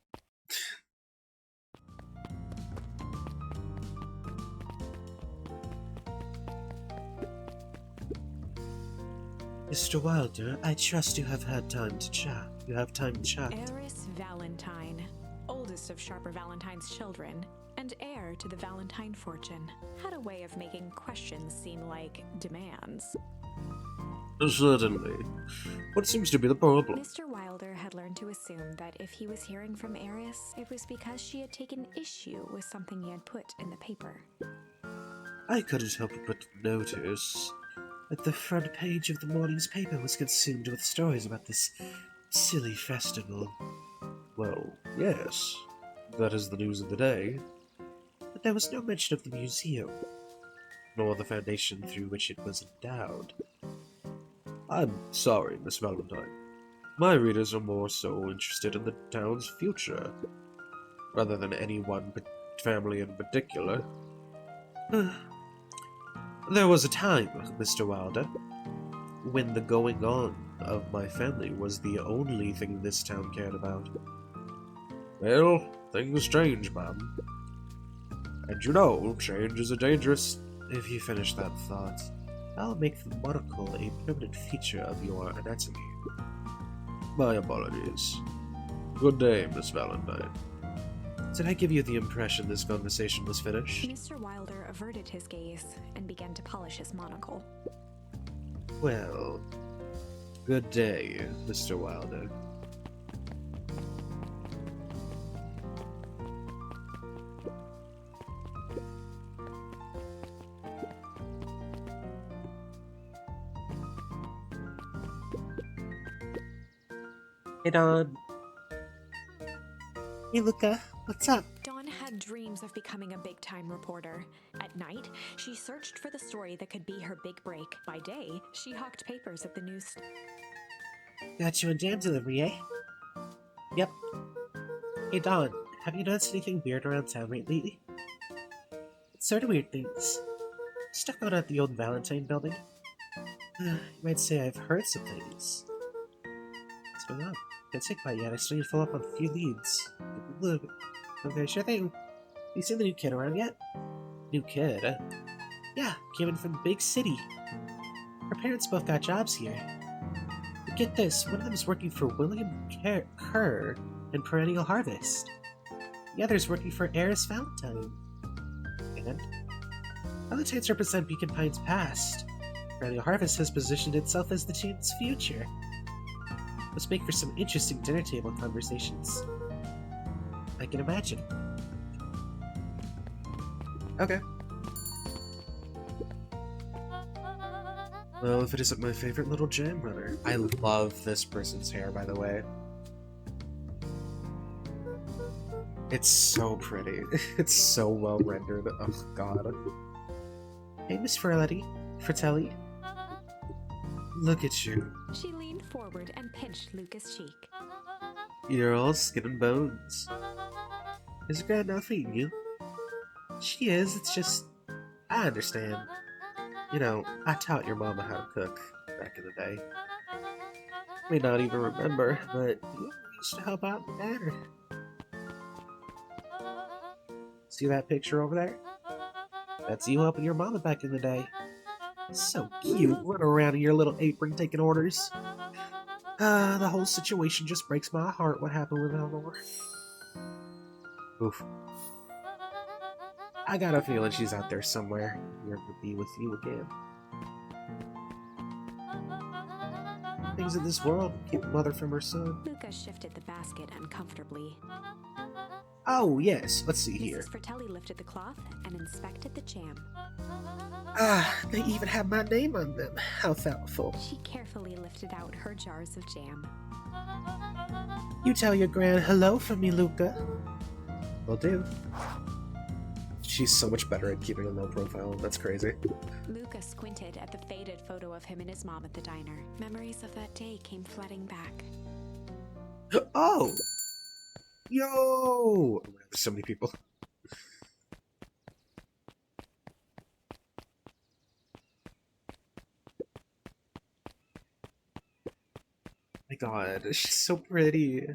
Mr. Wilder, I trust you have had time to chat. You have time to chat. Eris Valentine, oldest of Sharper Valentine's children, and heir to the Valentine fortune, had a way of making questions seem like demands. Certainly. What seems to be the problem? Mr. Wilder had learned to assume that if he was hearing from Eris, it was because she had taken issue with something he had put in the paper. I couldn't help but notice that the front page of the morning's paper was consumed with stories about this silly festival. Well, yes. That is the news of the day. But there was no mention of the museum, nor the foundation through which it was endowed. I'm sorry, Miss Valentine. My readers are more so interested in the town's future, rather than any one family in particular. There was a time, Mr. Wilder, when the going-on of my family was the only thing this town cared about. Well, things change, ma'am. And you know, change is a dangerous... If you finish that thought, I'll make the monocle a permanent feature of your anatomy. My apologies. Good day, Miss Valentine. Did I give you the impression this conversation was finished? Mr. Wilder averted his gaze and began to polish his monocle. Well, good day, Mr. Wilder. Hey, Dawn. Hey, Luca. What's up? Dawn had dreams of becoming a big-time reporter. At night, she searched for the story that could be her big break. By day, she hawked papers at the news. Got you a jam delivery, eh? Yep. Hey, Dawn. Have you noticed anything weird around town lately? It's sort of weird things. Stuck out at the old Valentine building. You might say I've heard some things. What's going on? Can't say quite yet. I still need to follow up on a few leads. Look. Okay, sure thing. You seen the new kid around yet? New kid? Yeah, came in from the big city. Her parents both got jobs here. But get this, one of them is working for William Kerr in Perennial Harvest. The other's working for Eris Valentine. And Valentines represent Beacon Pine's past. Perennial Harvest has positioned itself as the town's future. Let's make for some interesting dinner table conversations. I can imagine. Okay. Well, if it isn't my favorite little jam runner. I love this person's hair, by the way. It's so pretty. It's so well rendered. Oh, God. Hey, Miss Fratelli. Look at you. She leaned forward and pinched Luca's cheek. You're all skin and bones. Is Grandma not feeding you? She is, it's just... I understand. You know, I taught your mama how to cook back in the day. May not even remember, but you used to help out in the manor. See that picture over there? That's you helping your mama back in the day. So cute, running around in your little apron taking orders. The whole situation just breaks my heart what happened with Eleanor. Oof. I got a feeling she's out there somewhere, here to be with you again. Things in this world keep a mother from her son. Luca shifted the basket uncomfortably. Oh, yes. Let's see here. Mrs. Fratelli lifted the cloth and inspected the jam. Ah, they even have my name on them. How thoughtful. She carefully lifted out her jars of jam. You tell your gran hello for me, Luca. Will do. She's so much better at keeping a low profile. That's crazy. Luca squinted at the faded photo of him and his mom at the diner. Memories of that day came flooding back. Oh! Yo! Oh my God, there's so many people. My God, she's so pretty.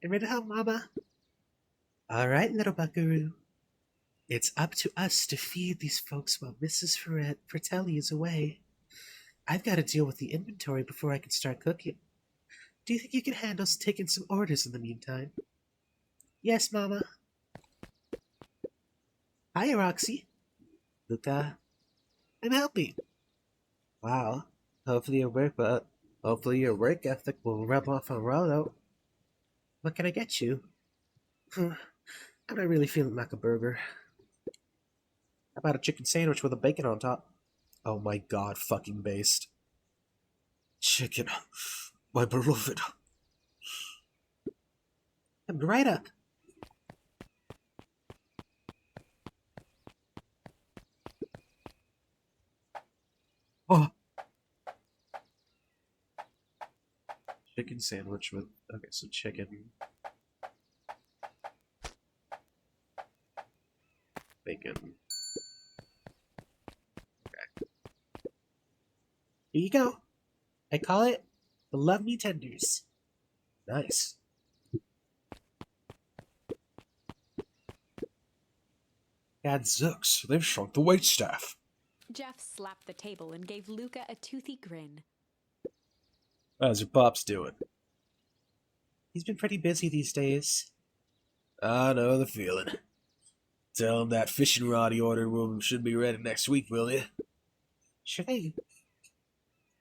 You ready to help, Mama? All right, little buckaroo. It's up to us to feed these folks while Mrs. Fratelli is away. I've got to deal with the inventory before I can start cooking. Do you think you can handle taking some orders in the meantime? Yes, Mama. Hi, Roxy. Luca. I'm helping. Wow. Hopefully your work ethic will rub off on Rollo. What can I get you? I'm not really feeling like a burger. How about a chicken sandwich with a bacon on top? Oh my God, fucking based. Chicken, my beloved. Coming right up. Oh, Chicken sandwich with... Okay, so chicken... bacon. Here you go. I call it the Love Me Tenders. Nice. Gadzooks, they've shrunk the waitstaff. Jeff slapped the table and gave Luca a toothy grin. How's your pops doing? He's been pretty busy these days. I know the feeling. Tell him that fishing rod he ordered should be ready next week, will you? Sure thing.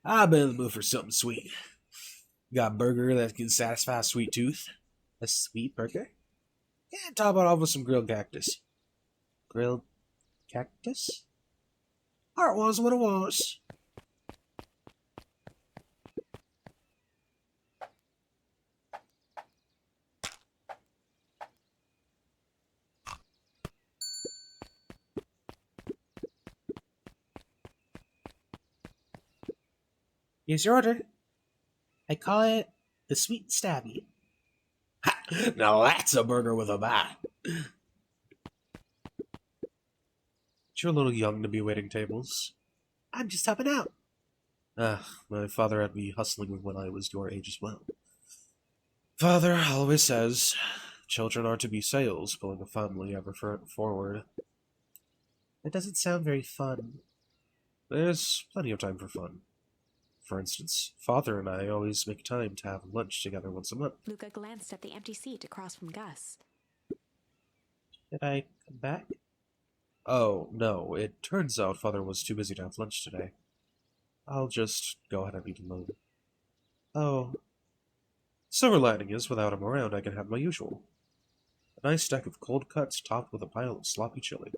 I've been in the mood for something sweet. Got a burger that can satisfy a sweet tooth? A sweet burger? Yeah, top it off with some grilled cactus. Grilled cactus? Heart was what it was. Here's your order. I call it the Sweet Stabby. Ha! Now that's a burger with a bite. You're a little young to be waiting tables. I'm just helping out. My father had me hustling when I was your age as well. Father always says, children are to be sails pulling a family ever forward. That doesn't sound very fun. There's plenty of time for fun. For instance, Father and I always make time to have lunch together once a month. Luca glanced at the empty seat across from Gus. Did I come back? Oh, no, it turns out Father was too busy to have lunch today. I'll just go ahead and eat alone. Oh, Silver lining is, without him around, I can have my usual. A nice stack of cold cuts topped with a pile of sloppy chili.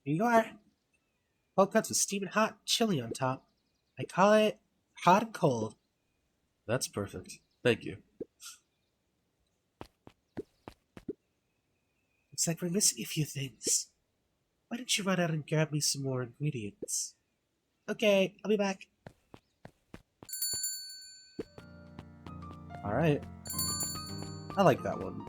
here you are. Cold cuts with steaming hot chili on top. I call it hot and cold. That's perfect. Thank you. Looks like we're missing a few things. Why don't you run out and grab me some more ingredients? Okay, I'll be back. Alright. I like that one.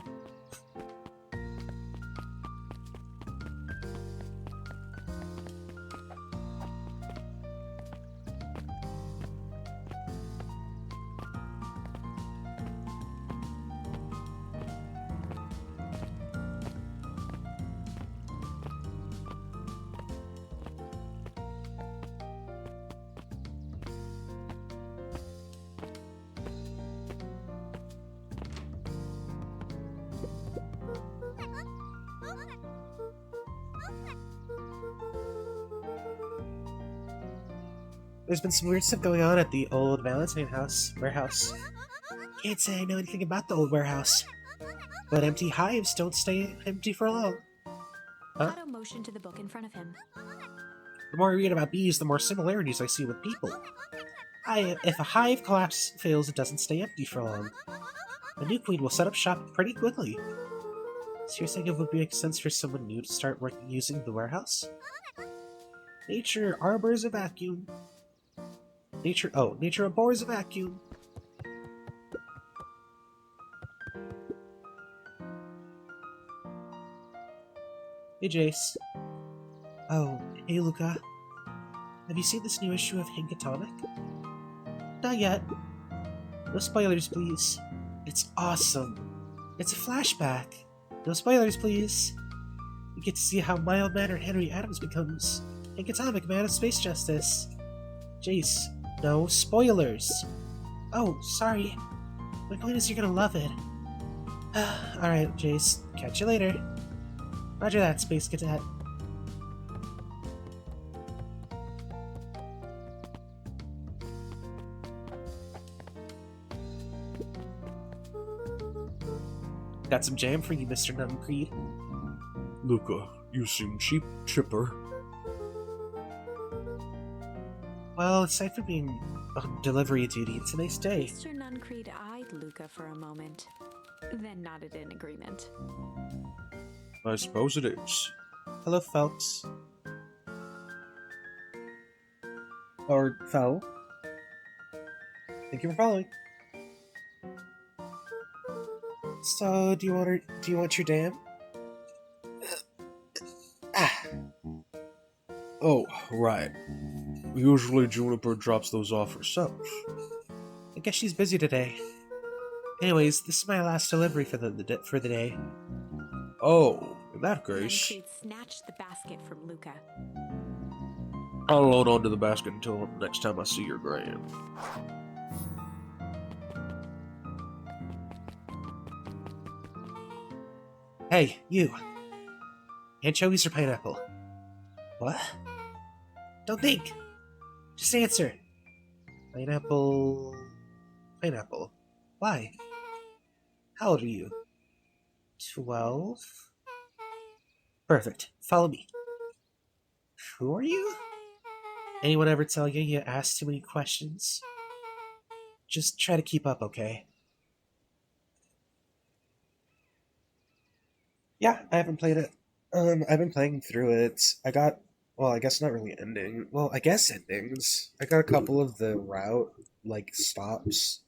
There's been some weird stuff going on at the old Valentine house warehouse. Can't say I know anything about the old warehouse, but empty hives don't stay empty for long. Huh? Otto motioned to the book in front of him. The more I read about bees, the more similarities I see with people. If a hive collapse fails, it doesn't stay empty for long. The new queen will set up shop pretty quickly. So you're saying it would make sense for someone new to start working using the warehouse? Nature arbors a vacuum. Nature abhors a vacuum. Hey, Jace. Oh, hey, Luca. Have you seen this new issue of Hinkatonic? Not yet. No spoilers, please. It's awesome. It's a flashback. No spoilers, please. We get to see how mild-mannered Henry Adams becomes Hinkatomic Man of Space Justice. Jace, no spoilers. Oh, sorry. My point is you're gonna love it. Alright, Jace. Catch you later. Roger that, Space Cadet. Got some jam for you, Mr. Nuncreed. Luca, you seem chipper. Well, aside from being on delivery duty, it's a nice day. Mr. Nuncreed eyed Luca for a moment, then nodded in agreement. I suppose it is. Hello, folks. Or foe. Thank you for following. So, do you want your dam? Oh, right. Usually Juniper drops those off herself. I guess she's busy today. Anyways, this is my last delivery for the day. Oh, in that case, Nuncreed snatched the basket from Luca. I'll load onto the basket until next time I see your grand. Hey, you. Anchovies or pineapple? What? Don't think. Just answer. Pineapple. Pineapple. Why? How old are you? 12? Perfect. Follow me. Who are you? Anyone ever tell you you ask too many questions? Just try to keep up, okay? Yeah, I haven't played it. I've been playing through it. I guess not really ending. Well, I guess endings. I got a couple of the route, stops.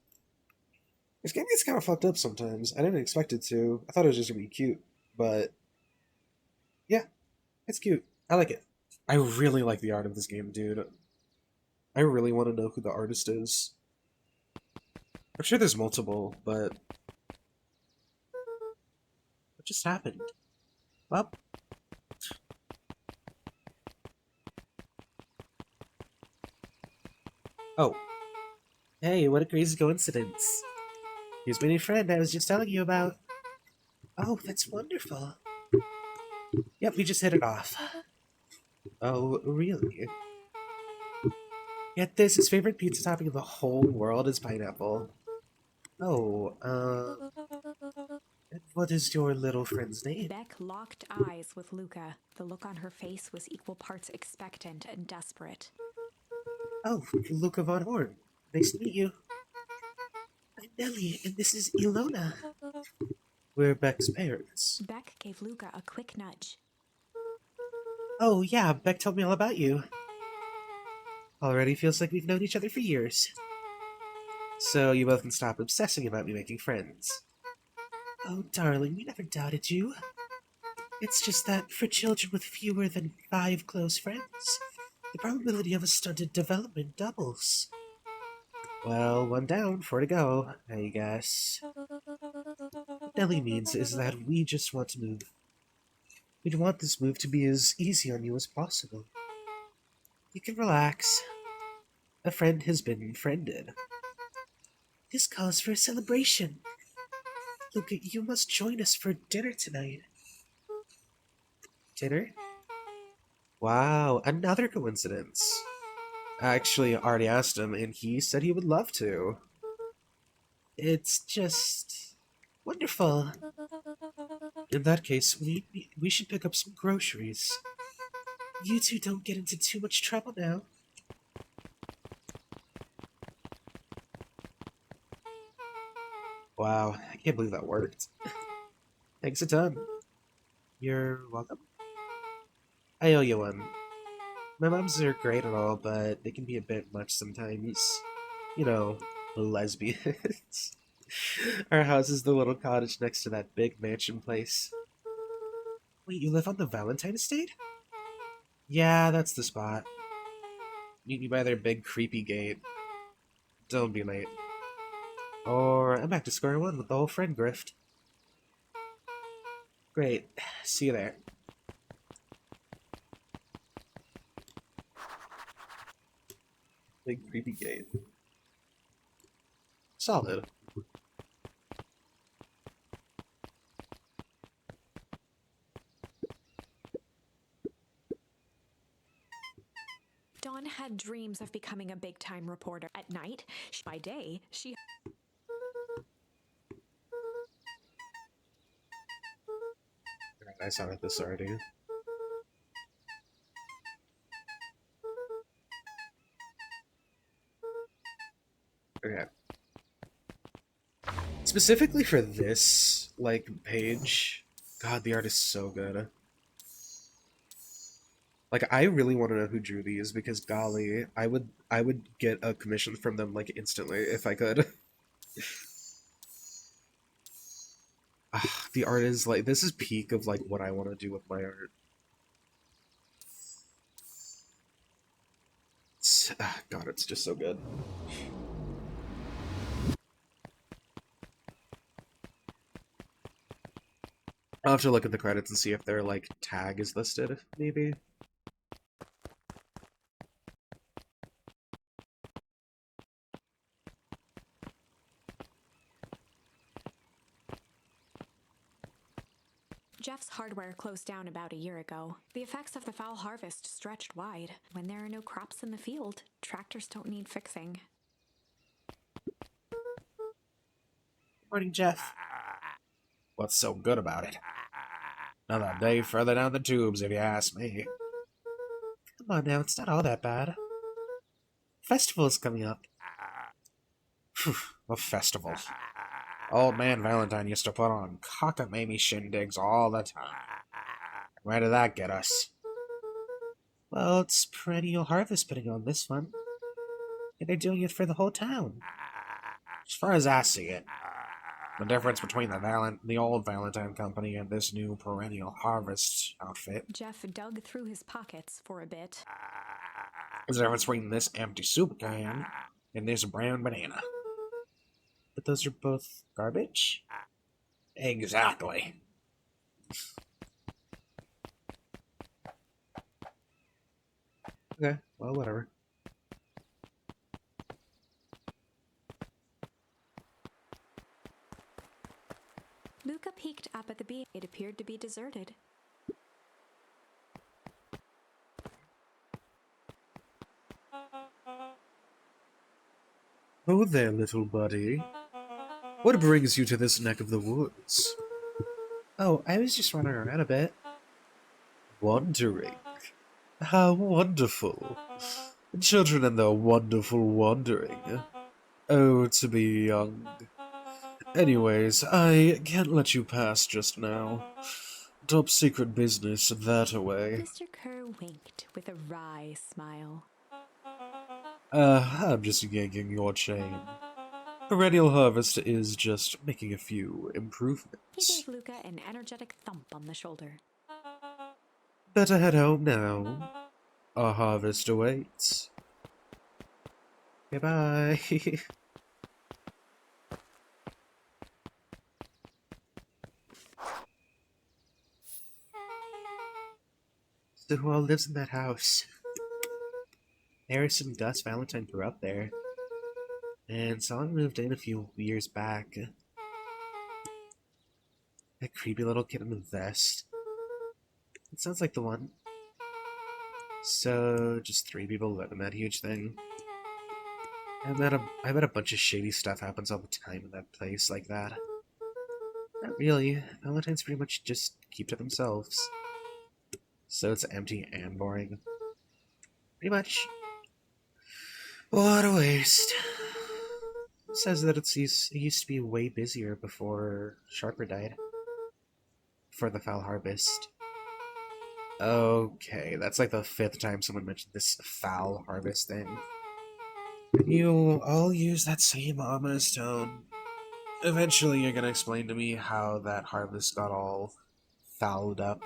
This game gets kind of fucked up sometimes. I didn't expect it to. I thought it was just gonna be cute. But, yeah, it's cute. I like it. I really like the art of this game, dude. I really want to know who the artist is. I'm sure there's multiple, but... What just happened? Well... Oh. Hey, what a crazy coincidence. Here's my new friend I was just telling you about. Oh, that's wonderful. Yep, we just hit it off. Oh, really? Get this, his favorite pizza topping in the whole world is pineapple. Oh, what is your little friend's name? Beck locked eyes with Luca. The look on her face was equal parts expectant and desperate. Oh, Luca von Horn. Nice to meet you. I'm Nellie, and this is Ilona. We're Beck's parents. Beck gave Luca a quick nudge. Oh, yeah, Beck told me all about you. Already feels like we've known each other for years. So you both can stop obsessing about me making friends. Oh, darling, we never doubted you. It's just that for children with fewer than 5 close friends, the probability of a stunted development doubles. Well, 1 down, 4 to go, I guess. What Nelly means is that we just want to move. We'd want this move to be as easy on you as possible. You can relax. A friend has been friended. This calls for a celebration. Luca, you must join us for dinner tonight. Dinner? Wow, another coincidence. I actually already asked him, and he said he would love to. It's just wonderful. In that case, we should pick up some groceries. You two don't get into too much trouble now. Wow, I can't believe that worked. Thanks a ton. You're welcome. I owe you one. My moms are great and all, but they can be a bit much sometimes. You know, lesbians. Our house is the little cottage next to that big mansion place. Wait, you live on the Valentine estate? Yeah, that's the spot. Meet me by their big creepy gate. Don't be late. Or I'm back to square one with the whole friend grift. Great. See you there. Big creepy gate. Solid. Dawn had dreams of becoming a big-time reporter. At night, by day, she... I saw this already. Okay. Specifically for this, like, page, God, the art is so good. Like, I really want to know who drew these because, golly, I would get a commission from them like instantly if I could. The art is like, this is peak of like what I want to do with my art. God, it's just so good. I'll have to look at the credits and see if their like tag is listed, maybe. Jeff's hardware closed down about a year ago. The effects of the foul harvest stretched wide. When there are no crops in the field, tractors don't need fixing. Morning, Jeff. What's so good about it? Another day further down the tubes, if you ask me. Come on now, it's not all that bad. Festival's coming up. A festival. Old man Valentine used to put on cockamamie shindigs all the time. Where did that get us? Well, it's perennial harvest putting on this one. And they're doing it for the whole town. As far as I see it, the difference between the old Valentine Company and this new perennial harvest outfit Jeff dug through his pockets for a bit. is the difference between this empty soup can and this brown banana. But those are both garbage? Exactly. Okay, well, whatever. Luca peeked up at the bee. It appeared to be deserted. Oh there, little buddy. What brings you to this neck of the woods? Oh, I was just running around a bit. Wandering. How wonderful. Children and their wonderful wandering. Oh, to be young. Anyways, I can't let you pass just now. Top secret business that away. Mr. Kerr winked with a wry smile. I'm just yanking your chain. Perennial Harvest is just making a few He improvements. gave Luca an energetic thump on the shoulder. Better head home now. Our harvest awaits. Goodbye. So who all lives in that house? Harrison and Gus Valentine grew up there. And someone moved in a few years back. That creepy little kid in the vest. It sounds like the one. So, just 3 people living that huge thing. I bet a bunch of shady stuff happens all the time in that place like that. Not really. Valentine's pretty much just keep to themselves. So it's empty and boring. Pretty much. What a waste. It says that it used to be way busier before Sharper died. For the foul harvest. Okay, that's like the 5th time someone mentioned this foul harvest thing. You all use that same ominous tone. Eventually you're gonna explain to me how that harvest got all fouled up.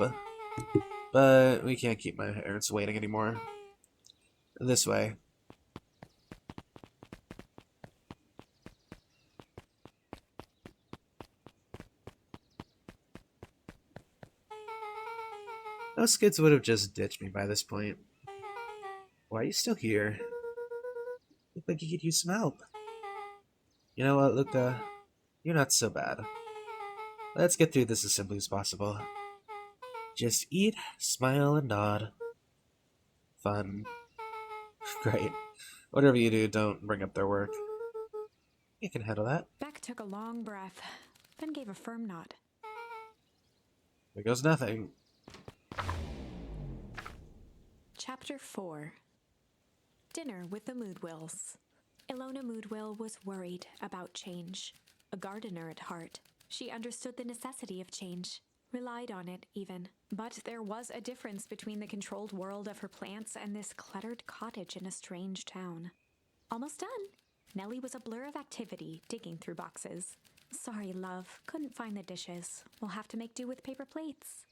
But we can't keep my parents waiting anymore. This way. Those kids would have just ditched me by this point. Why are you still here? Look like you could use some help. You know what, Luca? You're not so bad. Let's get through this as simply as possible. Just eat, smile, and nod. Fun. Great. Whatever you do, don't bring up their work. You can handle that. Beck took a long breath, then gave a firm nod. There goes nothing. Chapter 4. Dinner with the Moodwills. Ilona Moodwill was worried about change. A gardener at heart, she understood the necessity of change, relied on it even. But there was a difference between the controlled world of her plants and this cluttered cottage in a strange town. Almost done. Nellie was a blur of activity, digging through boxes. Sorry, love, couldn't find the dishes. We'll have to make do with paper plates.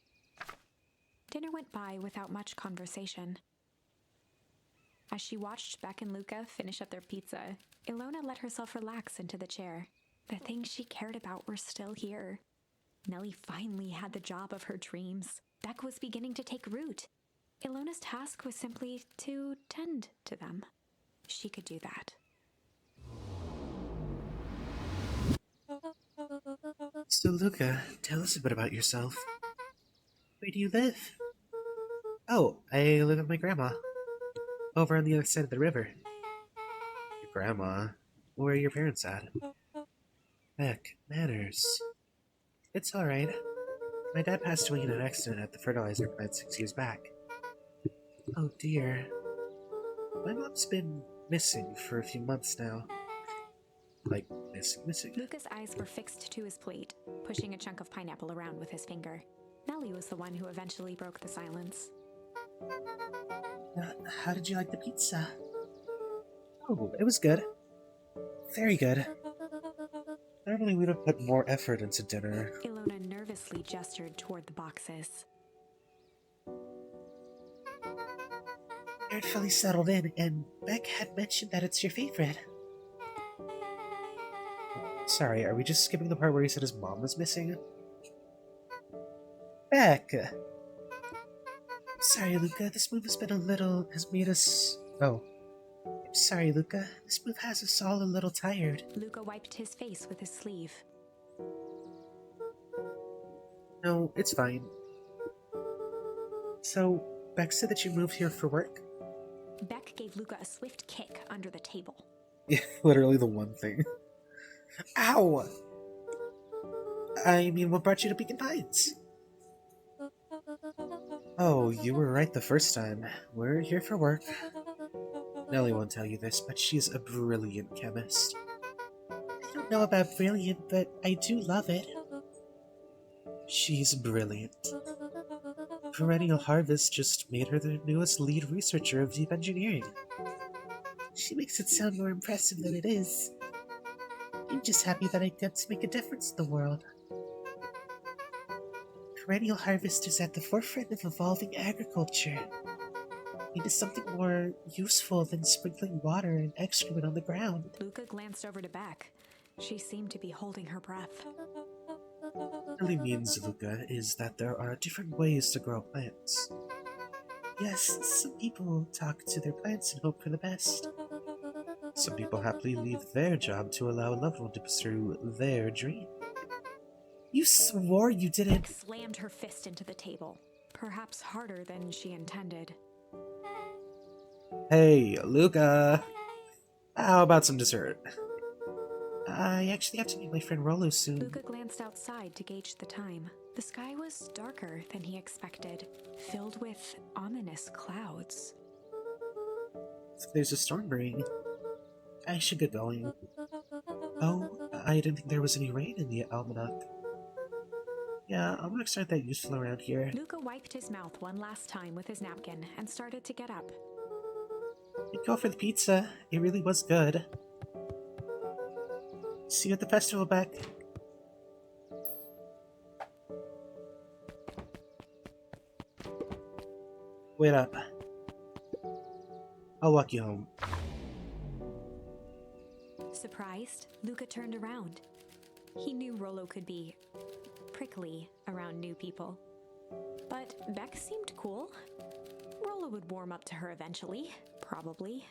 Dinner went by without much conversation. As she watched Beck and Luca finish up their pizza, Ilona let herself relax into the chair. The things she cared about were still here. Nellie finally had the job of her dreams. Beck was beginning to take root. Ilona's task was simply to tend to them. She could do that. So, Luca, tell us a bit about yourself. Where do you live? Oh, I live with my grandma. Over on the other side of the river. Your grandma? Where are your parents at? Beck, manners. It's alright. My dad passed away in an accident at the fertilizer plant 6 years back. Oh dear. My mom's been missing for a few months now. Like, missing. Luca's eyes were fixed to his plate, pushing a chunk of pineapple around with his finger. Nellie was the one who eventually broke the silence. How did you like the pizza? Oh, it was good. Very good. Normally we'd have put more effort into dinner. Ilona nervously gestured toward the boxes. You're fully settled in, and Beck had mentioned that it's your favorite. Sorry, are we just skipping the part where he said his mom was missing? Beck! Sorry, Luca, this move has made us... Oh. I'm sorry, Luca. This move has us all a little tired. Luca wiped his face with his sleeve. No, it's fine. So, Beck said that you moved here for work? Beck gave Luca a swift kick under the table. Yeah, literally the one thing. Ow! I mean, what brought you to Beacon Pines? Oh, you were right the first time. We're here for work. Nellie won't tell you this, but she's a brilliant chemist. I don't know about brilliant, but I do love it. She's brilliant. Perennial Harvest just made her the newest lead researcher of deep engineering. She makes it sound more impressive than it is. I'm just happy that I got to make a difference in the world. Perennial Harvest is at the forefront of evolving agriculture. It is something more useful than sprinkling water and excrement on the ground. Luca glanced over to Beck. She seemed to be holding her breath. What it really means, Luca, is that there are different ways to grow plants. Yes, some people talk to their plants and hope for the best. Some people happily leave their job to allow a loved one to pursue their dream. You swore you didn't... Beck slammed her fist into the table, perhaps harder than she intended. Hey, Luca! How about some dessert? I actually have to meet my friend Rolo soon. Luca glanced outside to gauge the time. The sky was darker than he expected, filled with ominous clouds. There's a storm brewing. I should get going. Oh, I didn't think there was any rain in the almanac. Yeah, I'm gonna start that useful around here. Luca wiped his mouth one last time with his napkin and started to get up. I'd go for the pizza. It really was good. See you at the festival, Beck. Wait up. I'll walk you home. Surprised, Luca turned around. He knew Rolo could be prickly around new people. But Beck seemed cool. Rolo would warm up to her eventually, probably.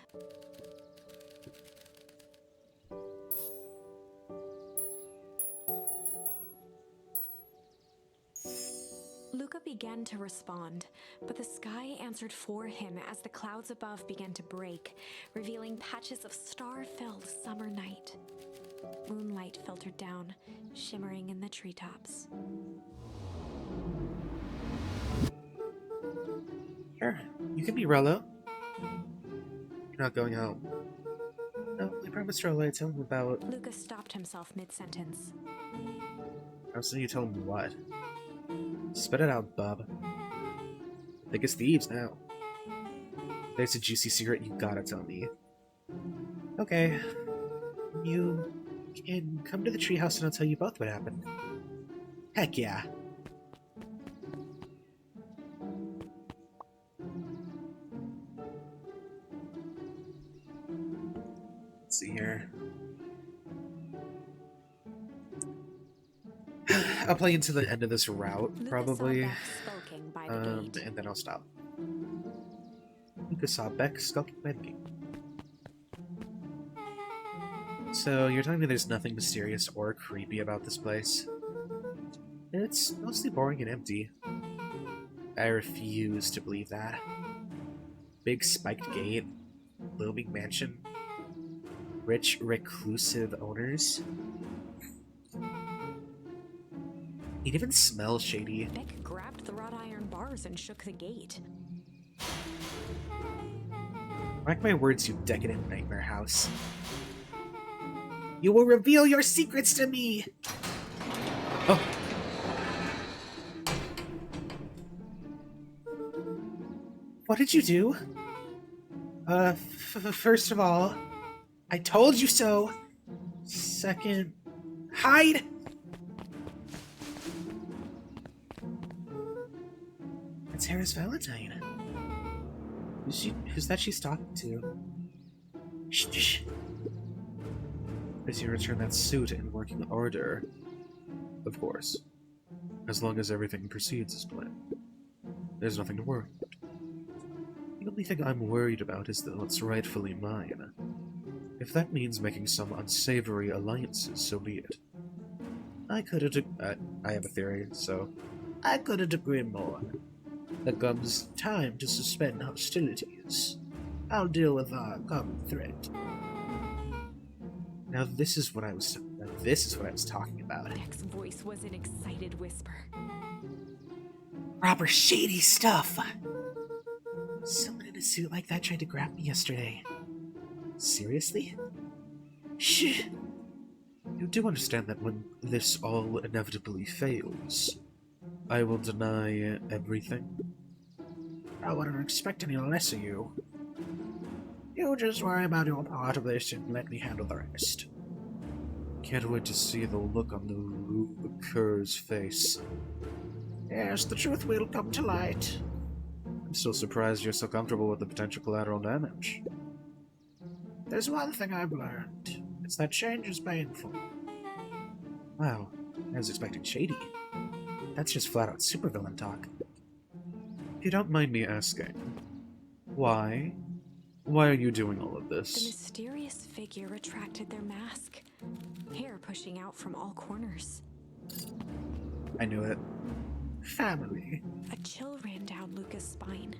Luca began to respond, but the sky answered for him as the clouds above began to break, revealing patches of star-filled summer night. Moonlight filtered down, shimmering in the treetops. Sure, you can be Rolo. You're not going home. No, I promised Rolo I'd tell him about... Luca stopped himself mid-sentence. I was saying you tell him what? Spit it out, bub. Biggest thieves now. There's a juicy secret you gotta tell me. Okay. You can come to the treehouse and I'll tell you both what happened. Heck yeah. Let's see here. I'll play into the end of this route, Luca probably. saw Beck skulking by the gate. And then I'll stop. Luca saw Beck skulking by the gate. So, you're telling me there's nothing mysterious or creepy about this place? It's mostly boring and empty. I refuse to believe that. Big spiked gate, looming mansion, rich, reclusive owners. It even smells shady. Beck grabbed the wrought iron bars and shook the gate. Mark my words, you decadent nightmare house. You will reveal your secrets to me! Oh! What did you do? First of all, I told you so! Second, hide! It's Harris Valentine. Who's that she's talking to? Shh. As you return that suit in working order. Of course. As long as everything proceeds as planned. There's nothing to worry about. The only thing I'm worried about is that what's rightfully mine. If that means making some unsavory alliances, so be it. I have a theory, so... I couldn't agree more. There comes time to suspend hostilities. I'll deal with our common threat. Now this is what I was talking about. Beck's voice was an excited whisper. Proper shady stuff. Someone in a suit like that tried to grab me yesterday. Seriously? Shh. You do understand that when this all inevitably fails, I will deny everything? I wouldn't expect any less of you. You just worry about your part of this and let me handle the rest. Can't wait to see the look on the Rube Kerr's face. Yes, the truth will come to light. I'm still surprised you're so comfortable with the potential collateral damage. There's one thing I've learned. It's that change is painful. Wow, I was expecting shady. That's just flat-out supervillain talk. If you don't mind me asking, why? Why are you doing all of The this? mysterious figure retracted their mask, hair pushing out from all corners. I knew it. Family. A chill ran down Luca's spine.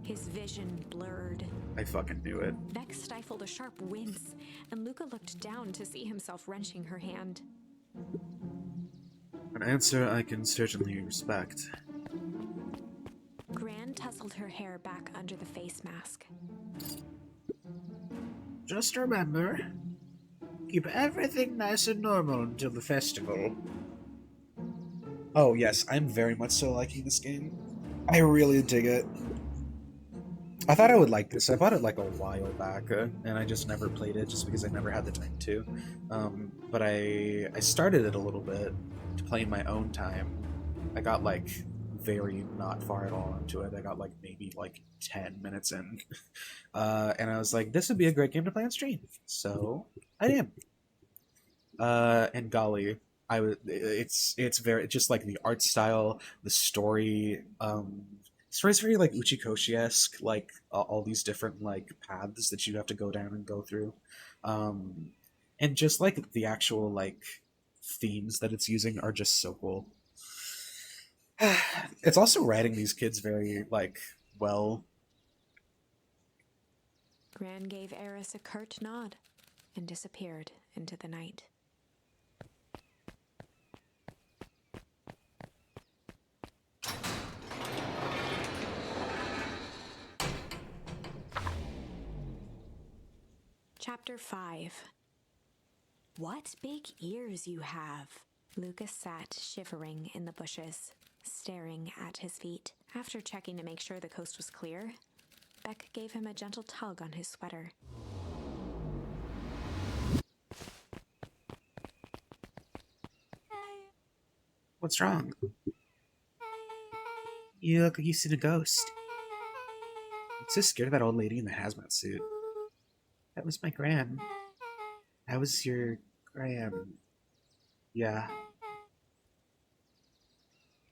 his vision blurred. I fucking knew it. Vex stifled a sharp wince, and Luca looked down to see himself wrenching her hand. An answer I can certainly respect. Gran tousled her hair back under the face mask. Just remember, keep everything nice and normal until the festival. Oh yes, I'm very much so liking this game. I really dig it. I thought I would like this. I bought it like a while back, and I just never played it just because I never had the time to. But I started it a little bit to play in my own time. I got like very not far at all into it. I got like maybe like 10 minutes in. And I was like, this would be a great game to play on stream. So I did. And golly, it's very just like the art style, the story. Story's very like Uchikoshi-esque, like all these different like paths that you have to go down and go through, and just like the actual like themes that it's using are just so cool. It's also writing these kids very like well. Gran gave Eris a curt nod and disappeared into the night. Chapter 5. What big ears you have! Lucas sat shivering in the bushes, staring at his feet. After checking to make sure the coast was clear, Beck gave him a gentle tug on his sweater. What's wrong? You look like you've seen a ghost. I'm so scared of that old lady in the hazmat suit. That was my Gran. That was your Gran. Yeah.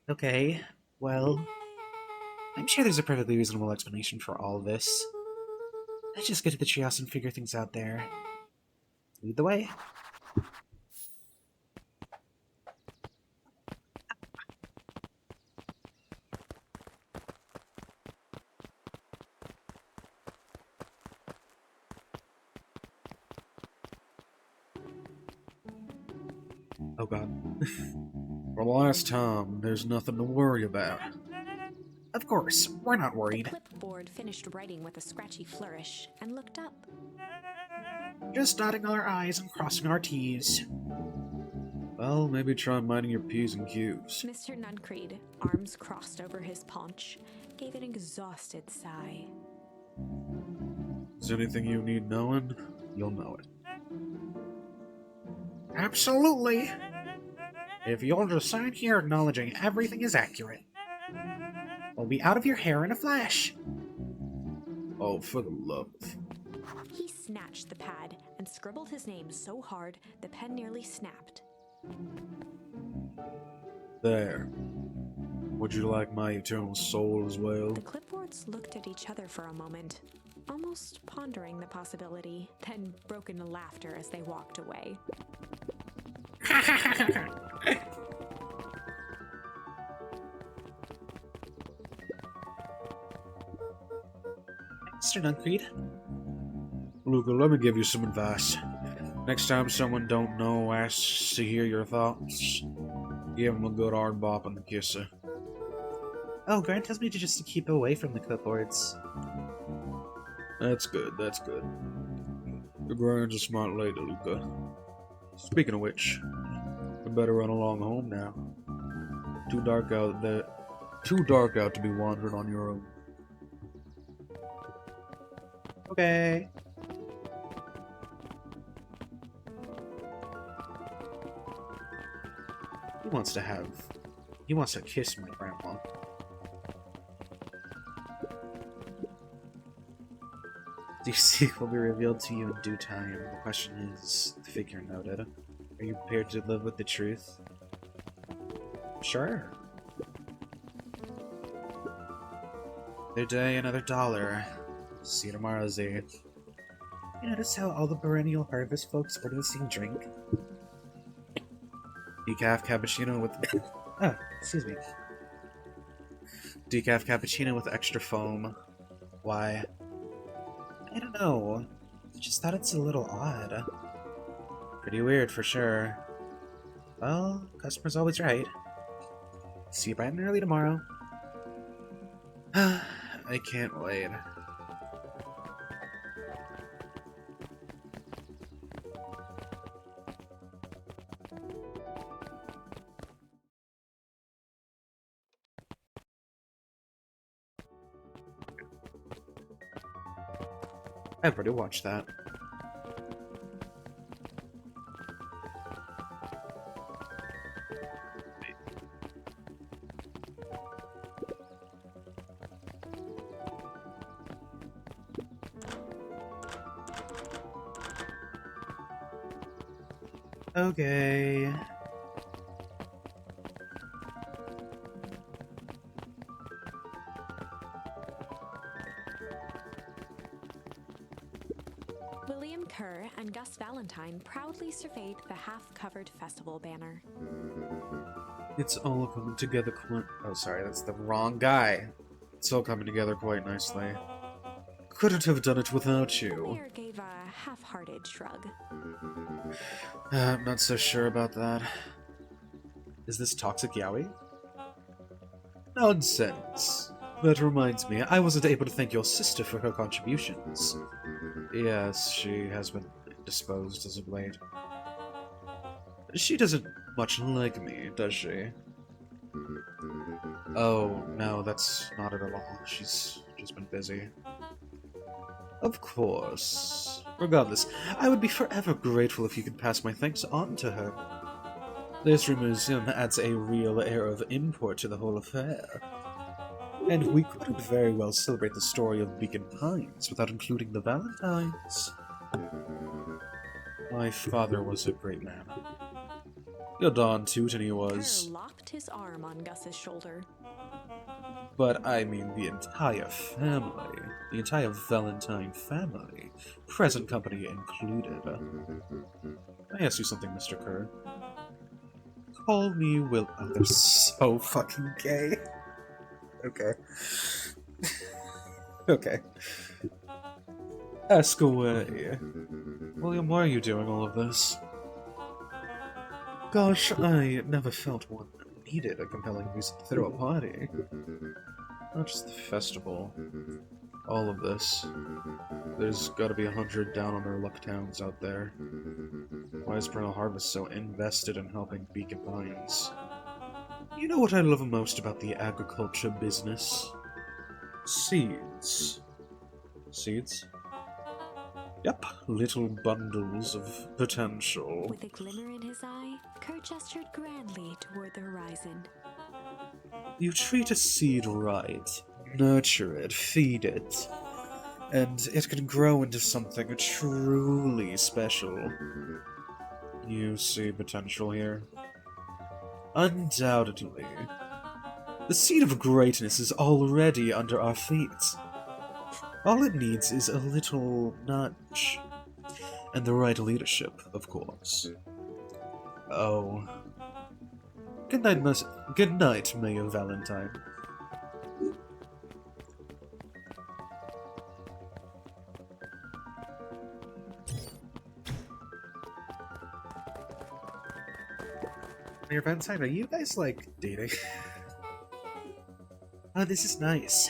Okay, well, I'm sure there's a perfectly reasonable explanation for all of this. Let's just get to the treehouse and figure things out there. Lead the way. Oh god. For the last time, there's nothing to worry about. Of course, we're not The worried. clipboard finished writing with a scratchy flourish and looked up. Just dotting our I's and crossing our T's. Well, maybe try minding your P's and Q's. Mr. Nuncreed, arms crossed over his paunch, gave an exhausted sigh. Is there anything you need knowing? You'll know it. Absolutely. If you'll just sign here acknowledging everything is accurate, we'll be out of your hair in a flash. Oh, for the love. He snatched the pad and scribbled his name so hard the pen nearly snapped. There. Would you like my eternal soul as well? The clipboards looked at each other for a moment, almost pondering the possibility, then broke into laughter as they walked away. Mr. Nuncreed? Luca, let me give you some advice. Next time someone don't know asks to hear your thoughts, give them a good hard bop and a kisser. Oh, Grant tells me to just keep away from the clipboards. That's good, that's good. Your grand's a smart lady, Luca. Speaking of which, we better run along home now. Too dark out there. Too dark out to be wandering on your own. Okay. He wants to kiss my grandma. The secret will be revealed to you in due time. The question is, the figure noted. Are you prepared to live with the truth? Sure. Another day, another dollar. See you tomorrow, Z. You notice how all the perennial harvest folks order the same drink? Decaf cappuccino with... Oh, excuse me. Decaf cappuccino with extra foam. Why? I don't know. I just thought it's a little odd. Pretty weird for sure. Well, customer's always right. See you bright and early tomorrow. I can't wait. I've already watched that. Okay. William Kerr and Gus Valentine proudly surveyed the half-covered festival banner. It's all coming together quite... Oh, sorry, that's the wrong guy. It's all coming together quite nicely. Couldn't have done it without The you. mayor gave a half-hearted shrug. I'm not so sure about that. Is this Toxic Yaoi? Nonsense. That reminds me, I wasn't able to thank your sister for her contributions. Yes, she has been indisposed as of late. She doesn't much like me, does she? Oh, no, that's not it at all. She's just been busy. Of course. Regardless, I would be forever grateful if you could pass my thanks on to her. This museum adds a real air of import to the whole affair. And we couldn't very well celebrate the story of Beacon Pines without including the Valentines. My father was a great man. Your darn tootin' he was. Kerr locked his arm on Gus's shoulder. But I mean the entire family. The entire Valentine family. Present company included. Can I ask you something, Mr. Kerr? Call me Will... Oh, they're so fucking gay. Okay. Okay. Ask away. William, why are you doing all of this? Gosh, I never felt one needed a compelling reason to throw a party. Not just the festival. All of this. There's gotta be 100 down on their luck towns out there. Why is Perennial Harvest so invested in helping Beacon Pines? You know what I love most about the agriculture business? Seeds. Seeds? Yep, little bundles of potential. With a glimmer in his eye, Kerr gestured grandly toward the horizon. You treat a seed right, nurture it, feed it, and it can grow into something truly special. You see potential here? Undoubtedly. The seed of greatness is already under our feet. All it needs is a little nudge. And the right leadership, of course. Oh. Good night, Mayor Valentine. Mayor Valentine, are you guys, like, dating? Oh, this is nice.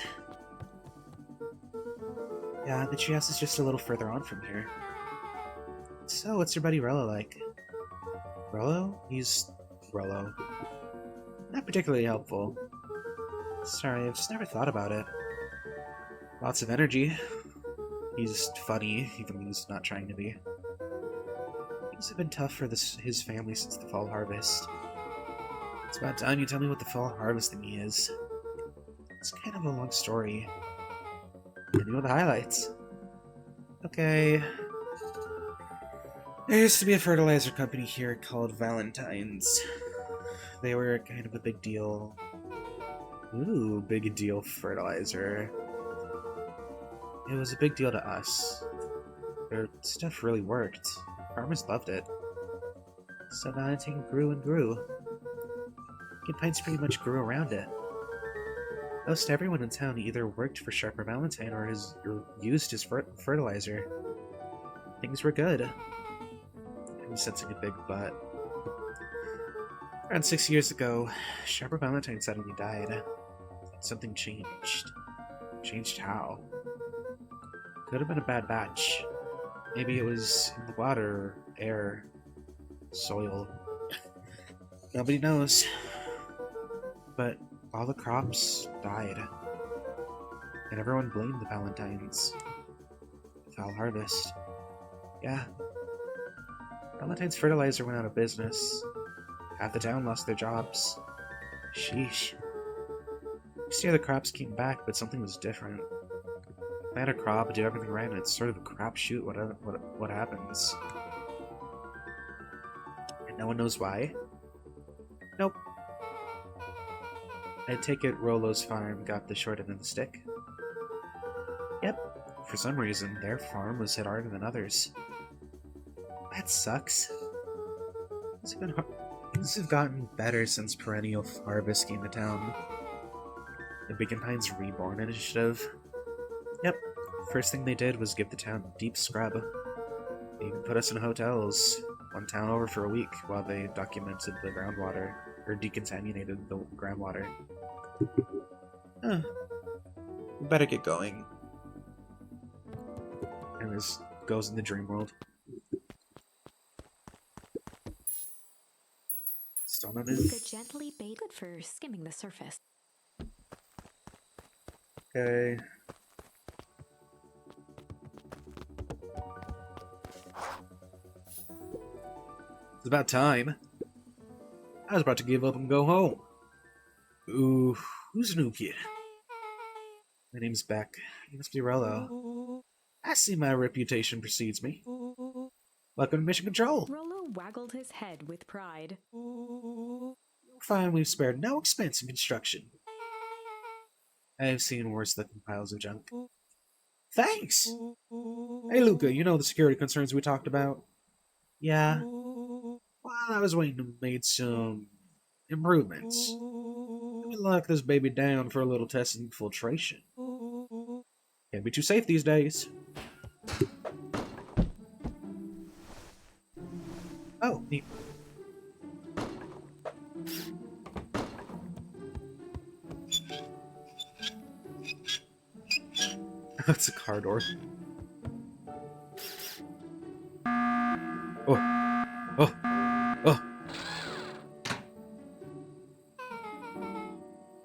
Yeah, the treehouse is just a little further on from here. So, what's your buddy Rello like? Rello? He's... Rello. Not particularly helpful. Sorry, I've just never thought about it. Lots of energy. He's funny, even when he's not trying to be. Things have been tough for his family since the fall harvest. It's about time you tell me what the fall harvest thingy is. It's kind of a long story. I know the highlights. Okay. There used to be a fertilizer company here called Valentine's. They were kind of a big deal. Ooh, big deal fertilizer. It was a big deal to us. Their stuff really worked. Farmers loved it. So Valentine grew and grew. Good Pines pretty much grew around it. Most everyone in town either worked for Sharper Valentine or used his fertilizer. Things were good. I'm sensing a big butt. Around 6 years ago, Sharper Valentine suddenly died. Something changed. Changed how? Could have been a bad batch. Maybe it was in the water, air, soil. Nobody knows. But all the crops died. And everyone blamed the Valentines. Foul harvest. Yeah. Valentine's fertilizer went out of business. Half the town lost their jobs. Sheesh. This year the crops came back, but something was different. Plant a crop, do everything right, and it's sort of a crapshoot what happens. And no one knows why? Nope. I take it Rolo's farm got the short end of the stick. Yep. For some reason, their farm was hit harder than others. That sucks. Things have gotten better since Perennial Harvest came to town. The Beacon Pines Reborn initiative. Yep. First thing they did was give the town a deep scrub. They even put us in hotels, one town over for a week, while they documented the groundwater, or decontaminated the groundwater. Huh. We better get going. And this goes in the dream world. Still not in. The gently bait good for skimming the surface. Okay. It's about time. I was about to give up and go home. Ooh, who's the new kid? My name's Beck. You must be Rollo. I see my reputation precedes me. Welcome to Mission Control. Rollo waggled his head with pride. You'll find we've spared no expense in construction. I've seen worse-looking piles of junk. Thanks! Hey, Luca, you know the security concerns we talked about? Yeah. Well, I was waiting to make some improvements. Let me lock this baby down for a little test and infiltration. Can't be too safe these days. Oh, neat. That's a car door. Oh. Oh. Oh.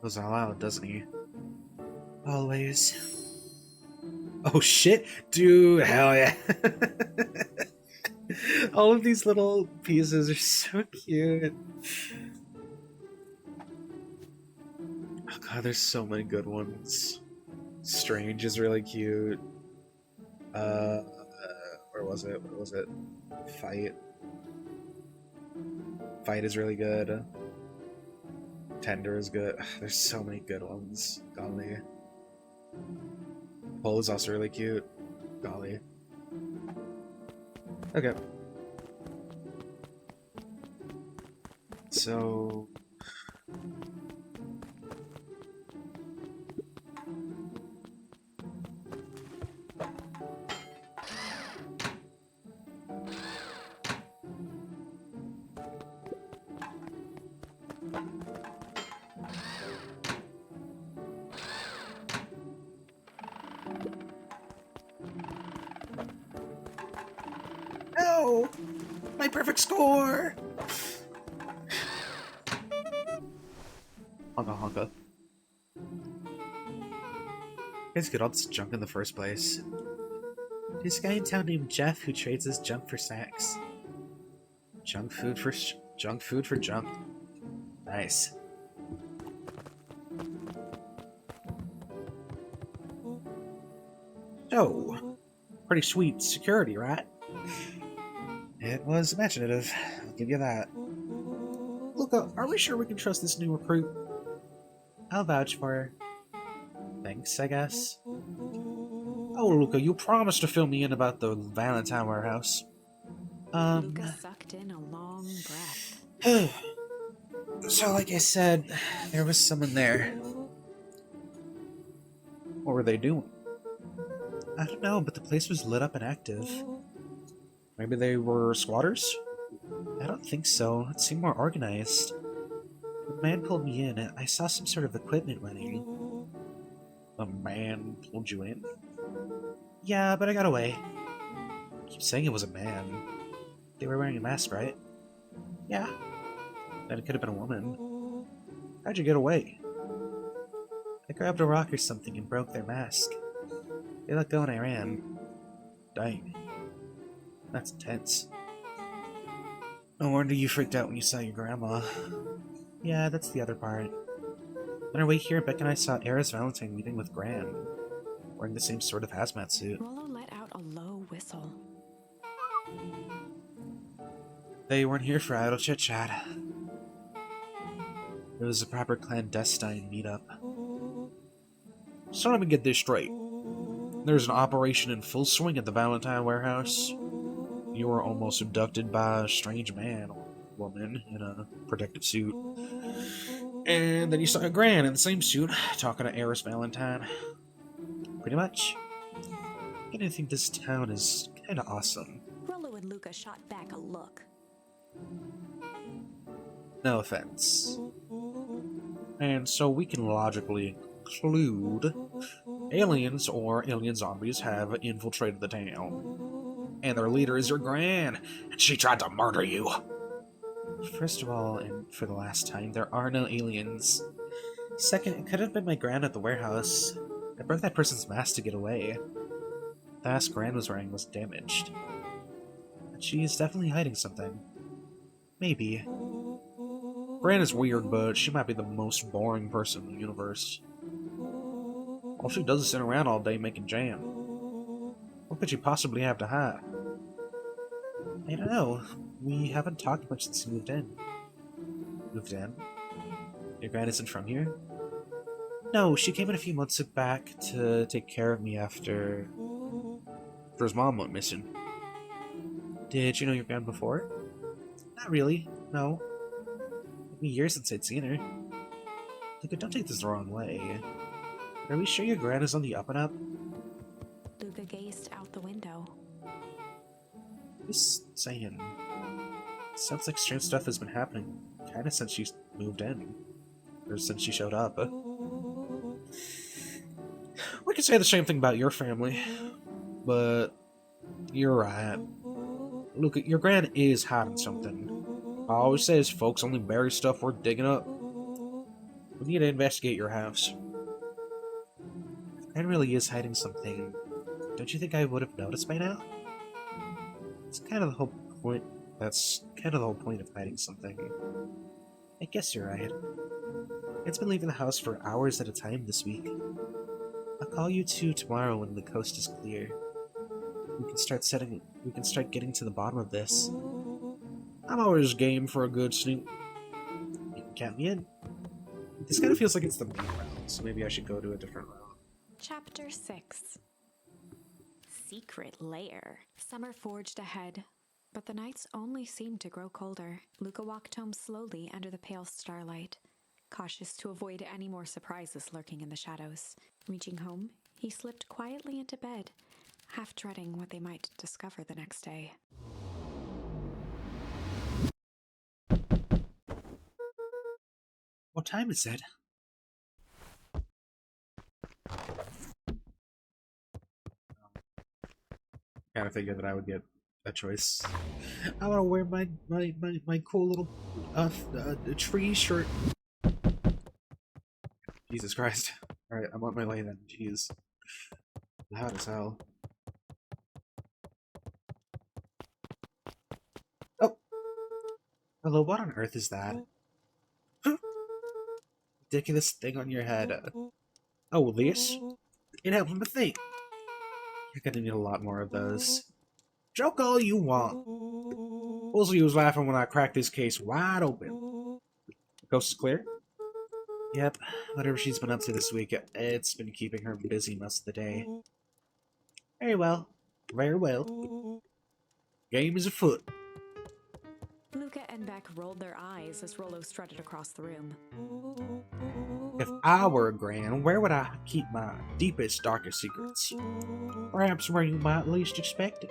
Goes all out, doesn't he? Always. Oh shit! Dude, hell yeah. All of these little pieces are so cute. Oh god, there's so many good ones. Strange is really cute. Where was it? What was it? Fight. Fight is really good. Tender is good. There's so many good ones. Golly. Pole is also really cute. Golly. Okay. So... No! My perfect score! Honka honka. Guys get all this junk in the first place. There's a guy in town named Jeff who trades his junk for snacks. Junk food for junk. Nice. So, pretty sweet security, right? It was imaginative, I'll give you that. Luca, are we sure we can trust this new recruit? I'll vouch for her. Thanks, I guess. Oh, Luca, you promised to fill me in about the Valentine warehouse. Luca sucked in a long breath. So, like I said, there was someone there. What were they doing? I don't know, but the place was lit up and active. Maybe they were squatters? I don't think so. It seemed more organized. When the man pulled me in, I saw some sort of equipment running. A man pulled you in? Yeah, but I got away. I keep saying it was a man. They were wearing a mask, right? Yeah. Then it could have been a woman. How'd you get away? I grabbed a rock or something and broke their mask. They let go and I ran. Dang. That's intense. No wonder you freaked out when you saw your grandma. Yeah, that's the other part. On our way here, Beck and I saw Eris Valentine meeting with Gran, wearing the same sort of hazmat suit. Rollo let out a low whistle. They weren't here for idle chit-chat. It was a proper clandestine meetup. So let me get this straight. There's an operation in full swing at the Valentine warehouse. You were almost abducted by a strange man or woman in a protective suit. And then you saw a Gran in the same suit talking to Eris Valentine. Pretty much. I didn't think this town is kinda awesome. Rollo and Luca shot back a look. No offense. And so we can logically conclude aliens or alien zombies have infiltrated the town. And their leader is your Gran, and she tried to murder you. First of all, and for the last time, there are no aliens. Second, it could have been my Gran at the warehouse. I broke that person's mask to get away. The mask Gran was wearing was damaged. But she is definitely hiding something. Maybe. Gran is weird, but she might be the most boring person in the universe. All she does is sit around all day making jam. What could she possibly have to hide? I don't know. We haven't talked much since you moved in. Moved in? Your Gran isn't from here? No, she came in a few months back to take care of me after His mom went missing. Did you know your Gran before? Not really, no. It'd been years since I'd seen her. Look, don't take this the wrong way. Are we sure your Gran is on the up and up? Luca gazed out the window. Just saying. Sounds like strange stuff has been happening kinda since she moved in. Or since she showed up. We could say the same thing about your family. But you're right. Look, your Gran is hiding something. I always says folks only bury stuff worth digging up. We need to investigate your house. If Gran really is hiding something, don't you think I would have noticed by now? It's kind of the whole point. That's kind of the whole point of hiding something. I guess you're right. It's been leaving the house for hours at a time this week. I'll call you two tomorrow when the coast is clear. We can start getting to the bottom of this. I'm always game for a good snoop. You can count me in. This kind of feels like it's the main round, so maybe I should go to a different round. Chapter 6. Secret lair. Summer forged ahead, but the nights only seemed to grow colder. Luca walked home slowly under the pale starlight, cautious to avoid any more surprises lurking in the shadows. Reaching home, he slipped quietly into bed, half dreading what they might discover the next day. What time is it? Kind of figured that I would get a choice. I want to wear my cool little tree shirt. Jesus Christ. Alright, I'm on my way then. Jeez. Loud as hell. Oh! Hello, what on earth is that? Ridiculous thing on your head. Oh, this? It helps me think. You're gonna need a lot more of those. Joke all you want. Wolsey was laughing when I cracked this case wide open. The coast is clear? Yep, whatever she's been up to this week, it's been keeping her busy most of the day. Very well. Very well. Game is afoot. Luca and Beck Beck rolled their eyes as Rollo strutted across the room. If I were a Gran, where would I keep my deepest, darkest secrets? Perhaps where you might least expect it.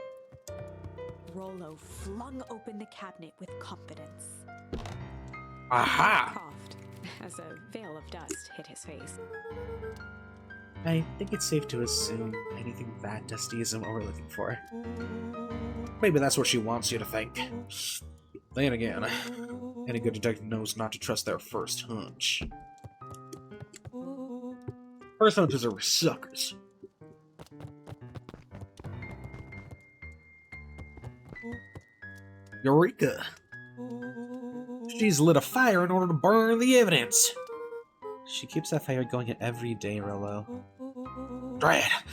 Rollo flung open the cabinet with confidence. Aha! He coughed as a veil of dust hit his face. I think it's safe to assume anything that dusty isn't what we're looking for. Maybe that's what she wants you to think. Then again, any good detective knows not to trust their first hunch. First hunches are suckers. Eureka! She's lit a fire in order to burn the evidence. She keeps that fire going every day, Rollo. Drat!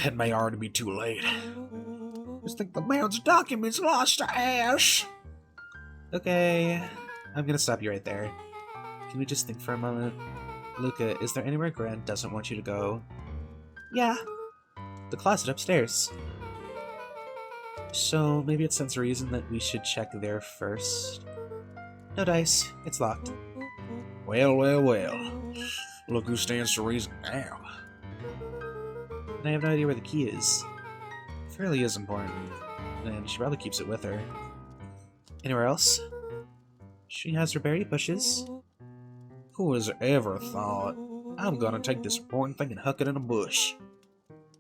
It may already be too late. Just think the man's documents lost to ash. Okay, I'm gonna stop you right there. Can we just think for a moment? Luca, is there anywhere Gran doesn't want you to go? Yeah. The closet upstairs. So maybe it stands to reason that we should check there first. No dice. It's locked. Well, well, well. Look who stands to reason now. And I have no idea where the key is. It really is important. And she probably keeps it with her. Anywhere else? She has her berry bushes. Who has ever thought, I'm gonna take this important thing and huck it in a bush?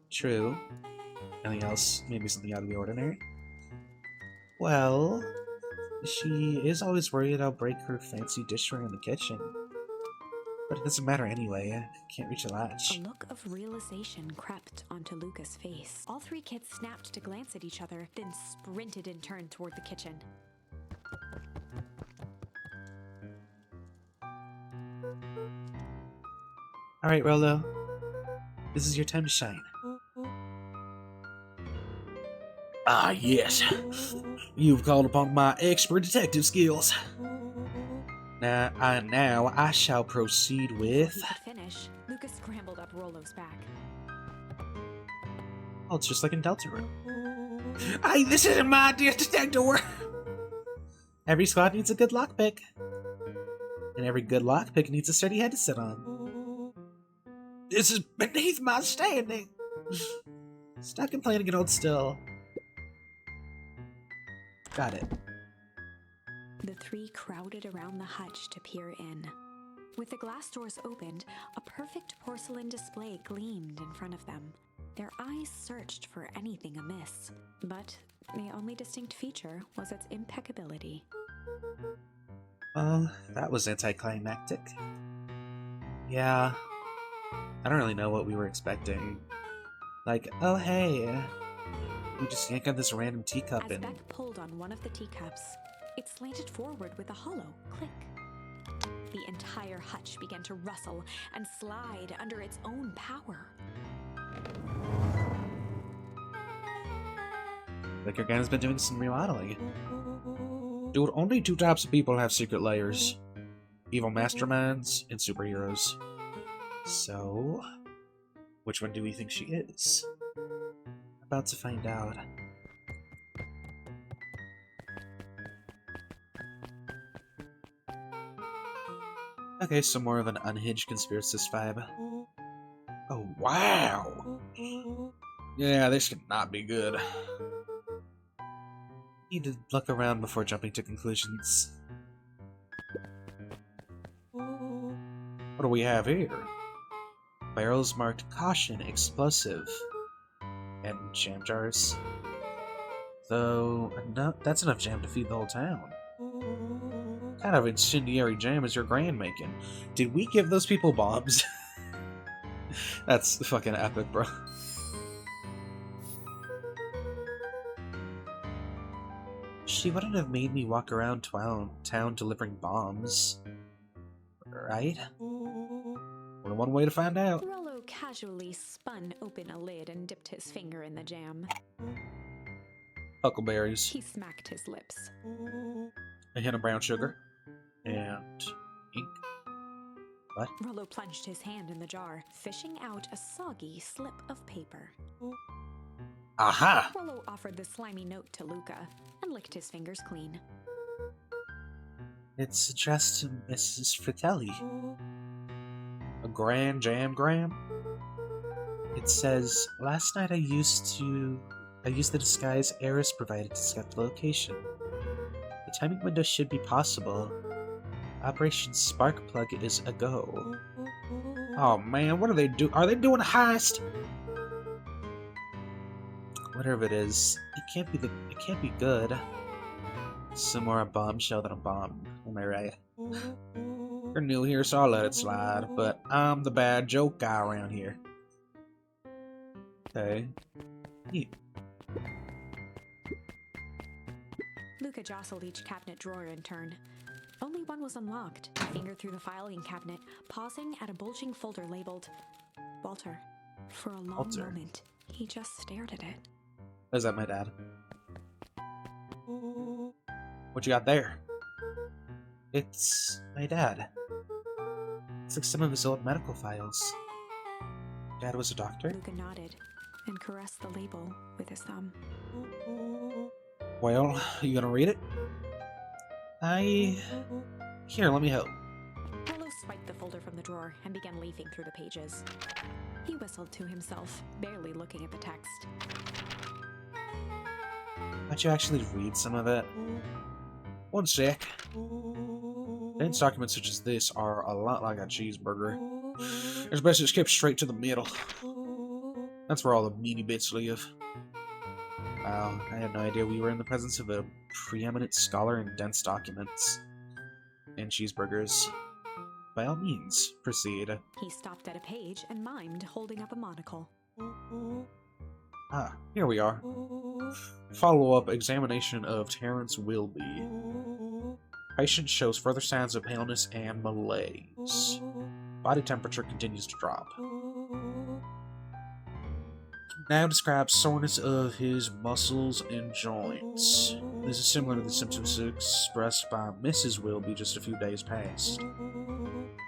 True. Anything else? Maybe something out of the ordinary? Well, she is always worried I'll break her fancy dishware in the kitchen. But it doesn't matter anyway. I can't reach a latch. A look of realization crept onto Luca's face. All three kids snapped to glance at each other, then sprinted in turn toward the kitchen. Alright, Rollo. This is your time to shine. Ah, yes. You've called upon my expert detective skills. Now I shall proceed with... He could finish. Luca scrambled up Rollo's back. Oh, it's just like in Delta Room. Hey, this isn't my detective work. Every squad needs a good lockpick. And every good lockpick needs a sturdy head to sit on. This is beneath my standing. Stop complaining and hold still. Got it. The three crowded around the hutch to peer in. With the glass doors opened, a perfect porcelain display gleamed in front of them. Their eyes searched for anything amiss, but the only distinct feature was its impeccability. Well, that was anticlimactic. Yeah, I don't really know what we were expecting. Like, oh hey, we just yank on this random teacup As and... Beck pulled on one of the teacups, it slanted forward with a hollow click. The entire hutch began to rustle and slide under its own power. Like your guy's been doing some remodeling. Dude, only two types of people have secret layers. Evil masterminds and superheroes. So, which one do we think she is? About to find out. Okay, so more of an unhinged conspiracist vibe. Oh, wow. Yeah, this cannot be good. Need to look around before jumping to conclusions. What do we have here? Barrels marked caution, explosive, and jam jars. Though, no, that's enough jam to feed the whole town. What kind of incendiary jam is your grand making? Did we give those people bombs? That's fucking epic, bro. She wouldn't have made me walk around town delivering bombs. Right? Only one way to find out. Rollo casually spun open a lid and dipped his finger in the jam. Huckleberries. He smacked his lips. A hint of brown sugar. And ink. What? Rollo plunged his hand in the jar, fishing out a soggy slip of paper. Aha! Rollo offered the slimy note to Luca and licked his fingers clean. It's addressed to Mrs. Fratelli. A grand jam gram? It says, last night I used the disguise Eris provided to scout the location. The timing window should be possible. Operation Sparkplug is a go. Oh man, what are they do? Are they doing a heist? Whatever it is, it can't be good. Some more a bombshell than a bomb, am I right? You're new here, so I'll let it slide, but I'm the bad joke guy around here. Okay. Neat. Luca jostled each cabinet drawer in turn. Only one was unlocked. He fingered through the filing cabinet, pausing at a bulging folder labeled Walter. For a long moment, he just stared at it. Is that my dad? What you got there? It's my dad. It's like some of his old medical files. Dad was a doctor? Luca nodded and caressed the label with his thumb. Well, you gonna read it? Here, let me help. Paulo swiped the folder from the drawer and began leafing through the pages. He whistled to himself, barely looking at the text. Might you actually read some of it? One sec. Dense documents such as this are a lot like a cheeseburger. It's best it's kept straight to the middle. That's where all the meaty bits live. Wow, I had no idea we were in the presence of a preeminent scholar in dense documents. And cheeseburgers. By all means, proceed. He stopped at a page and mimed, holding up a monocle. Ah, here we are. Follow-up examination of Terrence Wilby. Patient shows further signs of paleness and malaise. Body temperature continues to drop. Now describes soreness of his muscles and joints. This is similar to the symptoms expressed by Mrs. Wilby just a few days past.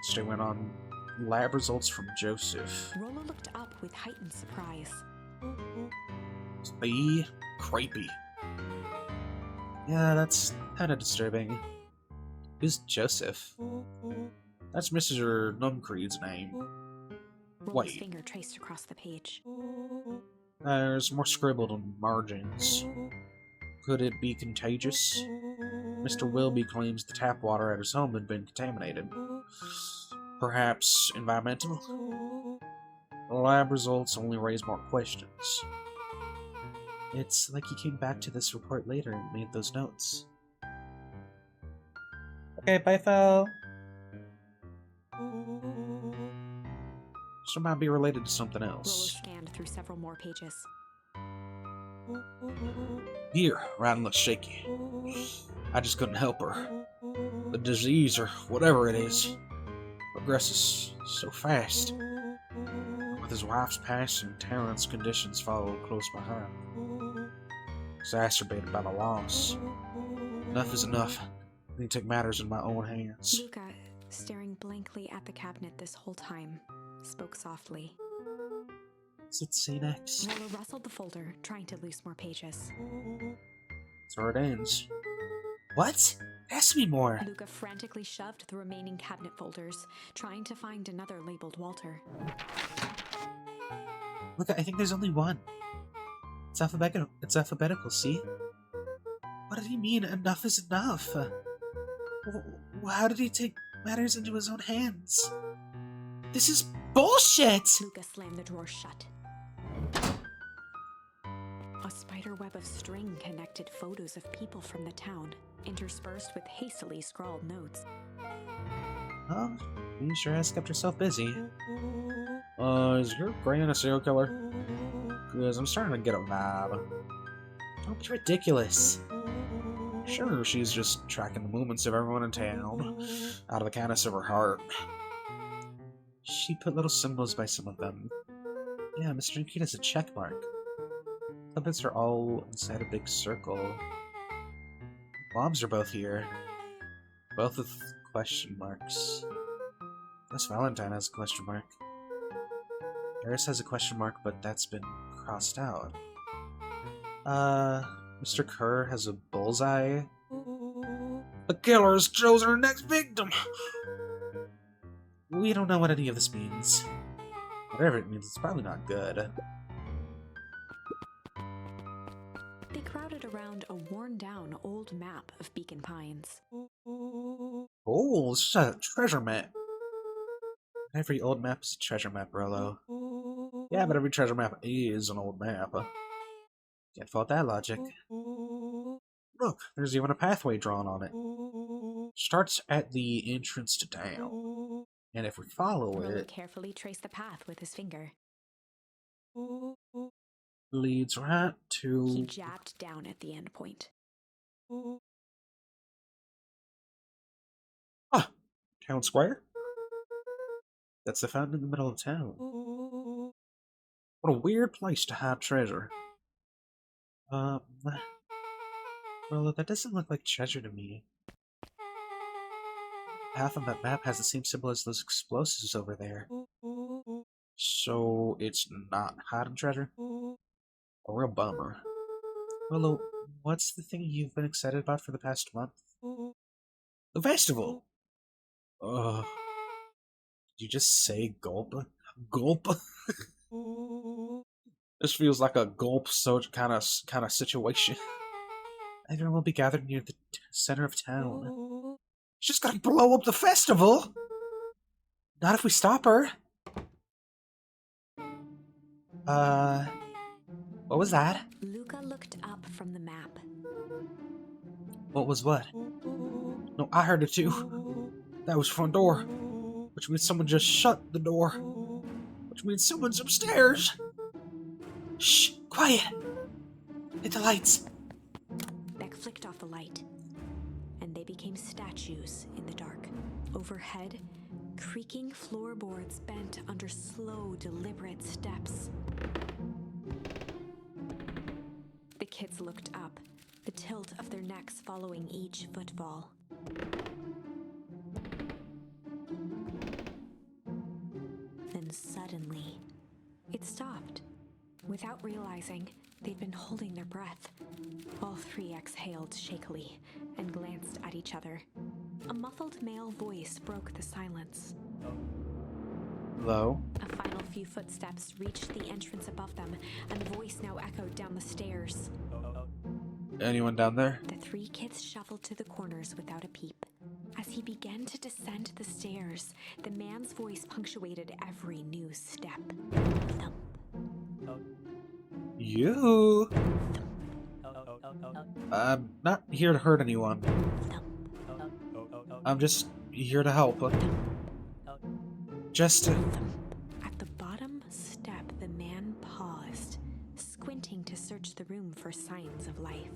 Stay went on lab results from Joseph. Rollo looked up with heightened surprise. See? Creepy. Yeah, that's kind of disturbing. Who's Joseph? That's Mr. Numcreed's name. Rollo's Wait. finger traced across the page. There's more scribbled on margins. Could it be contagious? Mr. Wilby claims the tap water at his home had been contaminated. Perhaps environmental? The lab results only raise more questions. It's like he came back to this report later and made those notes. Okay, bye, Phil. So it might be related to something Rollo else. scanned through several more pages. Here, riding looks shaky. I just couldn't help her. The disease, or whatever it is, progresses so fast. With his wife's passing, Terrence's conditions followed close behind. Exacerbated by the loss. Enough is enough. I need to take matters in my own hands. Luca, staring blankly at the cabinet this whole time, spoke softly. What's it say next? Rollo rustled the folder, trying to loose more pages. That's where it ends. What? There has to be more. Luca frantically shoved the remaining cabinet folders, trying to find another labeled Walter. Look, I think there's only one. It's alphabetical. It's alphabetical, see? What did he mean, enough is enough? How did he take matters into his own hands? This is bullshit! Luca slammed the drawer shut. A spider web of string connected photos of people from the town, interspersed with hastily scrawled notes. Well, he sure has kept herself busy. Is your gran a serial killer? Because I'm starting to get a vibe. Don't be ridiculous. Sure, she's just tracking the movements of everyone in town, out of the kindness of her heart. She put little symbols by some of them. Yeah, Mr. Nikita has a check mark. The bits are all inside a big circle. Bombs are both here. Both with question marks. Miss Valentine has a question mark. Eris has a question mark, but that's been crossed out. Mr. Kerr has a bullseye. The killer has chosen her next victim. We don't know what any of this means. Whatever it means, it's probably not good. They crowded around a worn-down old map of Beacon Pines. Oh, this is a treasure map. Every old map is a treasure map, Rolo. Yeah, but every treasure map is an old map. Can't fault that logic. Look, there's even a pathway drawn on it. Starts at the entrance to town. And if we follow Rolo it, carefully traced the path with his finger. leads right He to... jabbed down at the end point. Ah! Town Square? That's the fountain in the middle of town. What a weird place to hide treasure. Well, that doesn't look like treasure to me. Half of that map has the same symbol as those explosives over there. So it's not hiding treasure? A real bummer. Willow, what's the thing you've been excited about for the past month? The festival! Ugh. Did you just say gulp? Gulp? This feels like a gulp kind of situation. Everyone will be gathered near the center of town. She's gonna blow up the festival! Not if we stop her. What was that? Luca looked up from the map. What was what? No, I heard it too. That was front door. Which means someone just shut the door. Which means someone's upstairs. Shh, quiet. Hit the lights. Beck flicked off the light, and they became statues in the dark. Overhead, creaking floorboards bent under slow, deliberate steps. The kids looked up, the tilt of their necks following each footfall. Then suddenly, it stopped. Without realizing, they'd been holding their breath. All three exhaled shakily and glanced at each other. A muffled male voice broke the silence. Hello? A final few footsteps reached the entrance above them, and the voice now echoed down the stairs. Anyone down there? The three kids shuffled to the corners without a peep. As he began to descend the stairs, the man's voice punctuated every new step. Thump. You? I'm not here to hurt anyone. I'm just here to help. Just to... At the bottom step, the man paused, squinting to search the room for signs of life.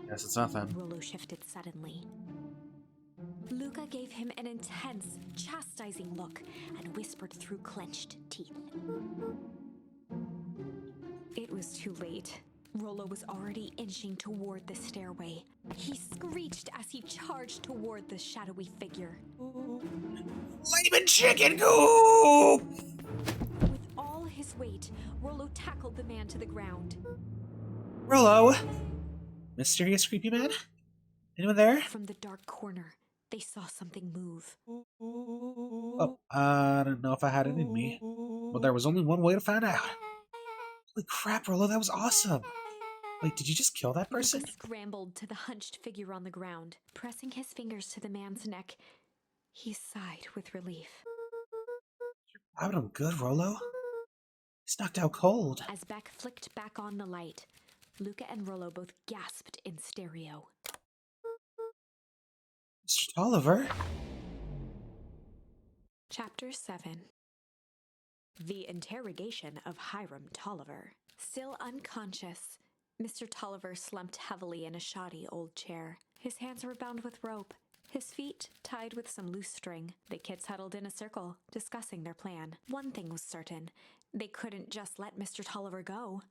Yes, it's nothing. Rollo shifted suddenly. Luca gave him an intense, chastising look and whispered through clenched teeth. It was too late. Rollo was already inching toward the stairway. He screeched as he charged toward the shadowy figure. Lemon chicken coop! With all his weight, Rollo tackled the man to the ground. Rollo? Mysterious creepy man? Anyone there? From the dark corner, they saw something move. Oh, I don't know if I had it in me. But there was only one way to find out. Holy crap, Rollo, that was awesome! Wait, did you just kill that person? Luca scrambled to the hunched figure on the ground. Pressing his fingers to the man's neck, he sighed with relief. How about him good, Rollo? He's knocked out cold. As Beck flicked back on the light, Luca and Rollo both gasped in stereo. Mr. Tolliver? Chapter 7. The Interrogation of Hiram Tolliver. Still unconscious, Mr. Tolliver slumped heavily in a shoddy old chair. His hands were bound with rope, his feet tied with some loose string. The kids huddled in a circle, discussing their plan. One thing was certain. They couldn't just let Mr. Tolliver go.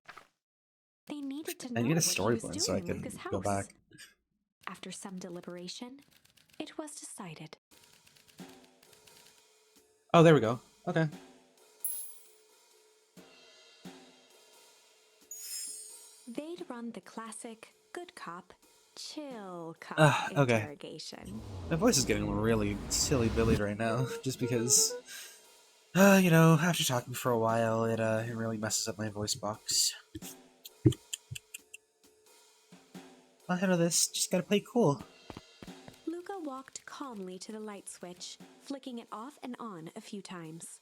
They needed to know I need a what story he was plan doing so I in can Luca's house. go back. After some deliberation, it was decided. Oh, there we go. Okay. They'd run the classic good cop, chill cop Okay. interrogation. My voice is getting really silly billied right now, just because, you know, after talking for a while, it really messes up my voice box. I'll handle this, just gotta play cool. Luca walked calmly to the light switch, flicking it off and on a few times.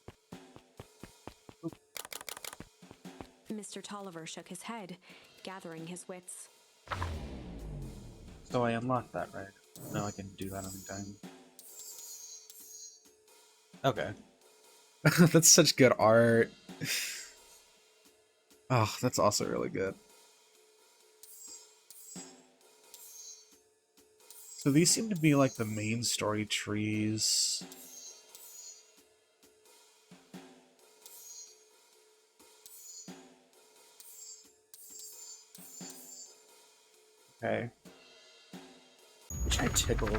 Mr. Tolliver shook his head, gathering his wits. So I unlocked that, right? No, I can do that anytime. Okay. That's such good art. Oh, that's also really good. So these seem to be like the main story trees. Okay. Which I tickle.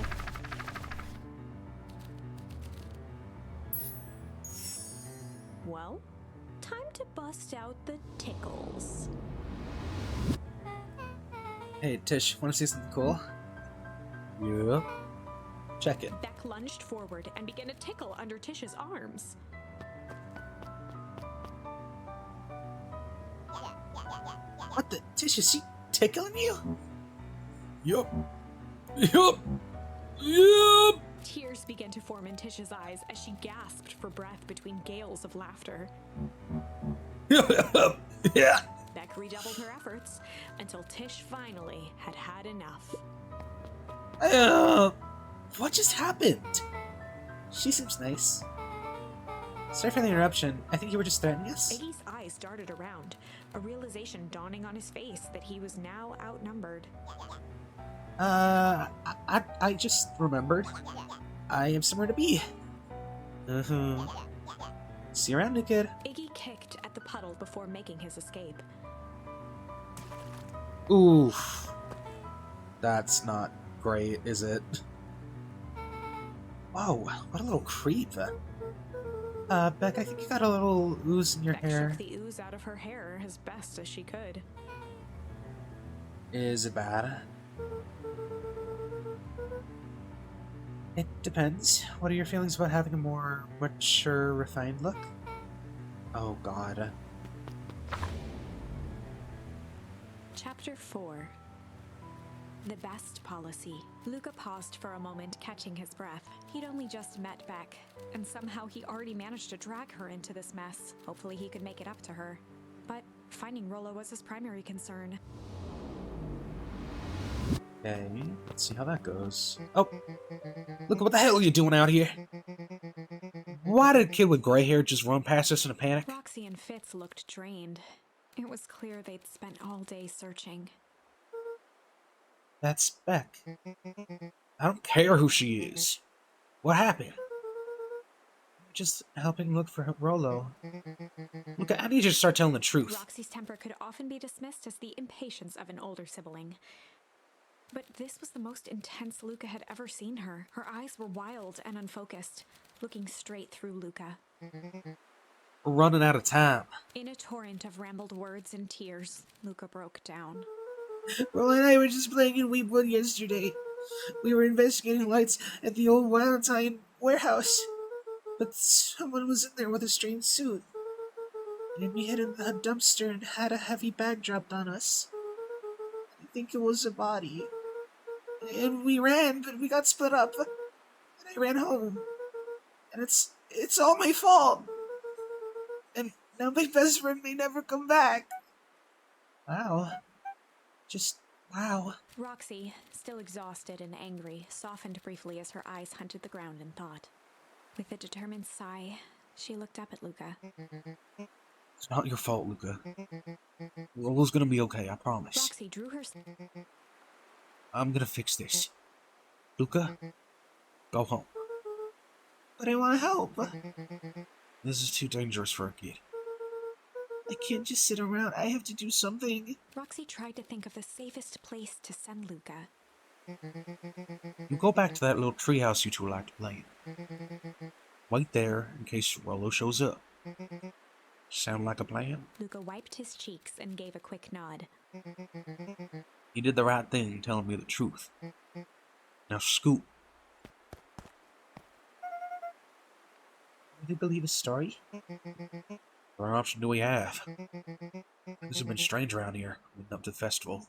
Well, time to bust out the tickles. Hey, Tish, wanna see something cool? Yep. Check it. Beck lunged forward and began to tickle under Tish's arms. What the? Tish, is she tickling you? Yup. Yup. Yup. Tears began to form in Tish's eyes as she gasped for breath between gales of laughter. Yeah. Beck redoubled her efforts until Tish finally had had enough. What just happened? She seems nice. Sorry for the interruption. I think you were just threatening us? Iggy's eyes darted around, a realization dawning on his face that he was now outnumbered. I just remembered. I have somewhere to be. See you around, new kid. Iggy kicked at the puddle before making his escape. Oof. That's not great, is it? Whoa, what a little creep. Beck, I think you got a little ooze in your Beck hair. shook the ooze out of her hair as best as she could. Is it bad? It depends. What are your feelings about having a more mature, refined look? Oh god. Chapter 4. The best policy. Luca paused for a moment, catching his breath. He'd only just met Beck, and somehow he already managed to drag her into this mess. Hopefully he could make it up to her. But finding Rollo was his primary concern. Okay, let's see how that goes. Oh! Look, what the hell are you doing out here? Why did a kid with gray hair just run past us in a panic? Roxy and Fitz looked drained. It was clear they'd spent all day searching. That's Beck. I don't care who she is. What happened? Just helping look for Rollo. Look, I need you to start telling the truth. Roxy's temper could often be dismissed as the impatience of an older sibling. But this was the most intense Luca had ever seen her. Her eyes were wild and unfocused, looking straight through Luca. We're running out of time. In a torrent of rambled words and tears, Luca broke down. Rollo and I were just playing in Weebwood yesterday. We were investigating lights at the old Valentine warehouse. But someone was in there with a strange suit. And we hid in the dumpster and had a heavy bag dropped on us. I think it was a body. And we ran, but we got split up. And I ran home. And it's all my fault. And now my best friend may never come back. Wow. Just wow. Roxy, still exhausted and angry, softened briefly as her eyes hunted the ground in thought. With a determined sigh, she looked up at Luca. It's not your fault, Luca. Rollo's gonna be okay, I promise. Roxy drew her... I'm gonna fix this. Luca, go home. But I want to help. This is too dangerous for a kid. I can't just sit around. I have to do something. Roxy tried to think of the safest place to send Luca. You go back to that little treehouse you two like to play in. Wait there in case Rollo shows up. Sound like a plan? Luca wiped his cheeks and gave a quick nod. You did the right thing telling me the truth. Now scoot. Do you believe his story? What option do we have? This has been strange around here, leading up to the festival.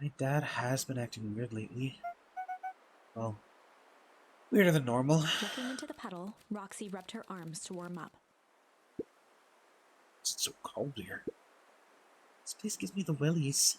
My dad has been acting weird lately. Well, weirder than normal. Looking into the puddle, Roxy rubbed her arms to warm up. It's so cold here. This place gives me the willies.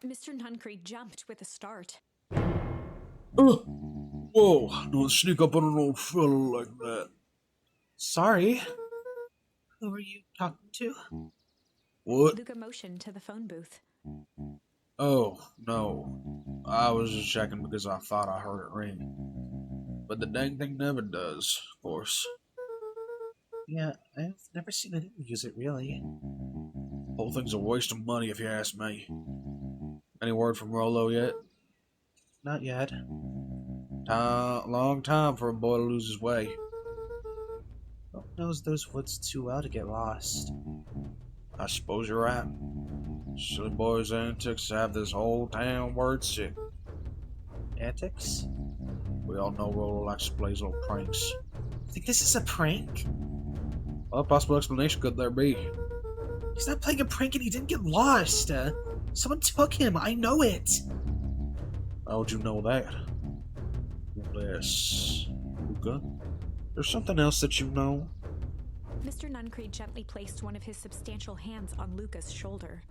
Mr. Nuncreed jumped with a start. Whoa, don't sneak up on an old fella like that. Sorry. Who are you talking to? What? Luca motioned to the phone booth. Oh, no. I was just checking because I thought I heard it ring. But the dang thing never does, of course. Yeah, I've never seen anyone use it, really. Whole thing's a waste of money if you ask me. Any word from Rolo yet? Not yet. Long time for a boy to lose his way. Who knows those woods too well to get lost? I suppose you're right. Silly boy's antics have this whole town word sick. Antics? We all know Rolo likes to play his little pranks. Think this is a prank? What possible explanation could there be? He's not playing a prank and he didn't get lost. Someone took him, I know it. How would you know that? Unless... Luca? There's something else that you know? Mr. Nuncreed gently placed one of his substantial hands on Luca's shoulder.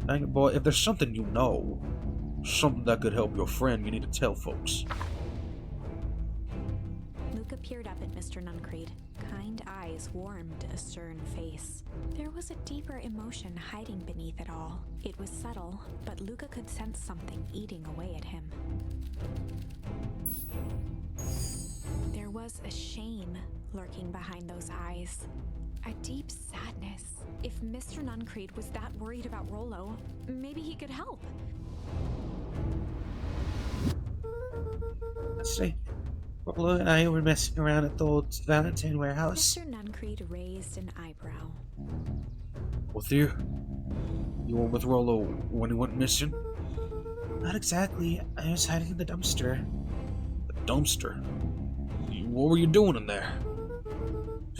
Dang it, boy, if there's something you know, something that could help your friend, you need to tell folks. Luca peered up at Mr. Nuncreed. Kind eyes warmed a stern face. There was a deeper emotion hiding beneath it all. It was subtle, but Luca could sense something eating away at him. There was a shame lurking behind those eyes. A deep sadness. If Mr. Nuncreed was that worried about Rolo, maybe he could help. Let's see. Rolo and I were messing around at the old Valentine warehouse. Mr. Nuncreed raised an eyebrow. With you? You were with Rolo when he went missing? Not exactly. I was hiding in the dumpster. The dumpster? What were you doing in there?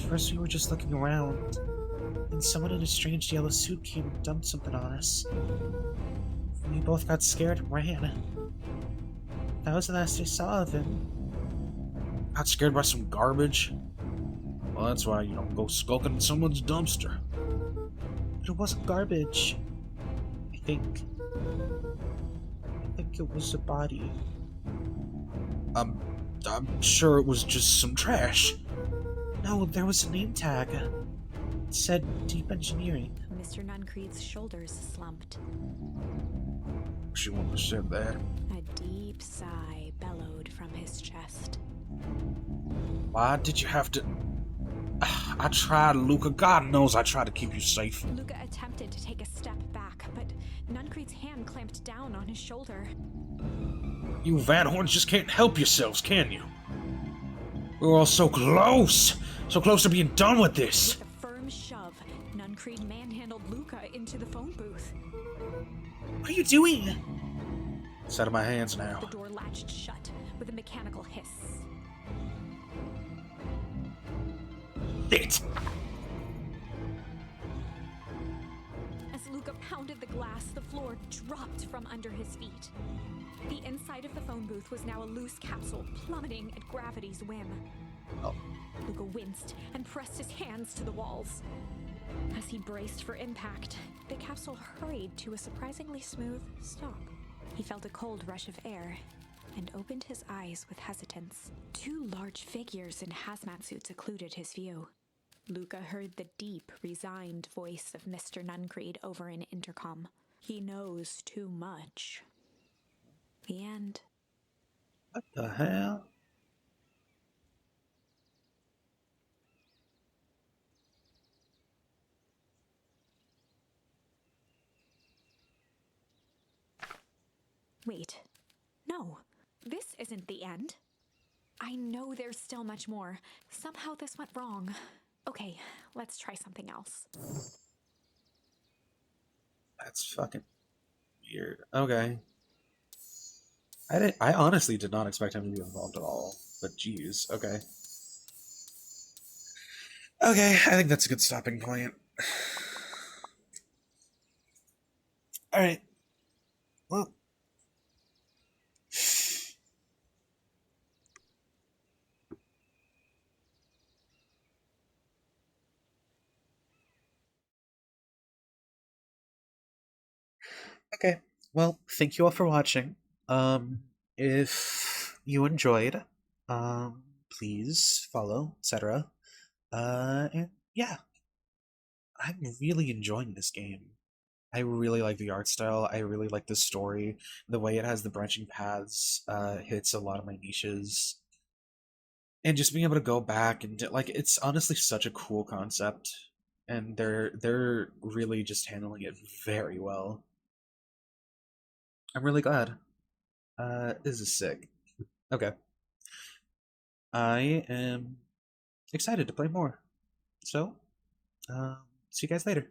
First we were just looking around. Then someone in a strange yellow suit came and dumped something on us. We both got scared and ran. That was the last I saw of him. Got scared by some garbage? Well, that's why you don't go skulking in someone's dumpster. But it wasn't garbage. I think it was a body. I'm sure it was just some trash. No, there was a name tag. It said Deep Engineering. Mr. Nuncreed's shoulders slumped. She wouldn't have said that. A deep sigh bellowed from his chest. Why did you have to... I tried, Luca. God knows I tried to keep you safe. Luca attempted to take a step back, but Nuncreed's hand clamped down on his shoulder. You Van Horns just can't help yourselves, can you? We were all so close! So close to being done with this! With a firm shove, Nuncreed manhandled Luca into the phone booth. What are you doing? It's out of my hands now. The door latched shut with a mechanical hiss. It! As Luca pounded the glass, the floor dropped from under his feet. The inside of the phone booth was now a loose capsule, plummeting at gravity's whim. Oh. Luca winced and pressed his hands to the walls. As he braced for impact, the capsule hurried to a surprisingly smooth stop. He felt a cold rush of air and opened his eyes with hesitance. Two large figures in hazmat suits occluded his view. Luca heard the deep, resigned voice of Mr. Nuncreed over an intercom. He knows too much. The end. What the hell? Wait. No. This isn't the end. I know there's still much more. Somehow this went wrong. Okay, let's try something else. That's fucking weird. Okay. I honestly did not expect him to be involved at all. But geez, okay. Okay, I think that's a good stopping point. Alright. Well. Okay. Well, thank you all for watching. If you enjoyed, please follow, etc. And yeah, I'm really enjoying this game. I really like the art style. I really like the story. The way it has the branching paths hits a lot of my niches. And just being able to go back and like it's honestly such a cool concept. And they're really just handling it very well. I'm really glad. This is sick. Okay. I am excited to play more. So, see you guys later.